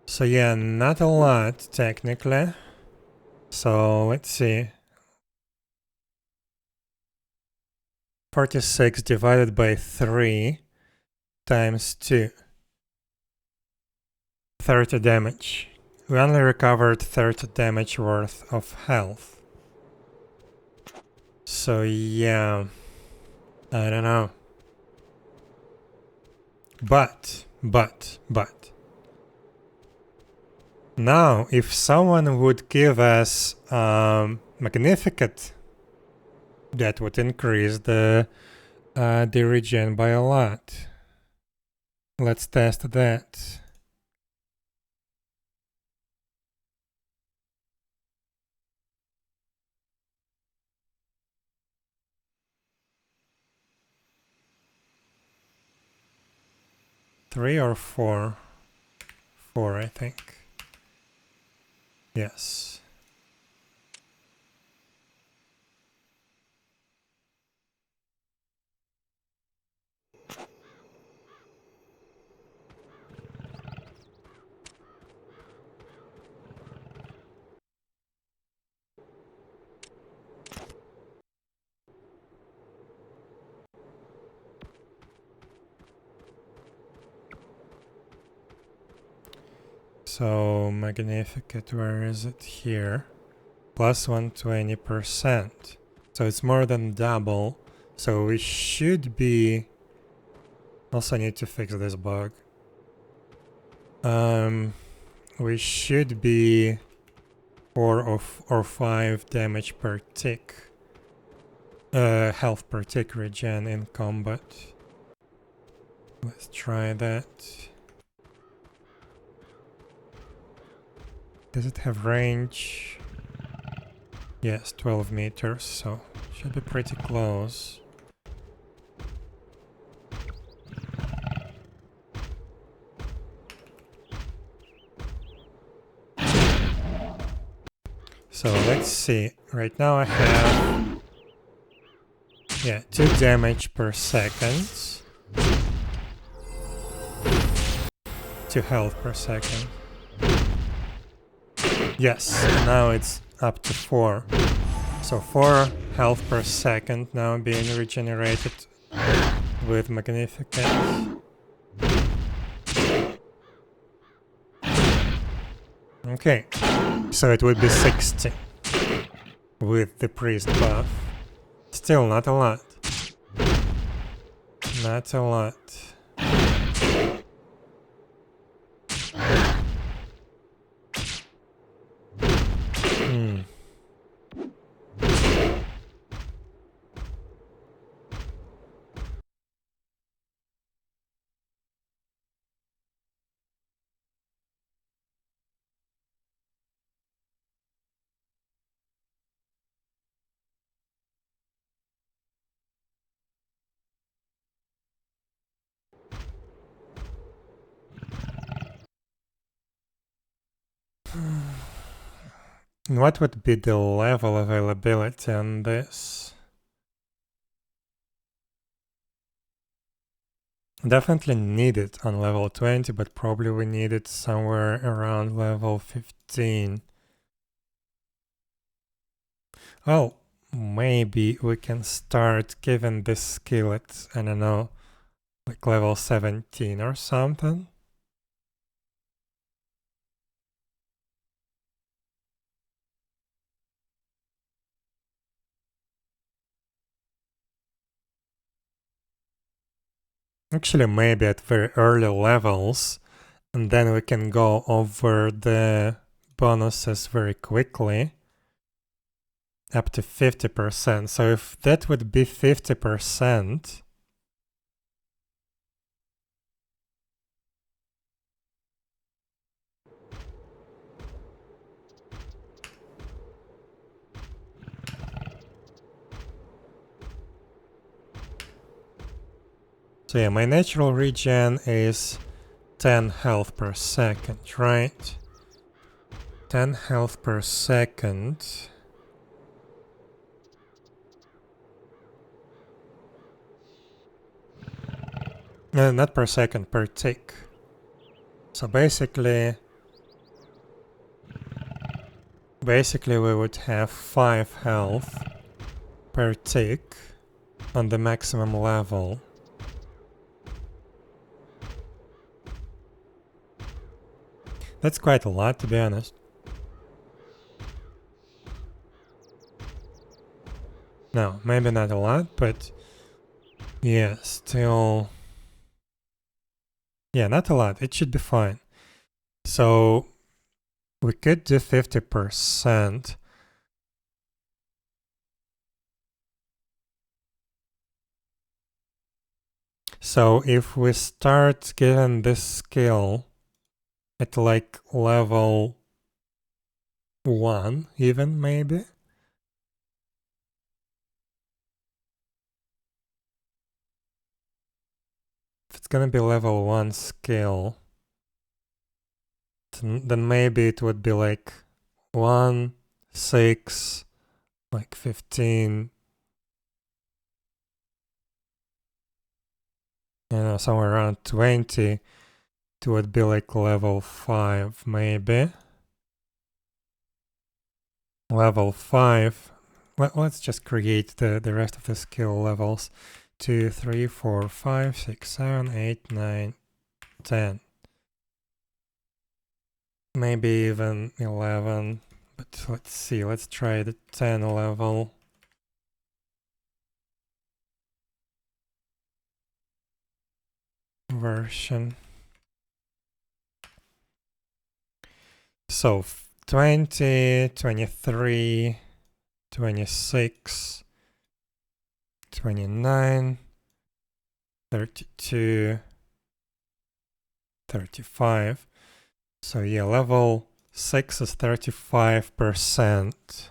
So yeah, not a lot technically. So let's see. 46 divided by 3 times 2. 30 damage. We only recovered 30 damage worth of health. So yeah, I don't know. But. Now, if someone would give us Magnificate, that would increase the regen by a lot. Let's test that. Three or four? 4, I think. Yes. So Magnificate, where is it? Here. Plus 120%. So it's more than double. So we should be... Also need to fix this bug. We should be 4 or 5 damage per tick. Health per tick regen in combat. Let's try that. Does it have range? Yes, 12 meters, so should be pretty close. So let's see. Right now I have 2 damage per second. 2 health per second. Yes, now it's up to 4. So 4 health per second now being regenerated with Magnificence. Okay, so it would be 60 with the priest buff. Still not a lot. Not a lot. What would be the level availability on this? Definitely need it on level 20, but probably we need it somewhere around level 15. Well, maybe we can start giving this skill at, I don't know, like level 17 or something. Actually, maybe at very early levels, and then we can go over the bonuses very quickly, up to 50%. So if that would be 50%, so yeah, my natural regen is 10 health per second, right? 10 health per second. No, not per second, per tick. So basically we would have 5 health per tick on the maximum level. That's quite a lot, to be honest. No, maybe not a lot, but yeah, still... Yeah, not a lot. It should be fine. So we could do 50%. So if we start giving this skill at like level 1 even, maybe? If it's gonna be level 1 skill, then maybe it would be like 1, 6, like 15, you know, somewhere around 20. It would be like level 5, maybe. Level 5. Let's just create the rest of the skill levels. 2, 3, 4, 5, 6, 7, 8, 9, 10. Maybe even 11. But let's see, let's try the 10 level. Version. So 20, 23, 26, 29, 32, 35. So yeah, level 6 is 35%.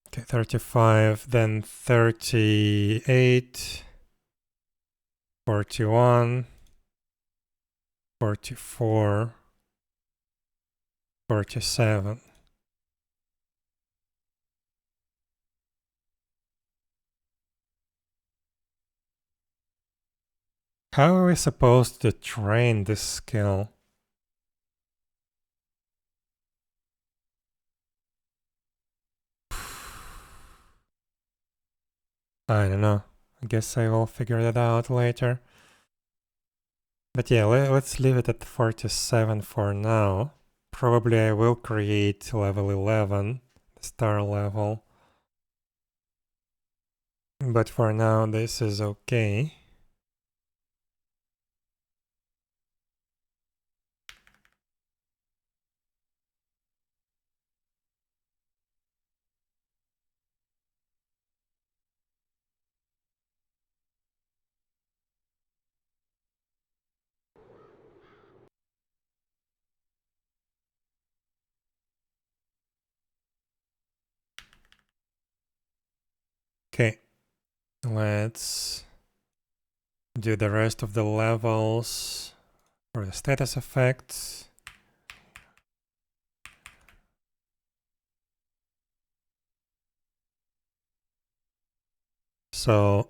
Okay, 35, then 38, 41, 44, 47. How are we supposed to train this skill? . I don't know. I guess I will figure that out later. But yeah, let's leave it at 47 for now. Probably I will create level 11, the star level. But for now, this is okay. Okay, let's do the rest of the levels for the status effects. So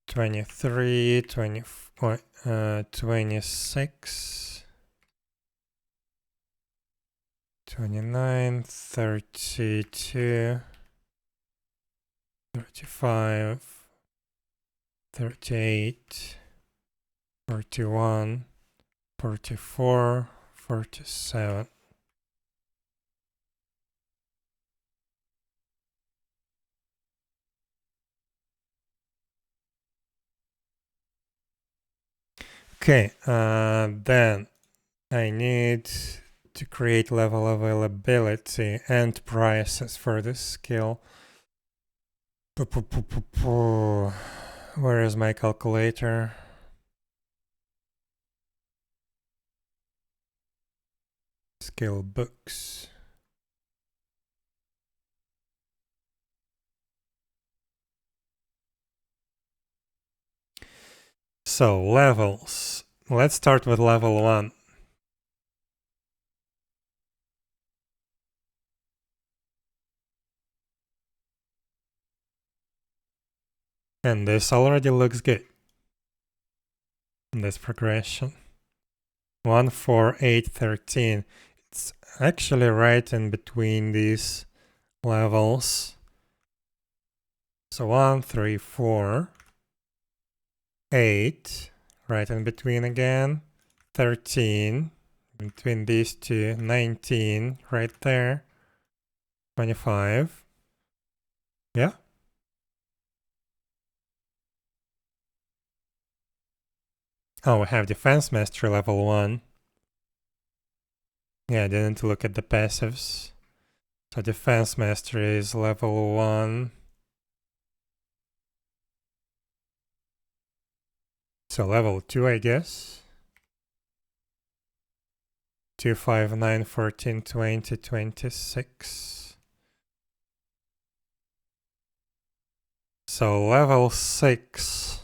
23, 24, 26, 29, 32, 35, 38, 41, 44, 47. Okay, then I need to create level availability and prices for this skill. Where is my calculator? Skill books. So levels. Let's start with level 1. And this already looks good. This progression. 1, 4, 8, 13. It's actually right in between these levels. So 1, 3, 4, 8, right in between again. 13, between these two. 19, right there. 25. Yeah. Oh, we have Defense Mastery level 1. Yeah, I didn't look at the passives. So Defense Mastery is level 1. So level 2, I guess. 2, 5, 9, 14, 20, 26. So level 6.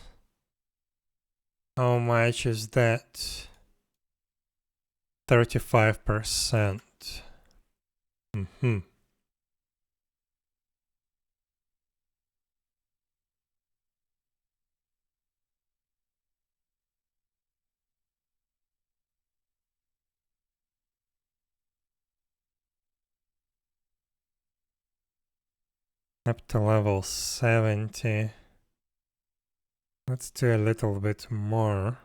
How much is that? 35%. Up to level 70. Let's do a little bit more.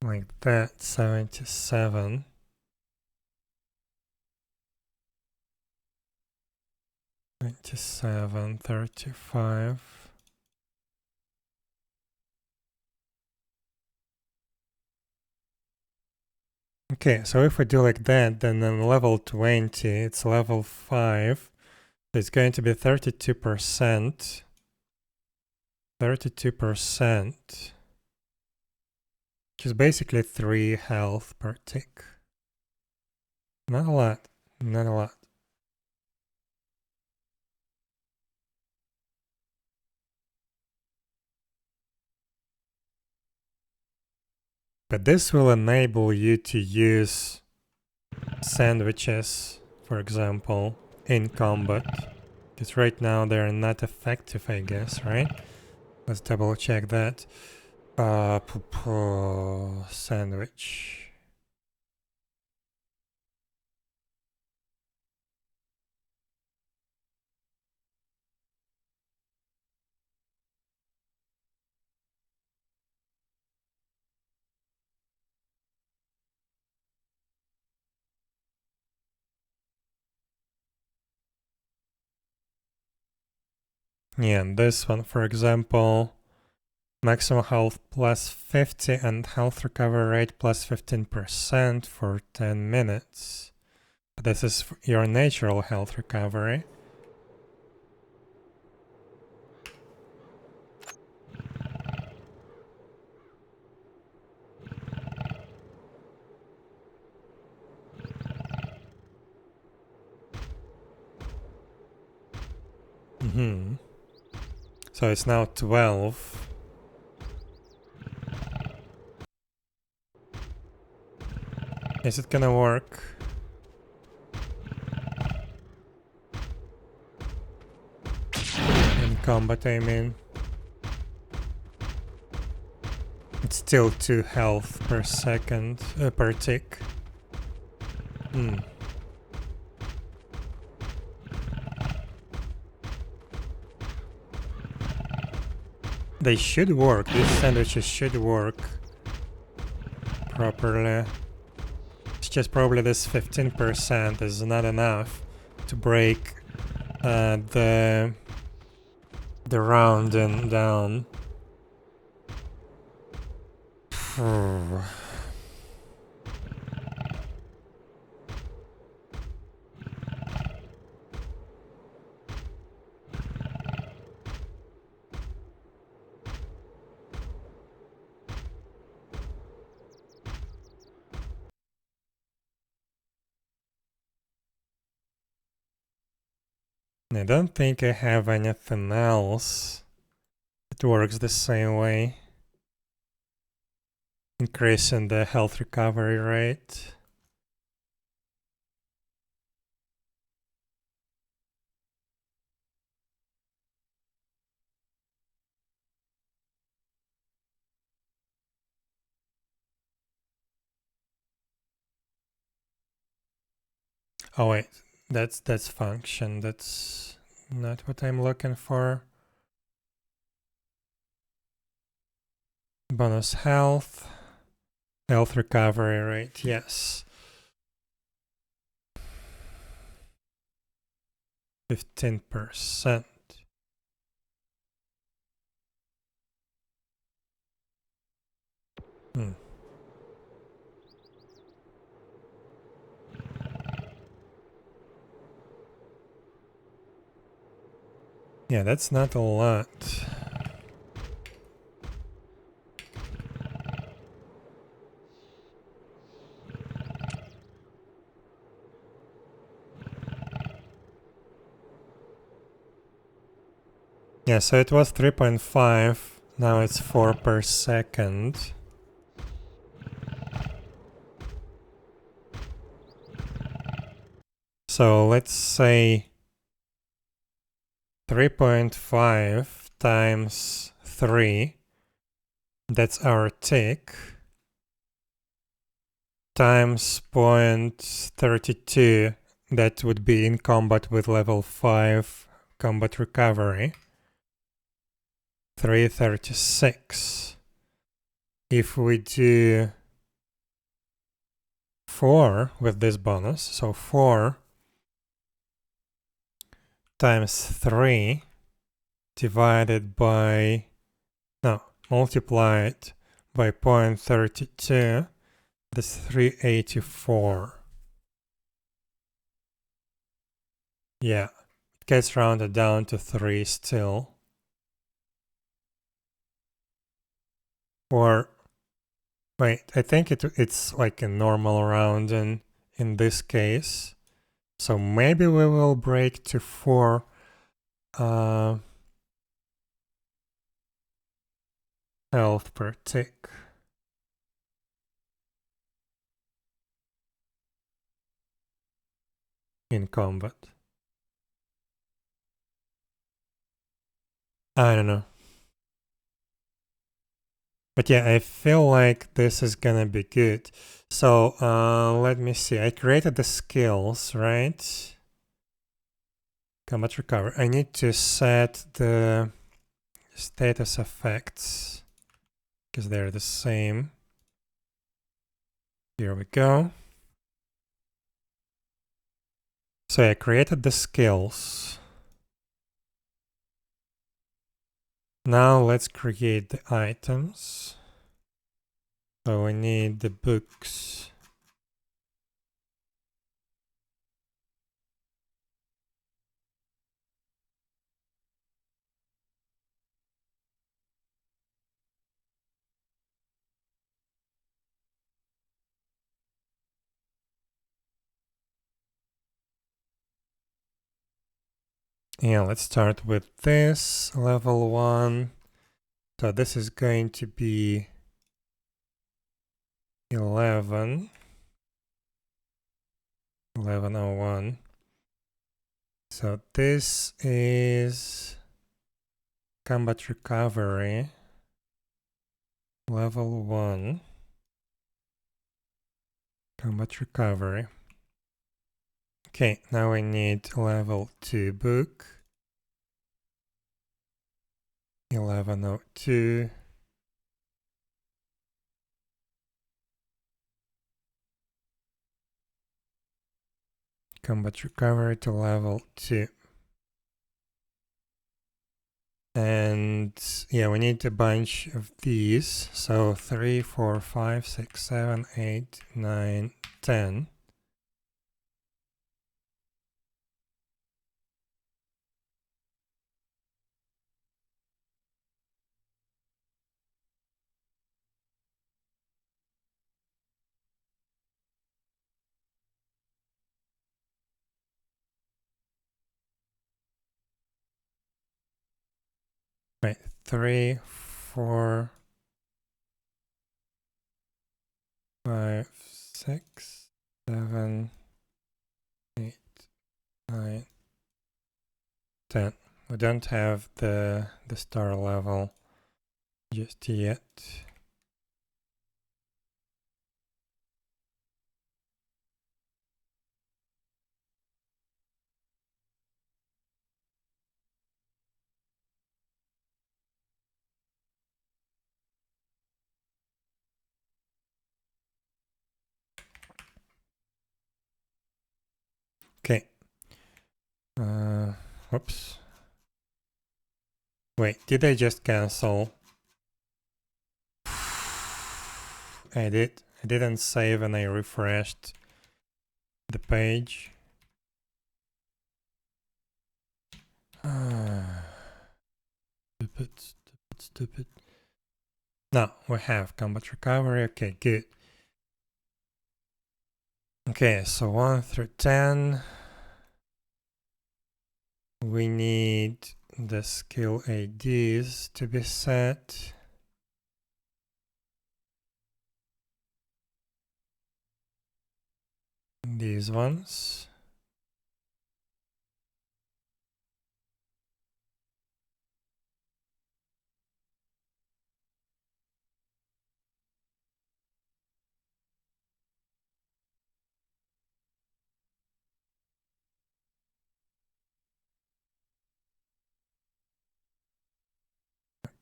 Like that, 77. 27, 35. Okay, so if we do like that, then on level 20, it's level 5. It's going to be 32%. 32%. Which is basically 3 health per tick. Not a lot. Not a lot. But this will enable you to use sandwiches, for example, in combat. Because right now they're not effective, I guess, right? Let's double check that. Sandwich. Yeah, and this one, for example, maximum health plus 50 and health recovery rate plus 15% for 10 minutes. This is your natural health recovery. So it's now 12. Is it gonna work? In combat, I mean. It's still 2 health per second, per tick. They should work. These sandwiches should work properly. It's just probably this 15% is not enough to break the round and down. I don't think I have anything else that works the same way. Increasing the health recovery rate. Oh wait, that's function. That's not what I'm looking for. Bonus health. Health recovery rate, yes. 15%. Yeah, that's not a lot. Yeah, so it was 3.5, now it's 4 per second. So let's say 3.5 times 3, that's our tick, times 0.32, that would be in combat with level 5 combat recovery. 336. If we do 4 with this bonus, so 4 times 3 divided by, no, multiplied by 0.32, that's 384. Yeah, it gets rounded down to 3 still. Or, wait, I think it's like a normal rounding in this case. So maybe we will break to 4 health per tick. In combat. I don't know. But yeah, I feel like this is gonna be good. So let me see. I created the skills, right? Combat recovery. I need to set the status effects because they're the same. Here we go. So I created the skills. Now let's create the items. So we need the books. Yeah, let's start with this level 1. So this is going to be 1101. So this is combat recovery level 1. Combat recovery. Okay, now we need level 2 book. 1102. Combat recovery to level 2. And yeah, we need a bunch of these. So 3, 4, 5, 6, 7, 8, 9, 10. Right, 3, 4, 5, 6, 7, 8, 9, 10. We don't have the star level just yet. Okay. Whoops. Wait, did I just cancel? I did. I didn't save and I refreshed the page. Stupid. No, we have combat recovery. Okay, good. Okay, so 1 through 10. We need the skill ADs to be set. These ones.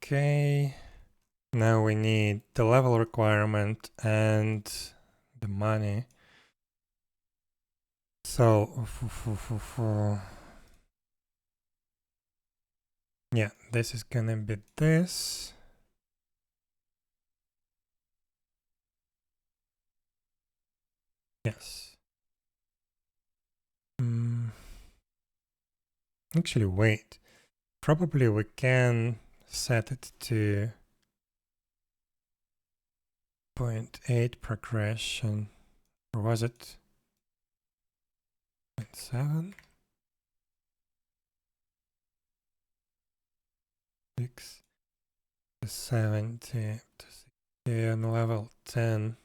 Okay. Now we need the level requirement and the money. So, yeah, this is gonna be this. Yes. Actually, wait. Probably we can set it to 0.8 progression. Or was it 0.7? 6 to 70 to 60 on level 10.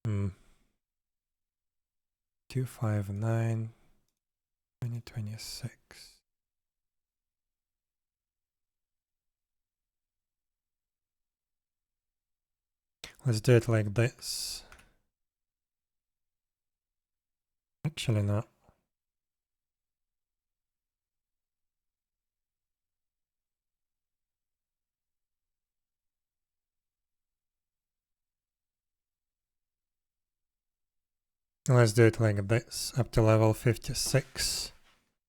259 2026. Let's do it like this. Actually, no. Let's do it like this. Up to level 56,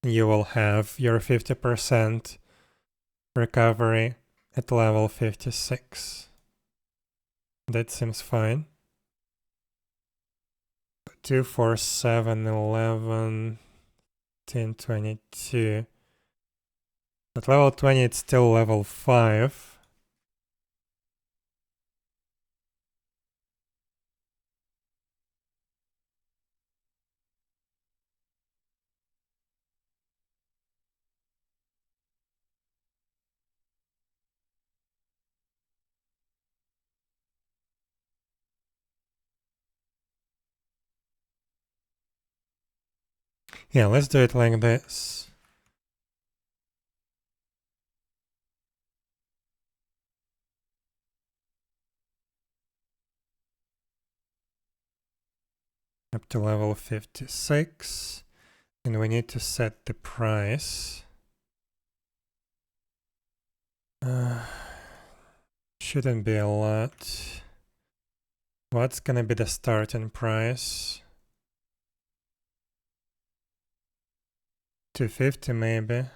you will have your 50% recovery at level 56. That seems fine. 2, 4, 7, 11, 10, 22. At level 20, it's still level 5. Yeah, let's do it like this. Up to level 56. And we need to set the price. Shouldn't be a lot. What's gonna be the starting price? 250 maybe.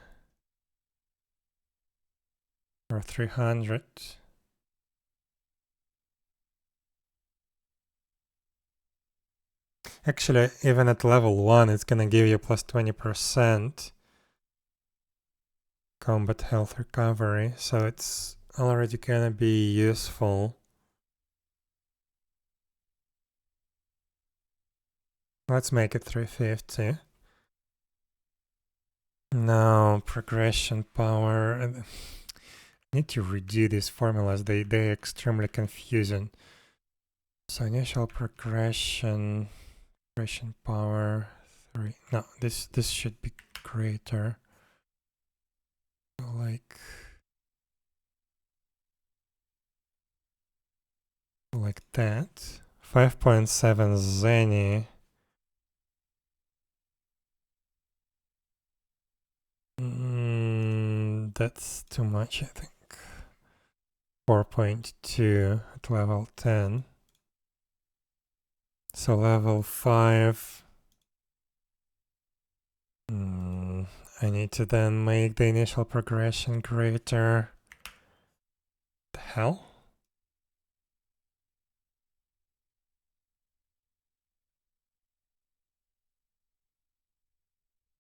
Or 300. Actually, even at level 1, it's gonna give you plus 20% combat health recovery, so it's already gonna be useful. Let's make it 350. No, progression power. I need to redo these formulas, they're extremely confusing. So initial progression power 3. No, this should be greater. Like that. 5.7 𝙽𝚂𝚂𝚂. That's too much, I think. 4.2 at level 10. So level 5. I need to then make the initial progression greater. The hell?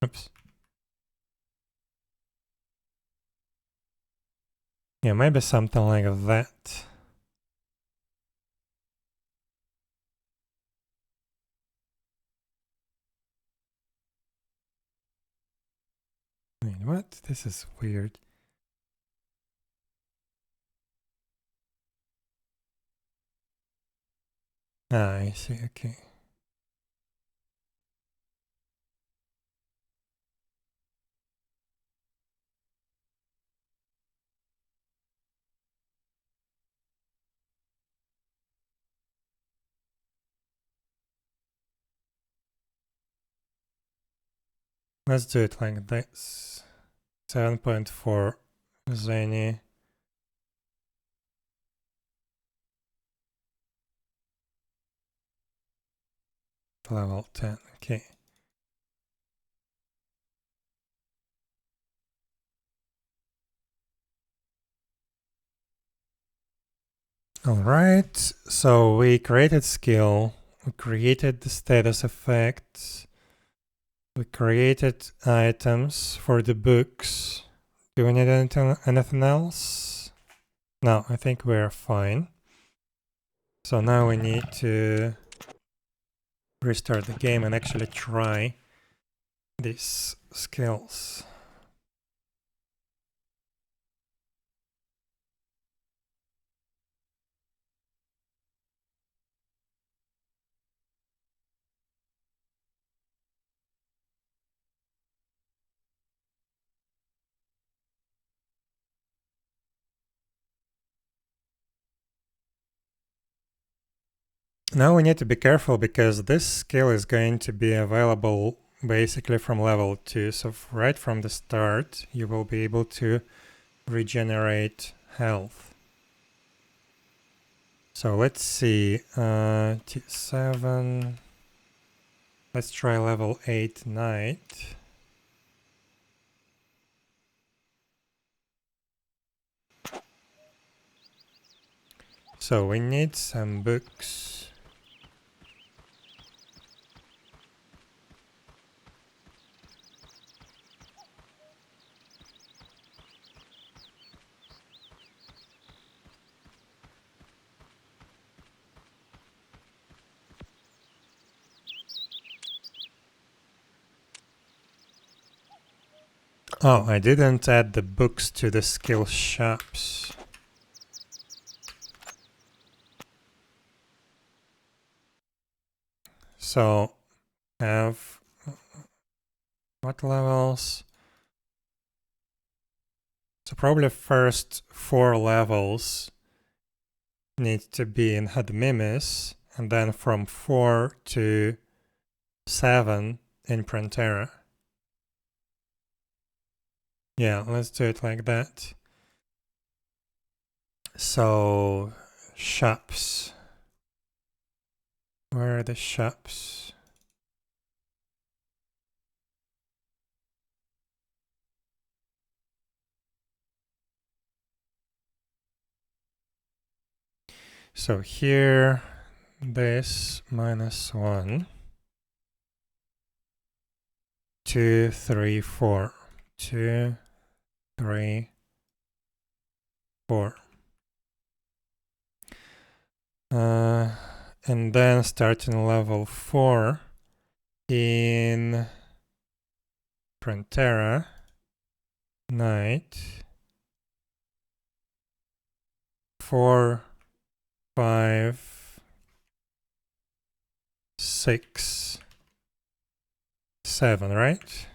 Oops. Yeah, maybe something like that. Wait, what? This is weird. Ah, I see, okay. Let's do it like this. 7.4 𝙽𝚂𝚂. Level 10, okay. Alright, so we created skill, we created the status effects, we created items for the books. Do we need anything else? No, I think we're fine. So now we need to restart the game and actually try these skills. Now we need to be careful because this skill is going to be available basically from level 2. So right from the start, you will be able to regenerate health. So let's see, T7. Let's try level 8 knight. So we need some books. Oh, I didn't add the books to the skill shops. So, have what levels? So probably first 4 levels need to be in 𝙽𝙴𝚁𝙸𝚂, and then from 4 to 7 in Prantera. Yeah, let's do it like that. So, shops. Where are the shops? So here, this -1, 2, 3, 4. 2, 3, 4. And then starting level 4 in Prantera, night, 4, 5, 6, 7, right?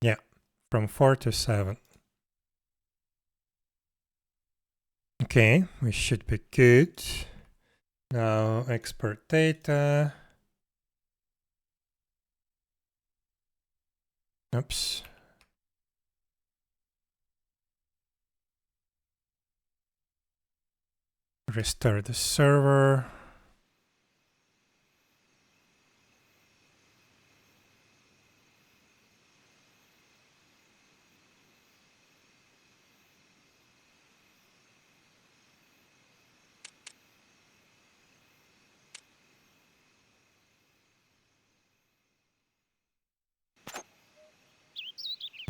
Yeah, from 4 to 7. Okay, we should be good. Now export data. Oops. Restart the server.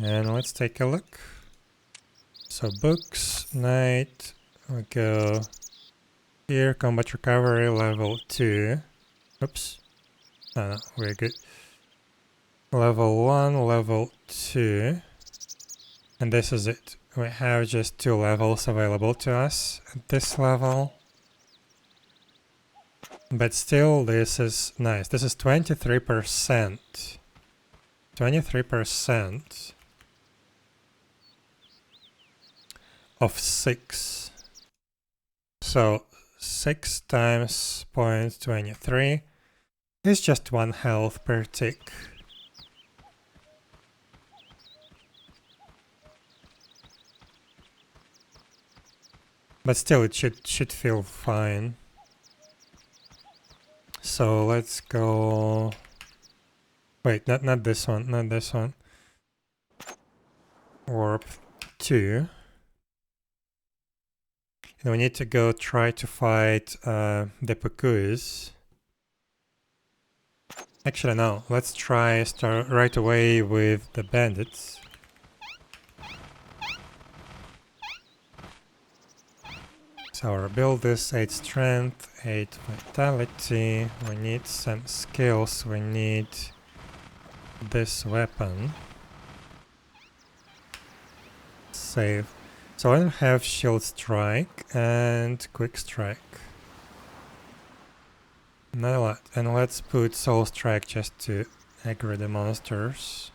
And let's take a look. So books, night, we go here, combat recovery level 2. Oops. No, we're good. Level 1, level 2. And this is it. We have just 2 levels available to us at this level. But still, this is nice. This is 23%. 23% of 6. So 6 times 0.23 is just 1 health per tick. But still, it should feel fine. So let's go. Wait, not this one, not this one. Warp 2. And we need to go try to fight the 𝙽𝙴𝚁𝙀. Actually, no. Let's start right away with the bandits. So our build is 8 strength, 8 vitality. We need some skills. We need this weapon. Save. So I don't have shield strike and quick strike. Not a lot. And let's put soul strike just to aggro the monsters.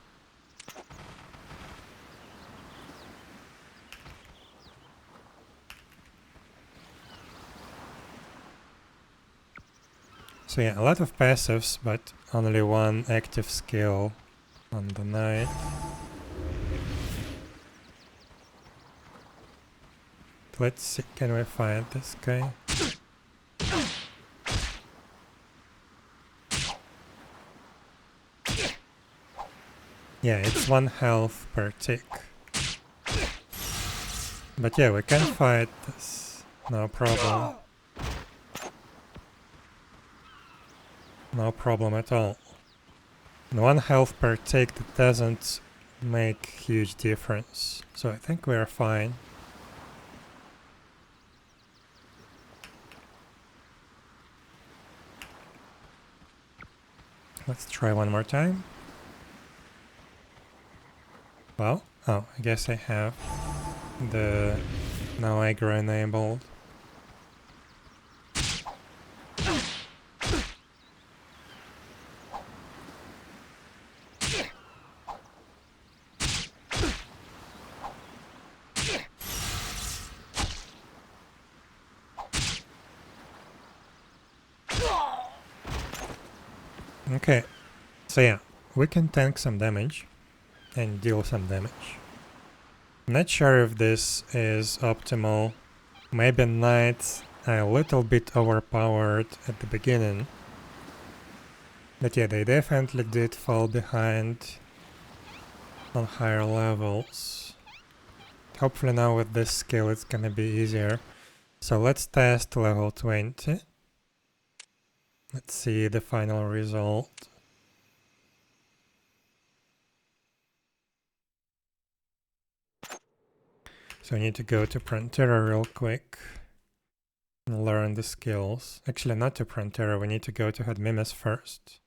So yeah, a lot of passives, but only 1 active skill on the night. Let's see, can we find this guy? Yeah, it's 1 health per tick. But yeah, we can fight this. No problem. No problem at all. And 1 health per tick, that doesn't make huge difference. So I think we're fine. Let's try one more time. Well, oh, I guess I have the no aggro enabled. Okay, so yeah, we can tank some damage and deal some damage. I'm not sure if this is optimal. Maybe knights are a little bit overpowered at the beginning. But yeah, they definitely did fall behind on higher levels. Hopefully now with this skill it's gonna be easier. So let's test level 20. Let's see the final result. So I need to go to Prontera real quick and learn the skills. Actually, not to Prontera, we need to go to Hadmimis first.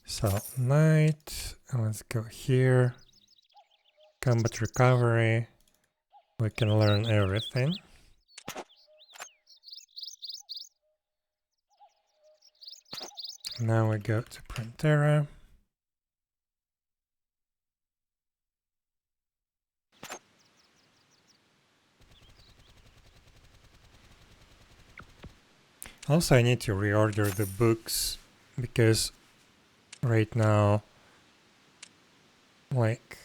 So, Knight, let's go here. Combat Recovery. We can learn everything. Now we go to Prontera. Also, I need to reorder the books because right now, like,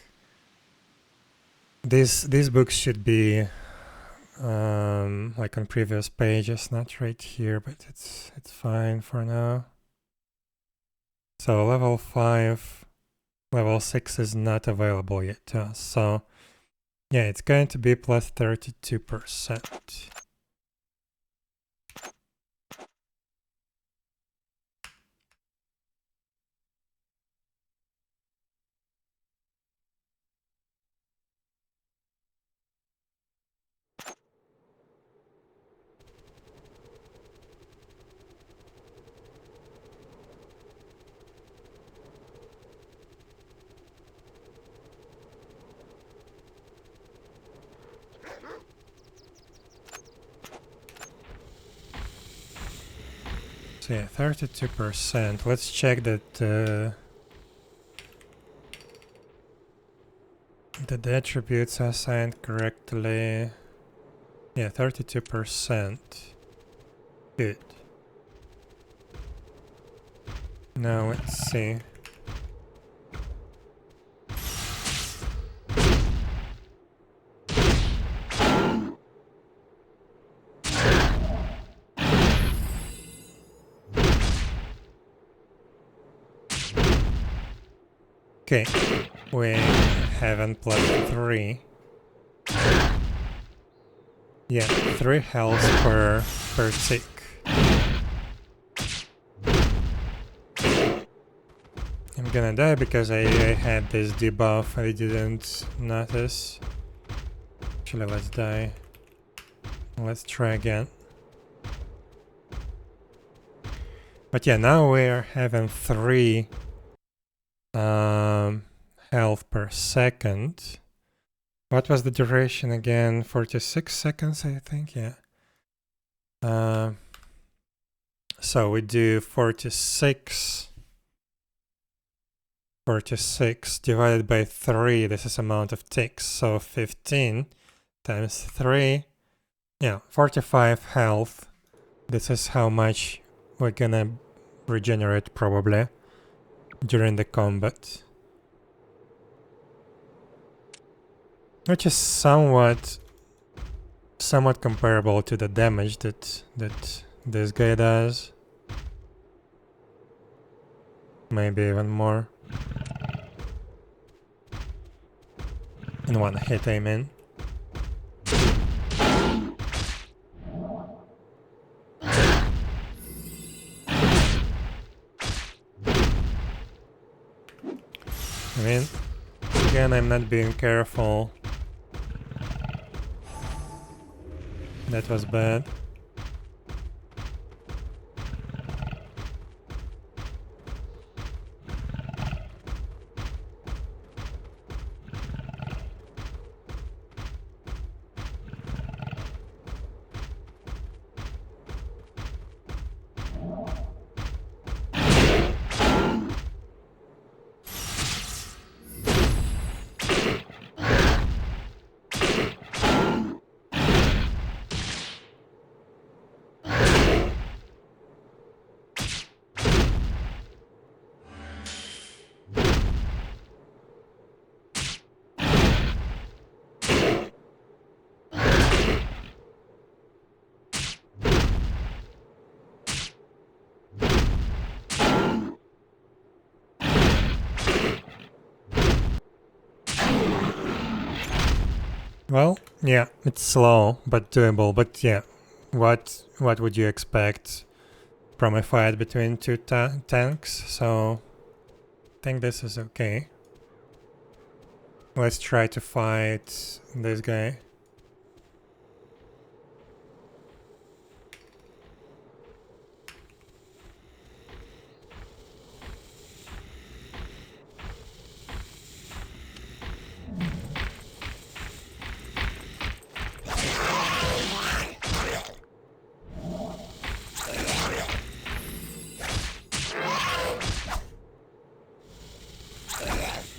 these books should be like on previous pages, not right here, but it's fine for now. So level 5, level 6 is not available yet to us. So yeah, it's going to be plus 32%. So yeah, 32%. Let's check that the attributes are assigned correctly. Yeah, 32%. Good. Now let's see. Okay, we haven't plus 3. Yeah, 3 health per tick. I'm gonna die because I had this debuff I didn't notice. Actually, let's die. Let's try again. But yeah, now we're having 3 health per second. What was the duration again? 46 seconds, I think, yeah. So we do 46 46 divided by 3, this is amount of ticks, so 15 times 3, yeah, 45 health. This is how much we're gonna regenerate probably during the combat. Which is somewhat comparable to the damage that this guy does. Maybe even more. In one hit, I mean. I mean, again, I'm not being careful. That was bad. Well, yeah, it's slow, but doable. But yeah, what would you expect from a fight between two tanks? So, I think this is okay. Let's try to fight this guy.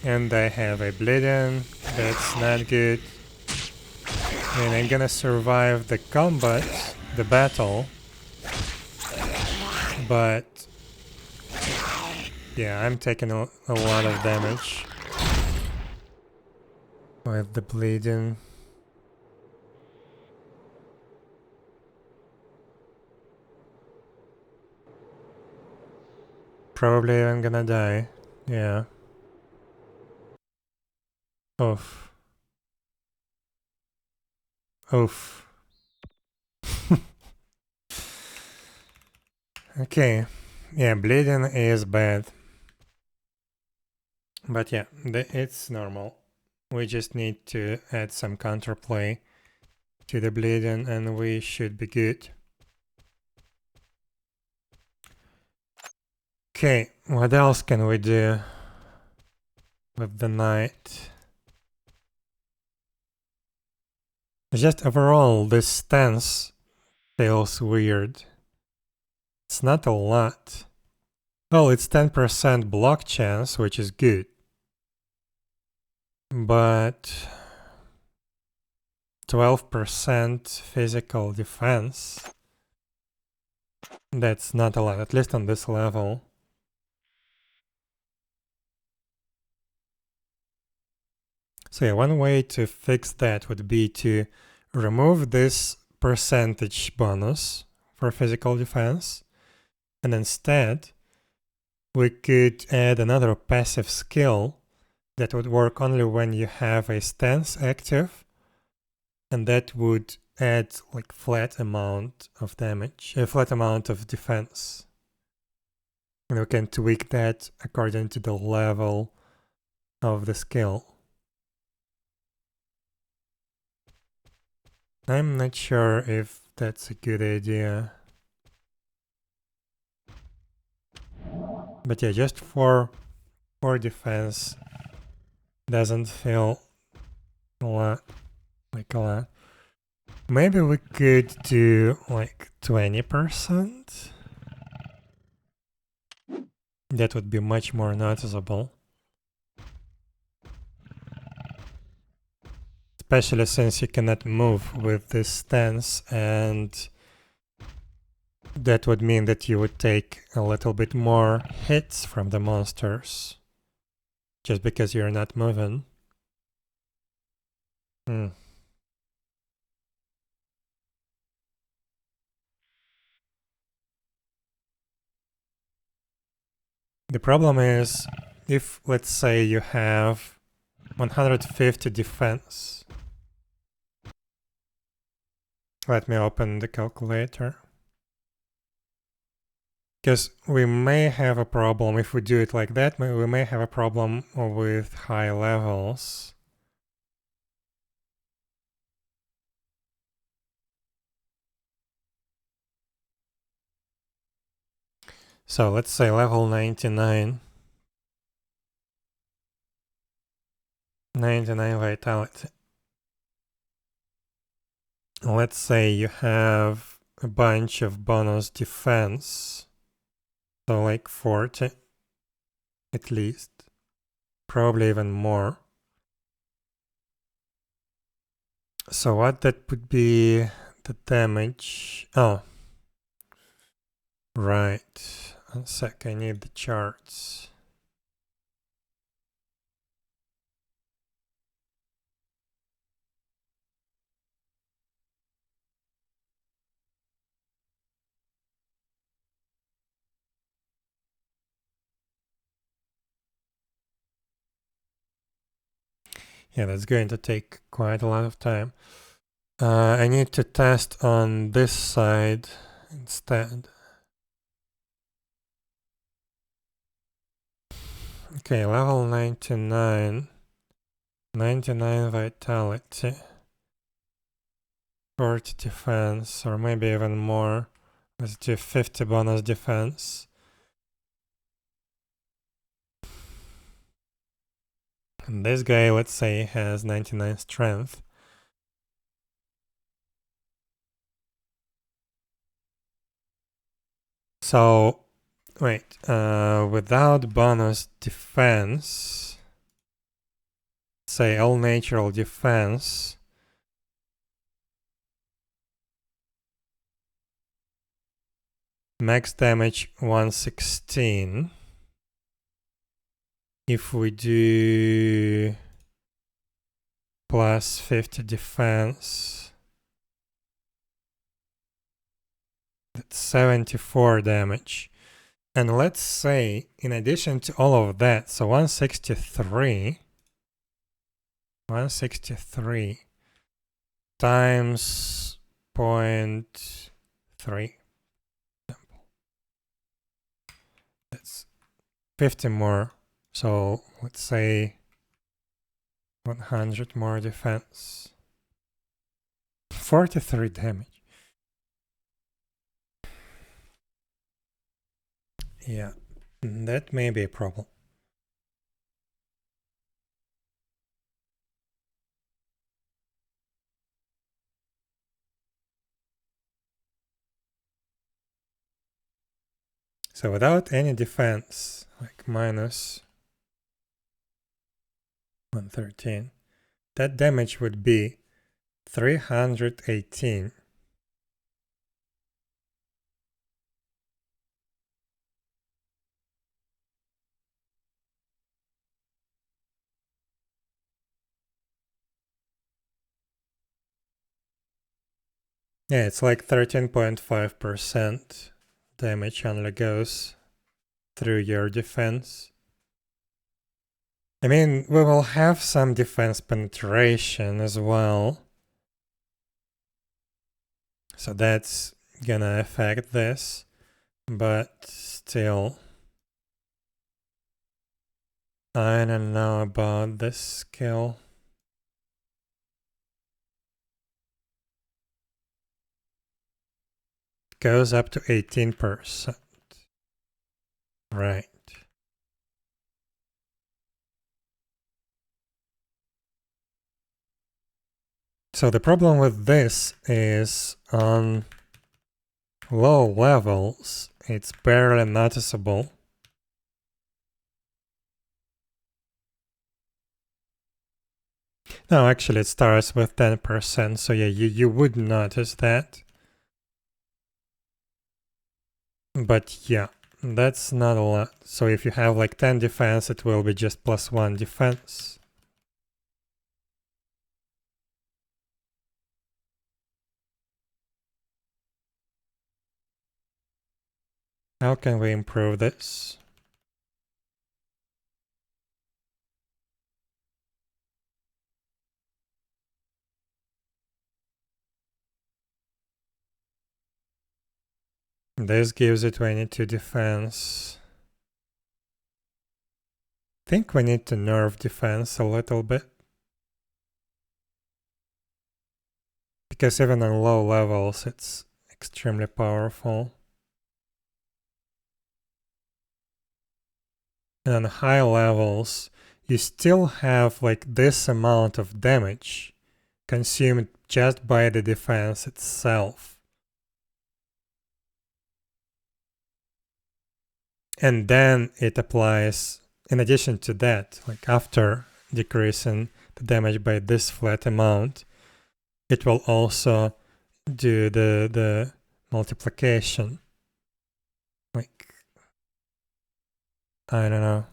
And I have a bleeding, that's not good. And I'm gonna survive the combat, the battle. But yeah, I'm taking a lot of damage with the bleeding. Probably I'm gonna die, yeah. Oof. Oof. Okay, yeah, bleeding is bad. But yeah, it's normal. We just need to add some counterplay to the bleeding and we should be good. Okay, what else can we do with the knight? Just overall, this stance feels weird. It's not a lot. Well, it's 10% block chance, which is good. But 12% physical defense. That's not a lot, at least on this level. So yeah, one way to fix that would be to remove this percentage bonus for physical defense, and instead we could add another passive skill that would work only when you have a stance active, and that would add like flat amount of damage, a flat amount of defense. And we can tweak that according to the level of the skill. I'm not sure if that's a good idea. But yeah, just for defense doesn't feel a lot, like a lot. Maybe we could do like 20%. That would be much more noticeable. especially since you cannot move with this stance, and that would mean that you would take a little bit more hits from the monsters just because you're not moving. The problem is, if let's say you have 150 defense. Let me open the calculator. Because we may have a problem if we do it like that, we may have a problem with high levels. So let's say level 99. 99 vitality. Let's say you have a bunch of bonus defense. So like 40 at least. Probably even more. So what that would be the damage? Oh. Right. 1 sec, I need the charts. Yeah, that's going to take quite a lot of time. I need to test on this side instead. Okay, level 99. 99 vitality. 40 defense, or maybe even more. Let's do 50 bonus defense. And this guy, let's say, has 99 strength. So, wait, without bonus defense, say all natural defense, max damage 116. If we do plus 50 defense, that's 74 damage. And let's say, in addition to all of that, so 163 times 0.3. That's 50 more. So let's say 100 more defense. 43 damage. Yeah, that may be a problem. So without any defense, like minus 113, that damage would be 318. Yeah, it's like 13.5% damage only goes through your defense. I mean, we will have some defense penetration as well. So that's gonna affect this, but still, I don't know about this skill. Goes up to 18%. Right. So the problem with this is on low levels, it's barely noticeable. No, actually it starts with 10%, so yeah, you would notice that. But yeah, that's not a lot. So if you have like 10 defense, it will be just +1 defense. How can we improve this? This gives it 22 defense. I think we need to nerf defense a little bit. Because even on low levels, it's extremely powerful. And on high levels, you still have like this amount of damage consumed just by the defense itself. And then it applies, in addition to that, like after decreasing the damage by this flat amount, it will also do the multiplication. Like, I don't know.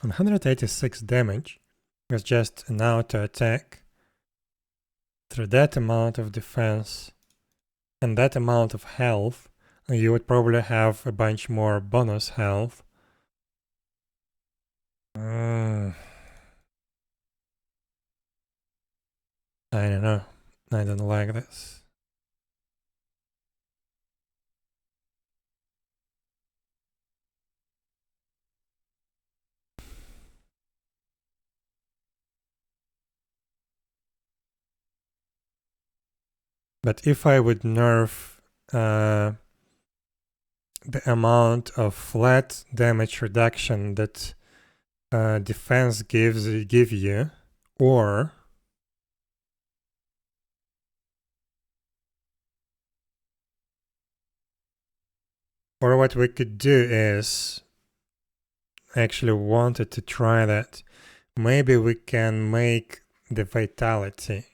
On 186 damage was just an auto attack through that amount of defense and that amount of health. You would probably have a bunch more bonus health. I don't know. I don't like this. But if I would nerf the amount of flat damage reduction that defense give you, or what we could do is, actually wanted to try that. Maybe we can make the vitality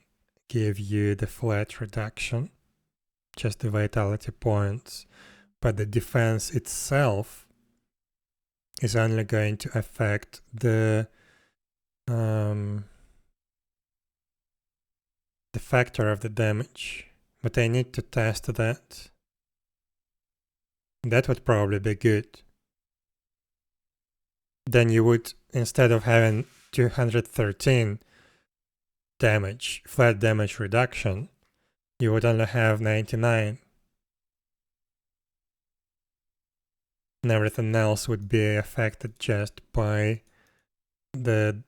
give you the flat reduction, just the vitality points, but the defense itself is only going to affect the factor of the damage. But I need to test that. That would probably be good. Then you would, instead of having 213 damage, flat damage reduction, you would only have 99. And everything else would be affected just by the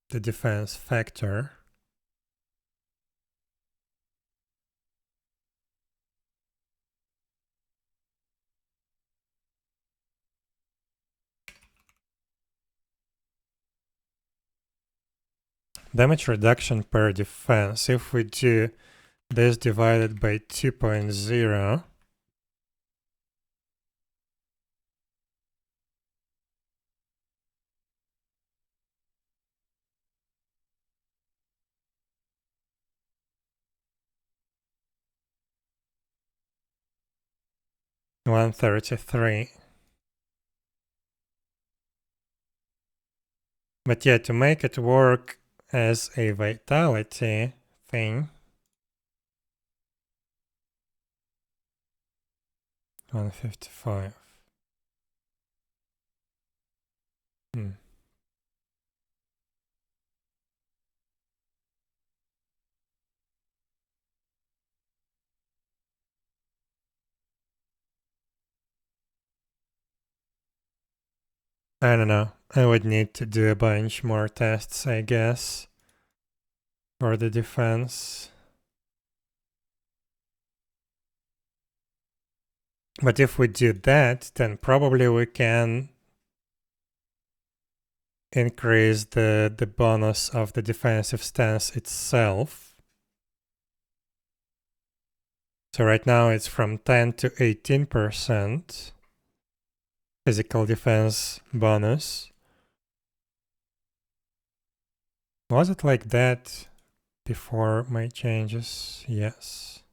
defense factor. Damage reduction per defense. If we do this divided by 2.0, $133. But yeah, to make it work as a vitality thing, 155. I don't know. I would need to do a bunch more tests, I guess, for the defense. But if we do that, then probably we can increase the bonus of the defensive stance itself. So right now it's from 10 to 18% physical defense bonus. Was it like that before my changes? Yes.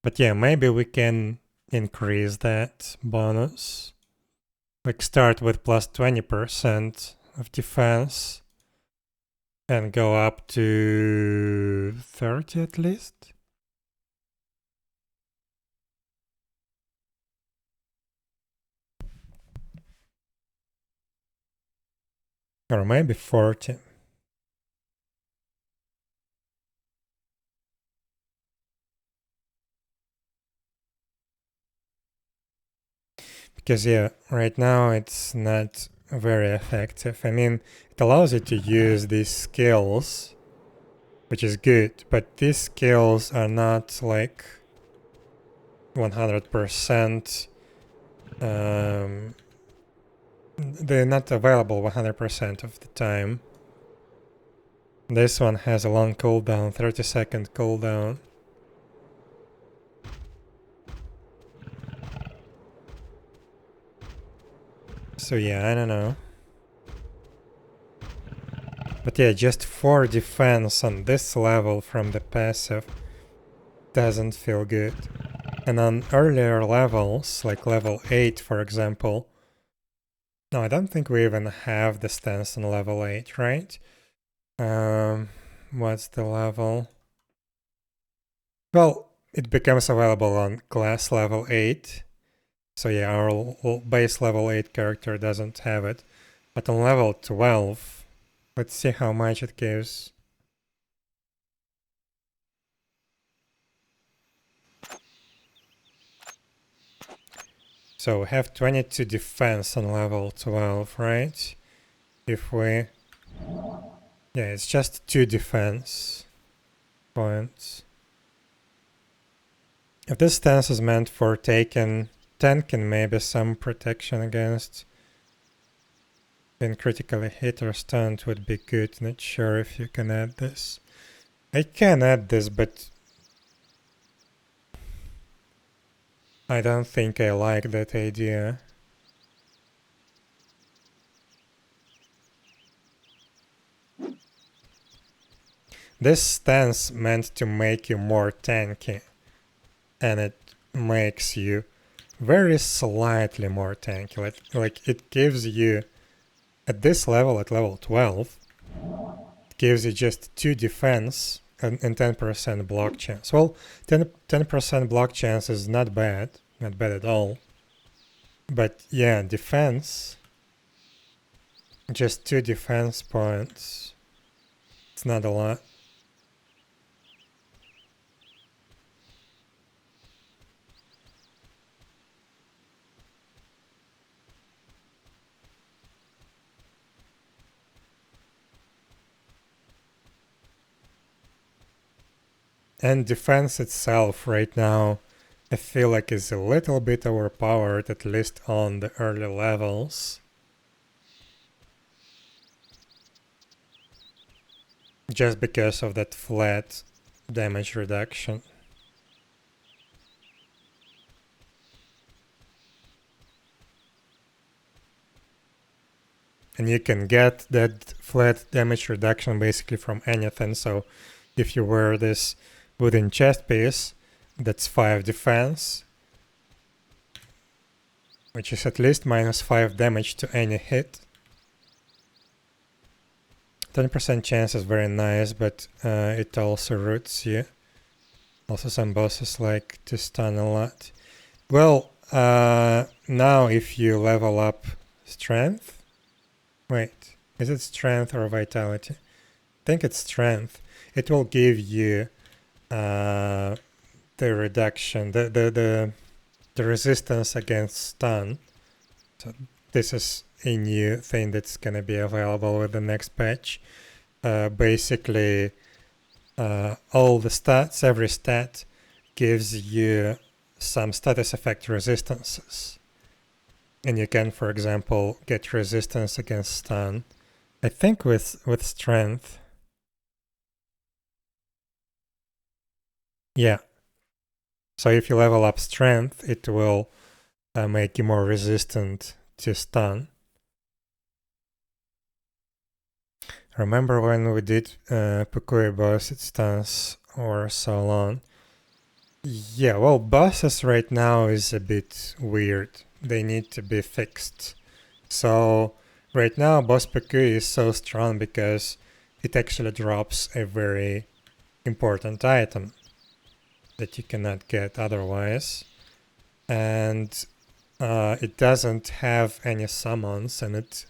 But yeah, maybe we can increase that bonus. Like start with plus 20% of defense and go up to 30 at least. Or maybe 40. Because yeah, right now it's not very effective. I mean, it allows you to use these skills, which is good, but these skills are not like 100%. They're not available 100% of the time. This one has a long cooldown, 30-second cooldown. So yeah, I don't know. But yeah, just 4 defense on this level from the passive doesn't feel good. And on earlier levels, like level 8 for example, no, I don't think we even have the stance on level 8, right? What's the level? Well, it becomes available on class level 8. So yeah, our base level 8 character doesn't have it. But on level 12, let's see how much it gives. So we have 22 defense on level 12, right? If we... yeah, it's just 2 defense points. If this stance is meant for taking, tanking maybe some protection against being critically hit or stunned would be good. Not sure if you can add this. I can add this, but I don't think I like that idea. This stance meant to make you more tanky, and it makes you very slightly more tanky. Like it gives you, at this level, at level 12, it gives you just 2 defense and 10% block chance. Well, 10% block chance is not bad at all. But yeah, defense, just 2 defense points, it's not a lot. And defense itself right now, I feel like is a little bit overpowered, at least on the early levels. Just because of that flat damage reduction. And you can get that flat damage reduction basically from anything. So if you wear this wooden chest piece, that's 5 defense, which is at least minus 5 damage to any hit. 10% chance is very nice, but it also roots you. Also some bosses like to stun a lot. Well, now if you level up strength, wait, is it strength or vitality? I think it's strength. It will give you the reduction, the resistance against stun. So this is a new thing that's going to be available with the next patch. Basically, all the stats, every stat gives you some status effect resistances. And you can, for example, get resistance against stun. I think with strength. Yeah. So if you level up strength, it will make you more resistant to stun. Remember when we did 𝙽𝙴𝚁𝙸𝚂 boss stuns or so on? Yeah, well, bosses right now is a bit weird. They need to be fixed. So right now boss 𝙽𝙴 is so strong because it actually drops a very important item that you cannot get otherwise. And it doesn't have any summons, and it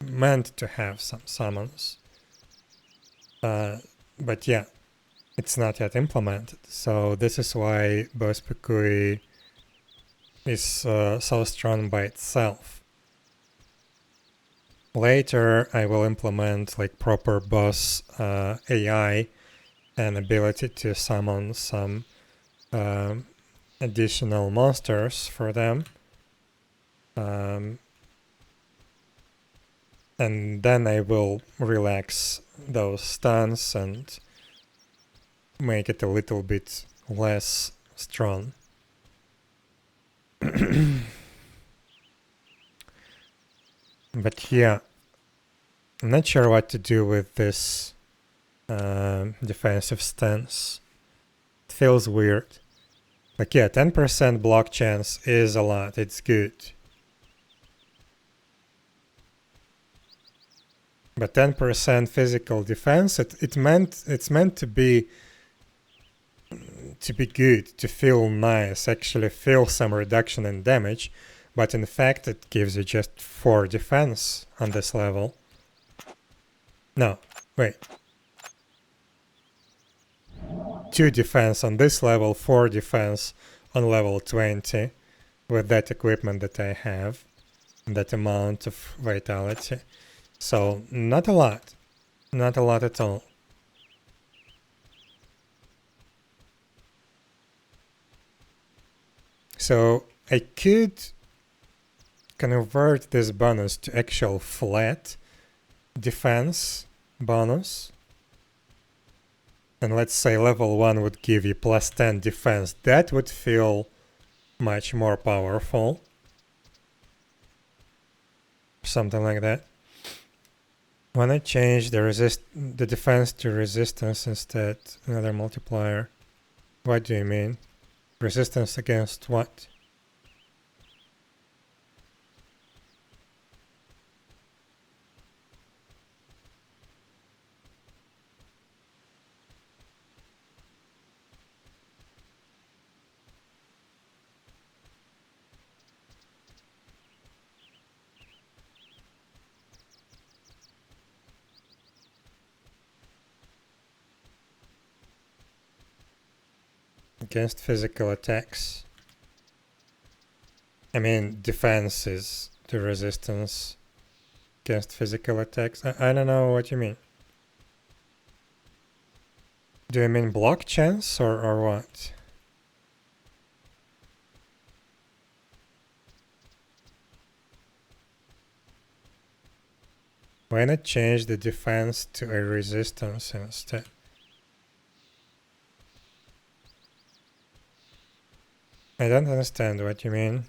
meant to have some summons. But yeah, it's not yet implemented. So this is why boss 𝙽𝙴 is so strong by itself. Later, I will implement like proper boss AI and ability to summon some additional monsters for them. And then I will relax those stuns and make it a little bit less strong. But yeah, I'm not sure what to do with this defensive stance. It feels weird. Like, yeah, 10% block chance is a lot. It's good. But 10% physical defense, it's meant to be good, to feel nice, actually feel some reduction in damage. But in fact, it gives you just 4 defense on this level. No, wait. 2 defense on this level, 4 defense on level 20 with that equipment that I have, that amount of vitality. So not a lot. Not a lot at all. So I could convert this bonus to actual flat defense bonus. And let's say level 1 would give you plus 10 defense. That would feel much more powerful. Something like that. When I change the defense to resistance instead, another multiplier. What do you mean? Resistance against what? Against physical attacks. I mean, defense is the resistance against physical attacks. I don't know what you mean. Do you mean block chance or what? Why not change the defense to a resistance instead? I don't understand what you mean.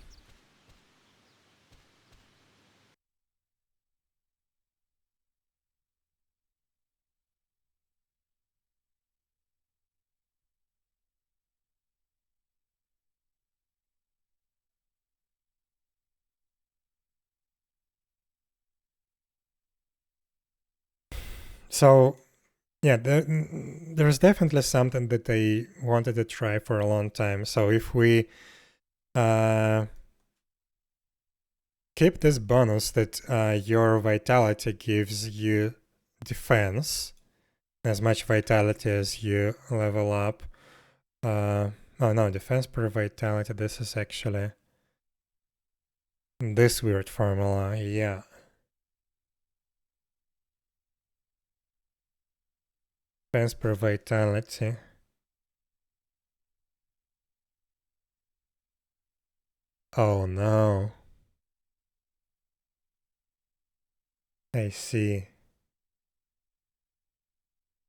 So, yeah, there's definitely something that I wanted to try for a long time. So if we keep this bonus that your vitality gives you defense, as much vitality as you level up. Oh no, defense per vitality, this is actually This weird formula, yeah. Defense per vitality. Oh no. I see.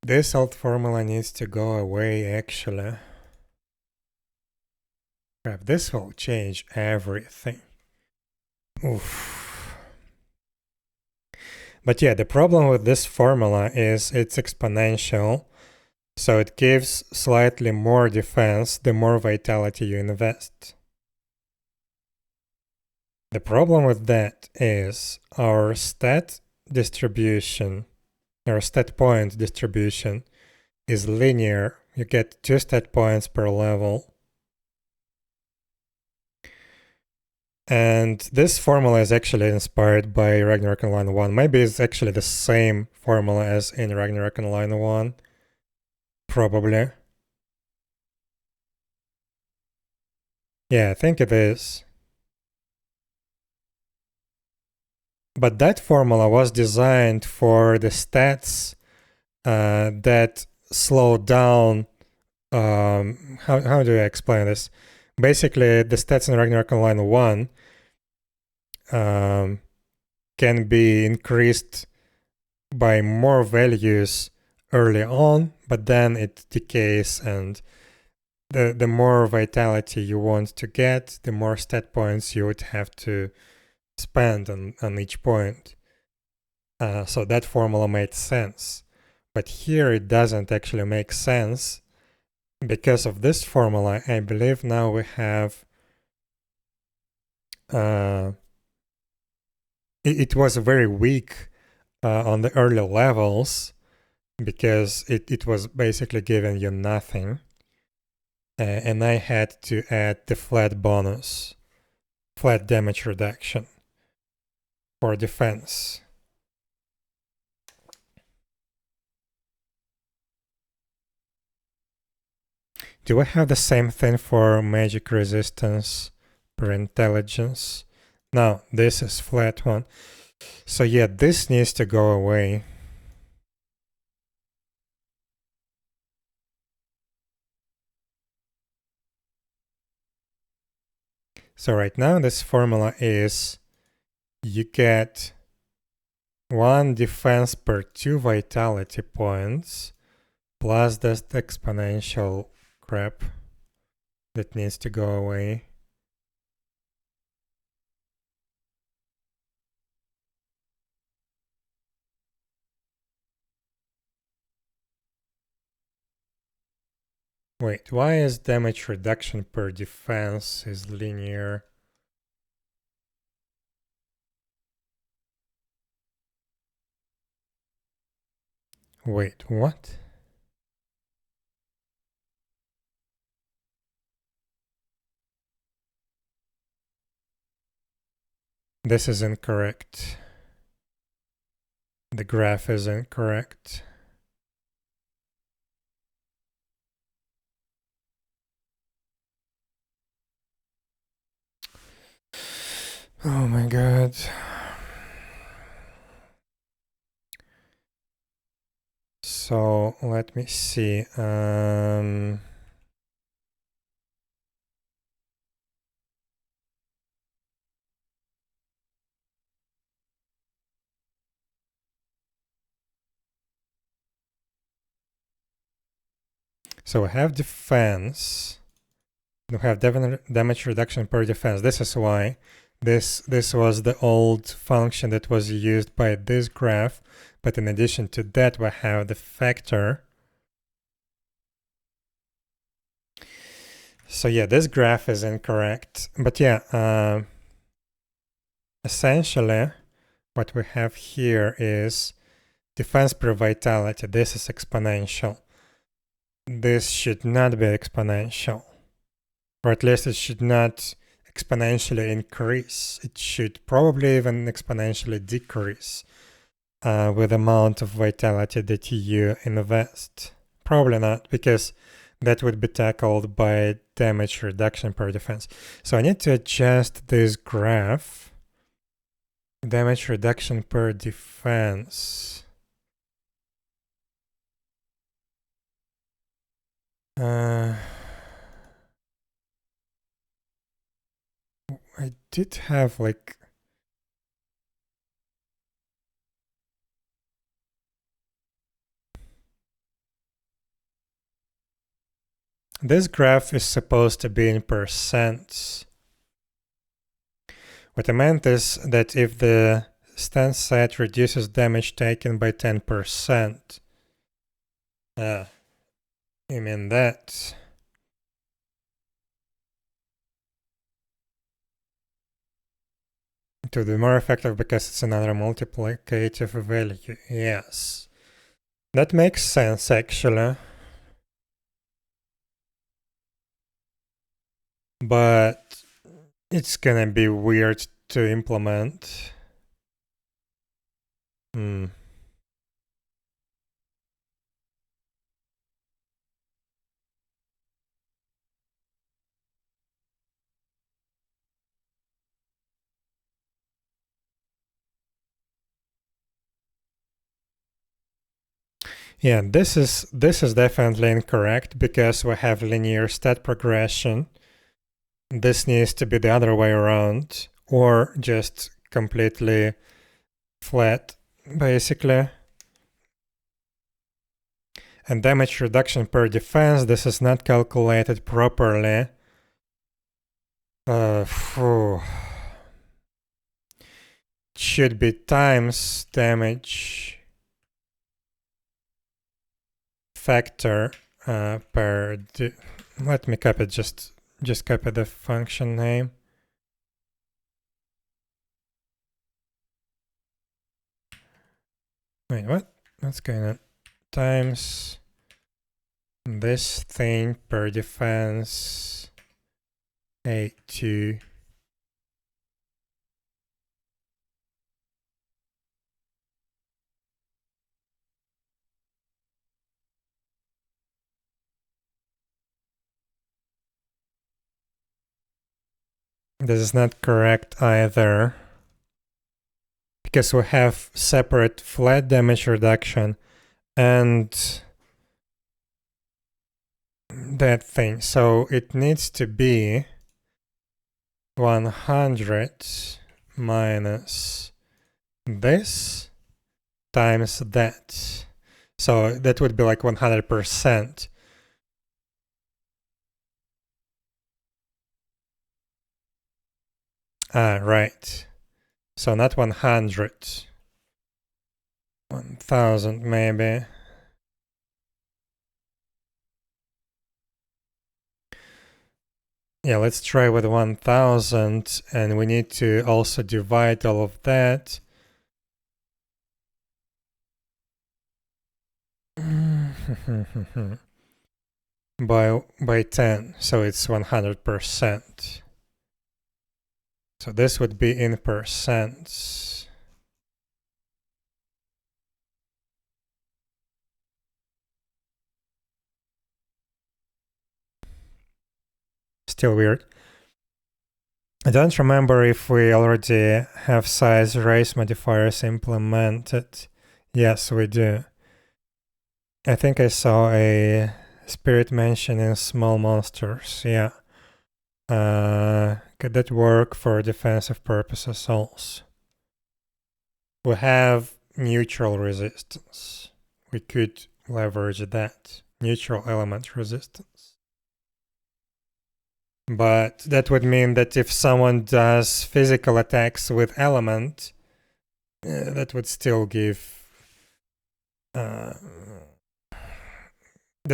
This old formula needs to go away, actually. Crap, this will change everything. Oof. But yeah, the problem with this formula is it's exponential, so it gives slightly more defense the more vitality you invest. The problem with that is our stat distribution, our stat point distribution is linear. You get 2 stat points per level. And this formula is actually inspired by Ragnarok Online 1. Maybe it's actually the same formula as in Ragnarok Online 1. Probably. Yeah, I think it is. But that formula was designed for the stats that slow down. How do I explain this? Basically, the stats in Ragnarok Online 1 can be increased by more values early on, but then it decays, and the more vitality you want to get, the more stat points you would have to spend on each point. So that formula made sense. But here it doesn't actually make sense. Because of this formula, I believe now we have it was very weak on the early levels because it was basically giving you nothing. And I had to add the flat bonus, flat damage reduction for defense. Do I have the same thing for magic resistance per intelligence? No, this is flat one. So yeah, this needs to go away. So right now this formula is you get 1 defense per 2 vitality points plus this exponential crap that needs to go away. Wait, why is damage reduction per defense is linear? Wait, what? This is incorrect. The graph is incorrect. Oh my god. So let me see. So we have defense. We have damage reduction per defense. This is why this was the old function that was used by this graph. But in addition to that, we have the factor. So yeah, this graph is incorrect. But yeah, essentially what we have here is defense per vitality. This is exponential. This should not be exponential. Or at least it should not exponentially increase. It should probably even exponentially decrease with the amount of vitality that you invest. Probably not, because that would be tackled by damage reduction per defense. So I need to adjust this graph Damage reduction per defense. I did have like this graph is supposed to be in percents. What I meant is that if the stance set reduces damage taken by 10%, you mean that? To be more effective because it's another multiplicative value. Yes. That makes sense actually. But it's gonna be weird to implement. Yeah, this is definitely incorrect because we have linear stat progression. This needs to be the other way around, or just completely flat, basically. And damage reduction per defense, this is not calculated properly. Should be times damage factor per. Let me copy just copy the function name. Wait, what? What's going on? Times this thing per defense A2. This is not correct either, because we have separate flat damage reduction and that thing. So it needs to be 100 minus this times that. So that would be like 100%. Right. So not 100. 1000 maybe. Yeah, let's try with 1000, and we need to also divide all of that. by 10, so it's 100%. So this would be in percents. Still weird. I don't remember if we already have size race modifiers implemented. Yes, we do. I think I saw a spirit mention in small monsters. Yeah. Could that work for defensive purposes also? We have neutral resistance. We could leverage that. Neutral element resistance. But that would mean that if someone does physical attacks with element, that would still give... that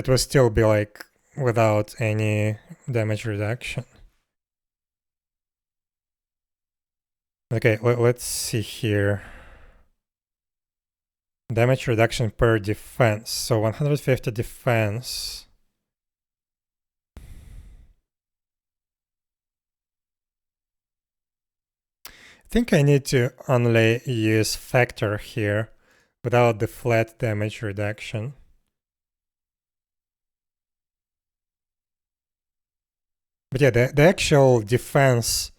would still be like without any damage reduction. Okay, let's see here. Damage reduction per defense. So 150 defense. I think I need to only use factor here without the flat damage reduction. But yeah, the actual defense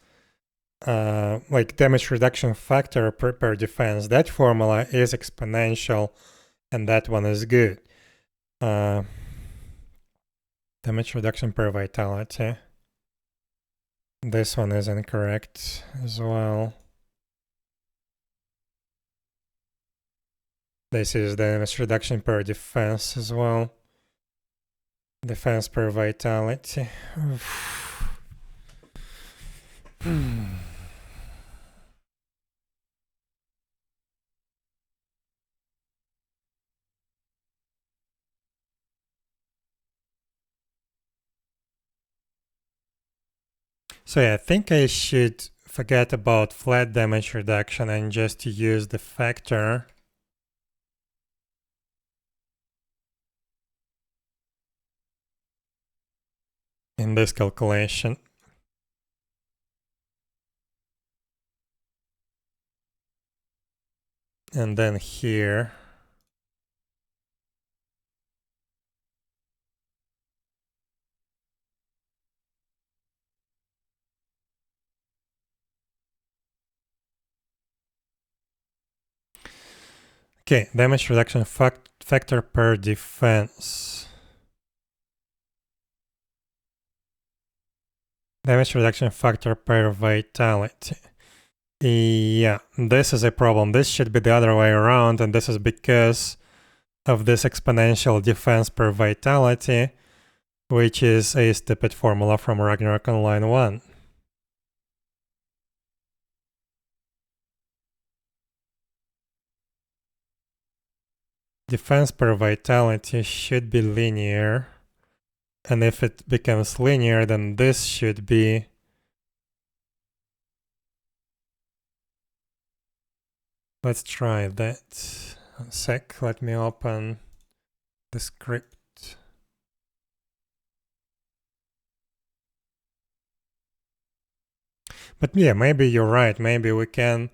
like damage reduction factor per defense. That formula is exponential, and that one is good. Damage reduction per vitality. This one is incorrect as well. This is damage reduction per defense as well. Defense per vitality. So yeah, I think I should forget about flat damage reduction and just use the factor. In this calculation. And then here. Okay, damage reduction factor per defense. Damage reduction factor per vitality. Yeah, this is a problem. This should be the other way around, and this is because of this exponential defense per vitality, which is a stupid formula from Ragnarok Online 1. Defense per vitality should be linear, and if it becomes linear, then this should be let's try that. One sec, let me open the script. But yeah, maybe you're right. Maybe we can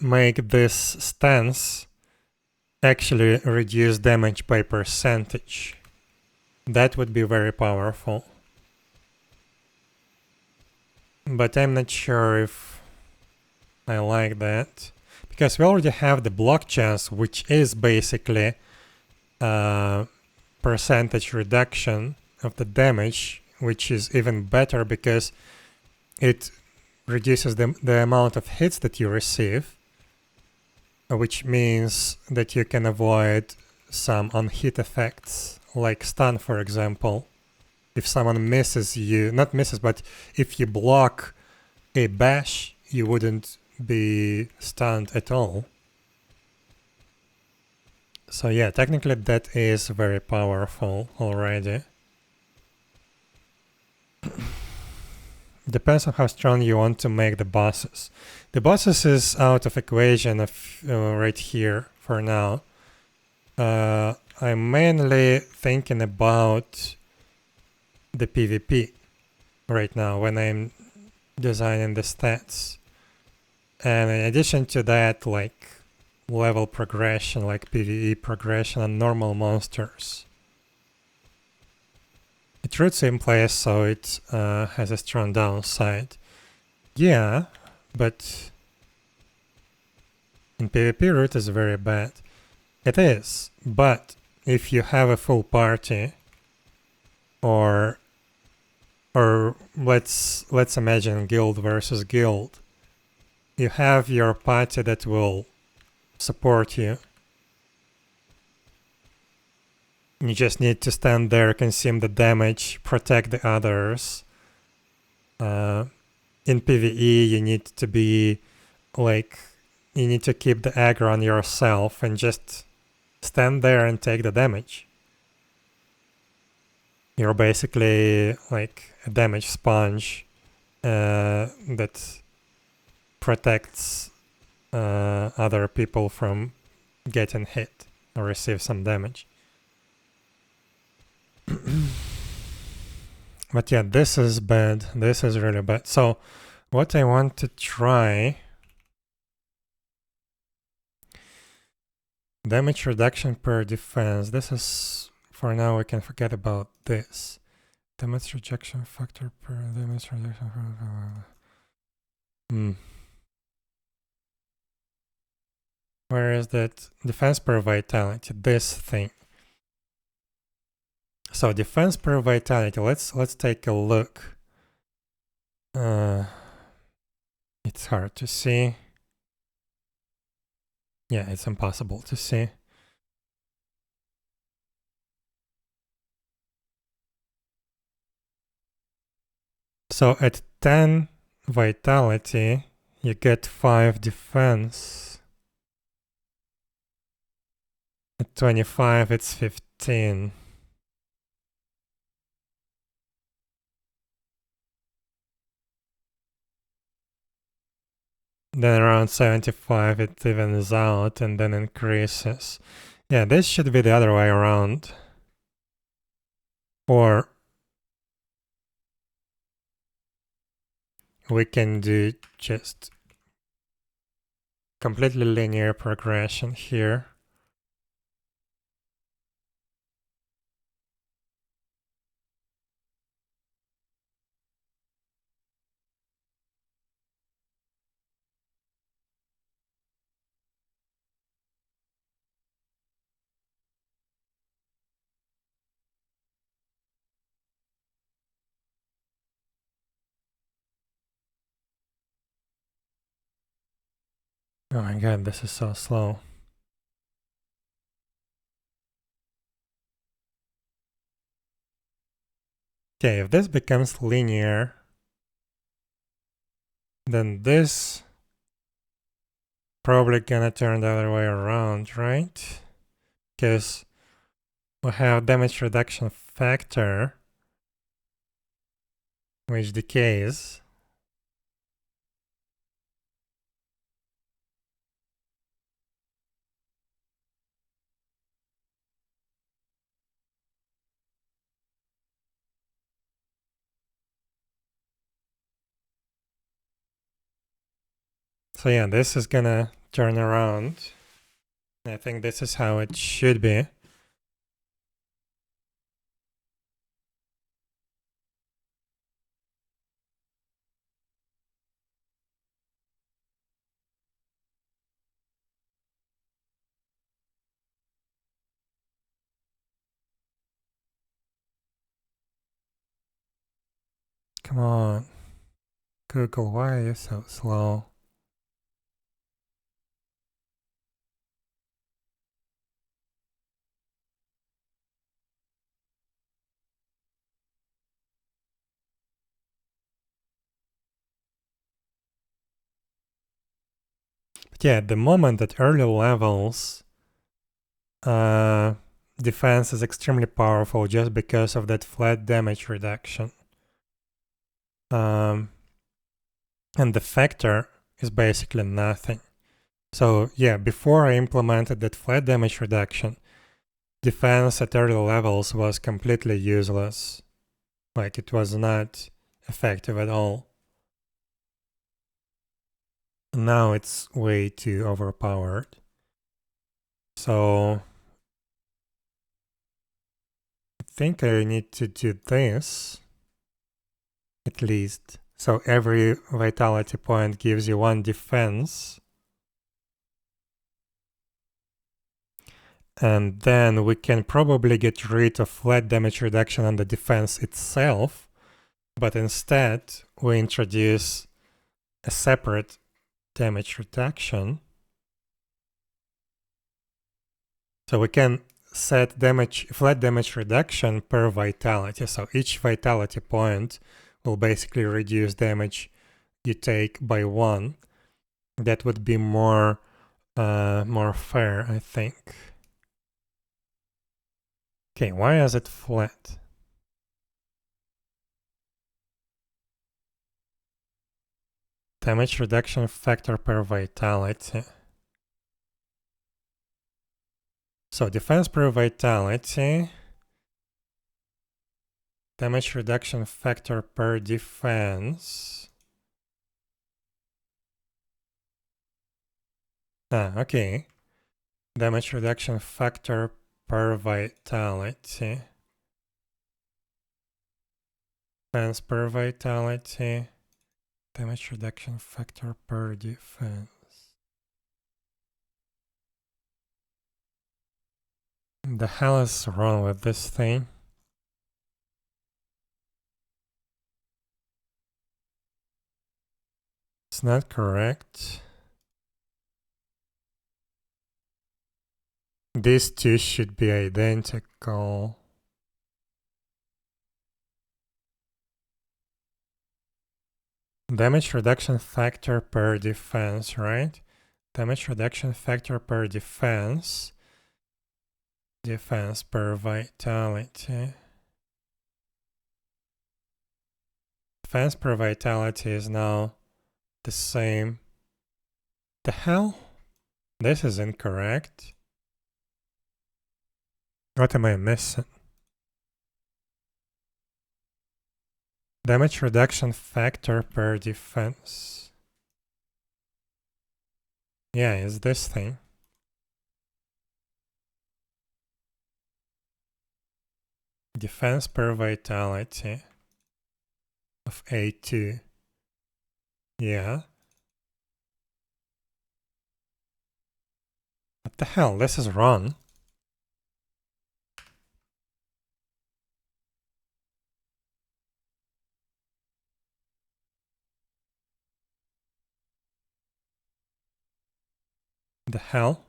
make this stance actually reduce damage by percentage. That would be very powerful. But I'm not sure if I like that. Because we already have the block chance, which is basically percentage reduction of the damage, which is even better because it reduces the amount of hits that you receive, which means that you can avoid some unhit effects, like stun, for example. If someone misses you, not misses, but if you block a bash, you wouldn't be stunned at all. So yeah, technically that is very powerful already. Depends on how strong you want to make the bosses. The bosses is out of equation right here for now. I'm mainly thinking about the PvP right now when I'm designing the stats. And in addition to that, like level progression, like PvE progression and normal monsters. It roots in place, so it has a strong downside. Yeah, but in PvP root is very bad. It is, but if you have a full party, or let's imagine guild versus guild, you have your party that will support you. You just need to stand there, consume the damage, protect the others. In PvE, you need to be like, you need to keep the aggro on yourself and just stand there and take the damage. You're basically like a damage sponge that protects other people from getting hit or receive some damage. But yeah, this is bad. This is really bad. So what I want to try, damage reduction per defense. This is, for now we can forget about this. Damage reduction factor per damage reduction. Where is that defense per vitality? This thing. So defense per vitality. Let's take a look. It's hard to see. Yeah, it's impossible to see. So at 10 vitality, you get 5 defense. At 25, it's 15. Then around 75, it evens out and then increases. Yeah, this should be the other way around. Or we can do just completely linear progression here. Oh my god, this is so slow. Okay, if this becomes linear, then this probably gonna turn the other way around, right? Because we have damage reduction factor, which decays. So yeah, this is gonna turn around. I think this is how it should be. Come on. Google, why are you so slow? But yeah, at the moment at early levels, defense is extremely powerful just because of that flat damage reduction. And the factor is basically nothing. So yeah, before I implemented that flat damage reduction, defense at early levels was completely useless. Like, it was not effective at all. Now it's way too overpowered. So I think I need to do this, at least. So every vitality point gives you 1 defense. And then we can probably get rid of flat damage reduction on the defense itself, but instead we introduce a separate damage reduction. So we can set flat damage reduction per vitality. So each vitality point will basically reduce damage you take by 1. That would be more fair, I think. Okay, why is it flat? Damage reduction factor per vitality. So defense per vitality. Damage reduction factor per defense. Okay. Damage reduction factor per vitality. Defense per vitality. Damage reduction factor per defense. The hell is wrong with this thing? It's not correct. These two should be identical. Damage reduction factor per defense, right? Damage reduction factor per defense. Defense per vitality. Defense per vitality is now the same. The hell? This is incorrect. What am I missing? Damage reduction factor per defense. Yeah, it's this thing. Defense per vitality of A2. Yeah. What the hell? This is wrong. The hell?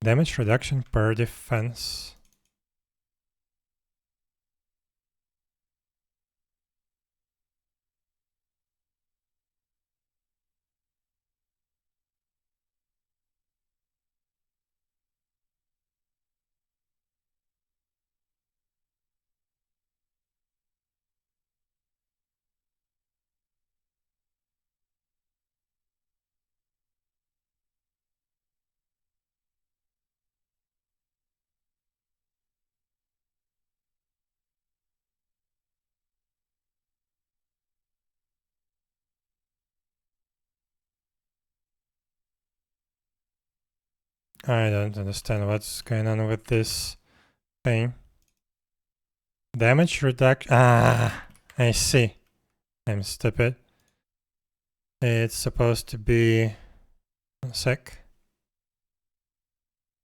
Damage reduction per defense. I don't understand what's going on with this thing. Damage reduction. Ah, I see. I'm stupid. It's supposed to be. One sec.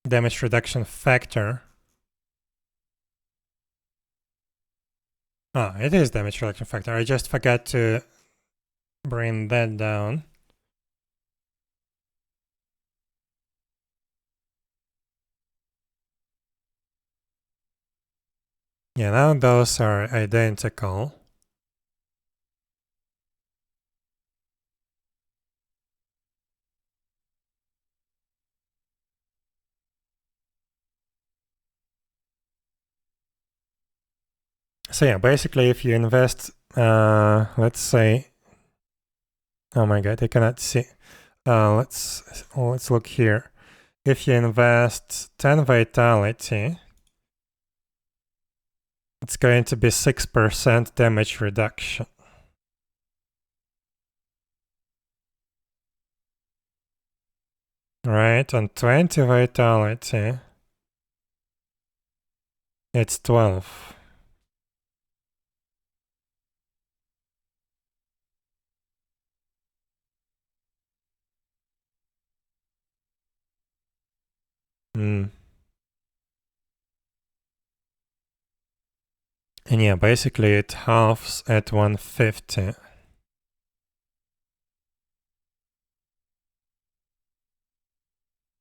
Damage reduction factor. Ah, it is damage reduction factor. I just forgot to bring that down. Yeah, now those are identical. So yeah, basically if you invest, let's say, oh my god, I cannot see. Let's look here. If you invest 10 vitality, it's going to be 6% damage reduction. Right, on 20 vitality, it's 12. And yeah, basically it halves at 150.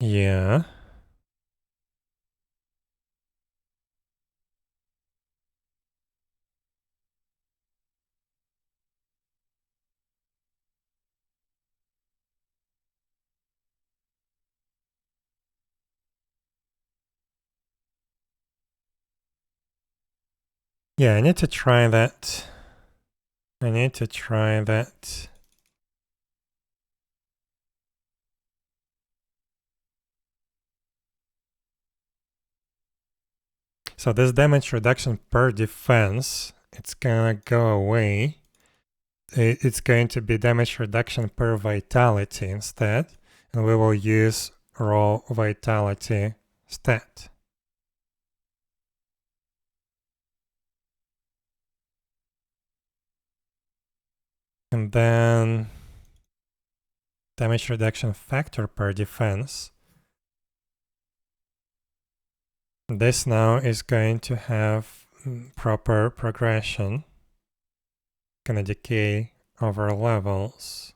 Yeah. Yeah, I need to try that. So this damage reduction per defense, it's gonna go away. It's going to be damage reduction per vitality instead, and we will use raw vitality stat. And then damage reduction factor per defense. This now is going to have proper progression. Gonna decay over levels.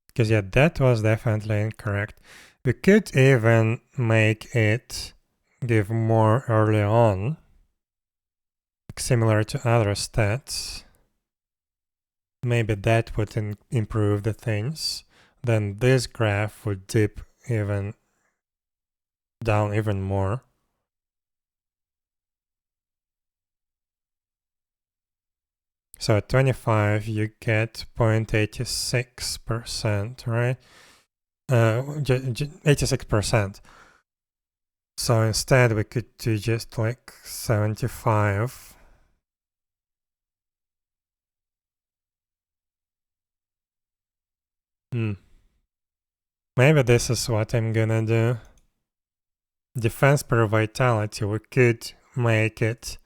Because yeah, that was definitely incorrect. We could even make it give more early on, similar to other stats. Maybe that would improve the things. Then this graph would dip even down even more. So at 25 you get 0.86%, right? 86%. So instead we could do just like 75. Maybe this is what I'm gonna do. Defense per vitality, we could make it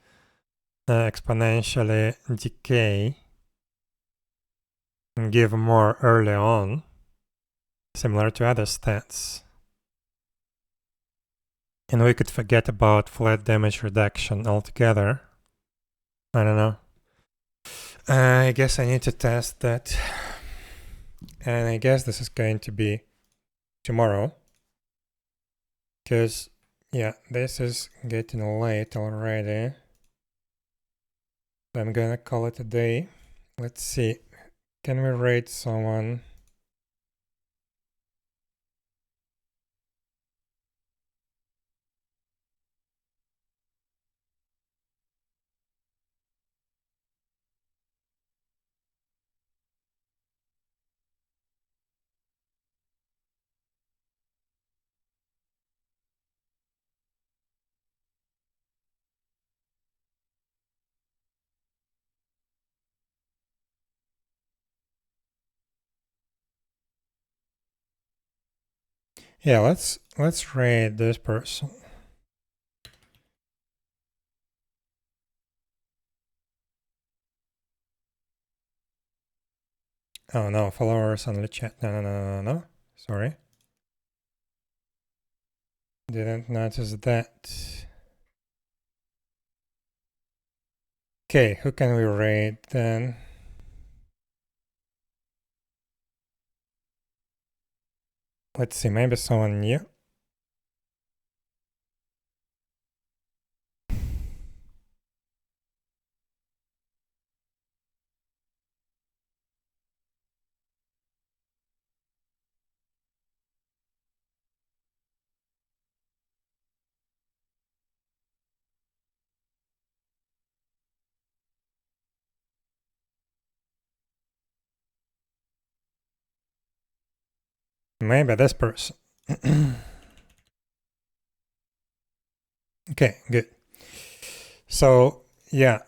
exponentially decay and give more early on, similar to other stats. And we could forget about flat damage reduction altogether. I don't know. I guess I need to test that. And I guess this is going to be tomorrow. Because, yeah, this is getting late already. I'm gonna call it a day. Let's see. Can we rate someone? Yeah, let's rate this person. Oh no, followers only chat. No. Sorry. Didn't notice that. Okay, who can we rate then? Let's see, maybe someone new. Maybe this person. Okay, good. So, yeah,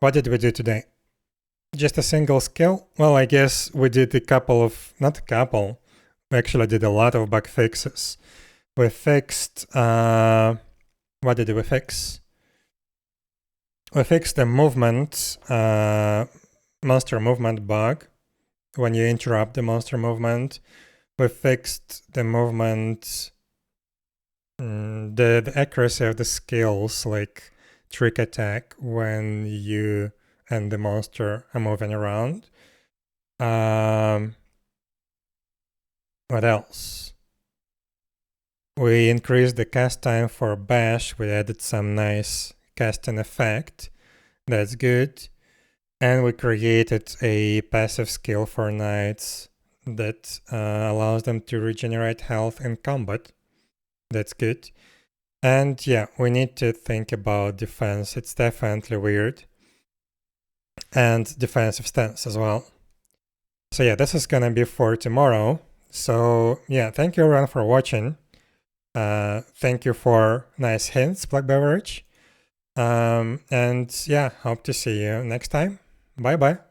what did we do today? Just a single skill? Well, I guess we did a couple of, not a couple, we actually did a lot of bug fixes. We fixed, what did we fix? We fixed the movement, monster movement bug when you interrupt the monster movement. We fixed the movement, the accuracy of the skills, like trick attack when you and the monster are moving around. What else? We increased the cast time for Bash. We added some nice casting effect. That's good. And we created a passive skill for knights that allows them to regenerate health in combat. That's good. And yeah, we need to think about defense. It's definitely weird. And defensive stance as well. So yeah, this is gonna be for tomorrow. So yeah, thank you everyone for watching. Thank you for nice hints, Black Beverage. And yeah, hope to see you next time. Bye bye.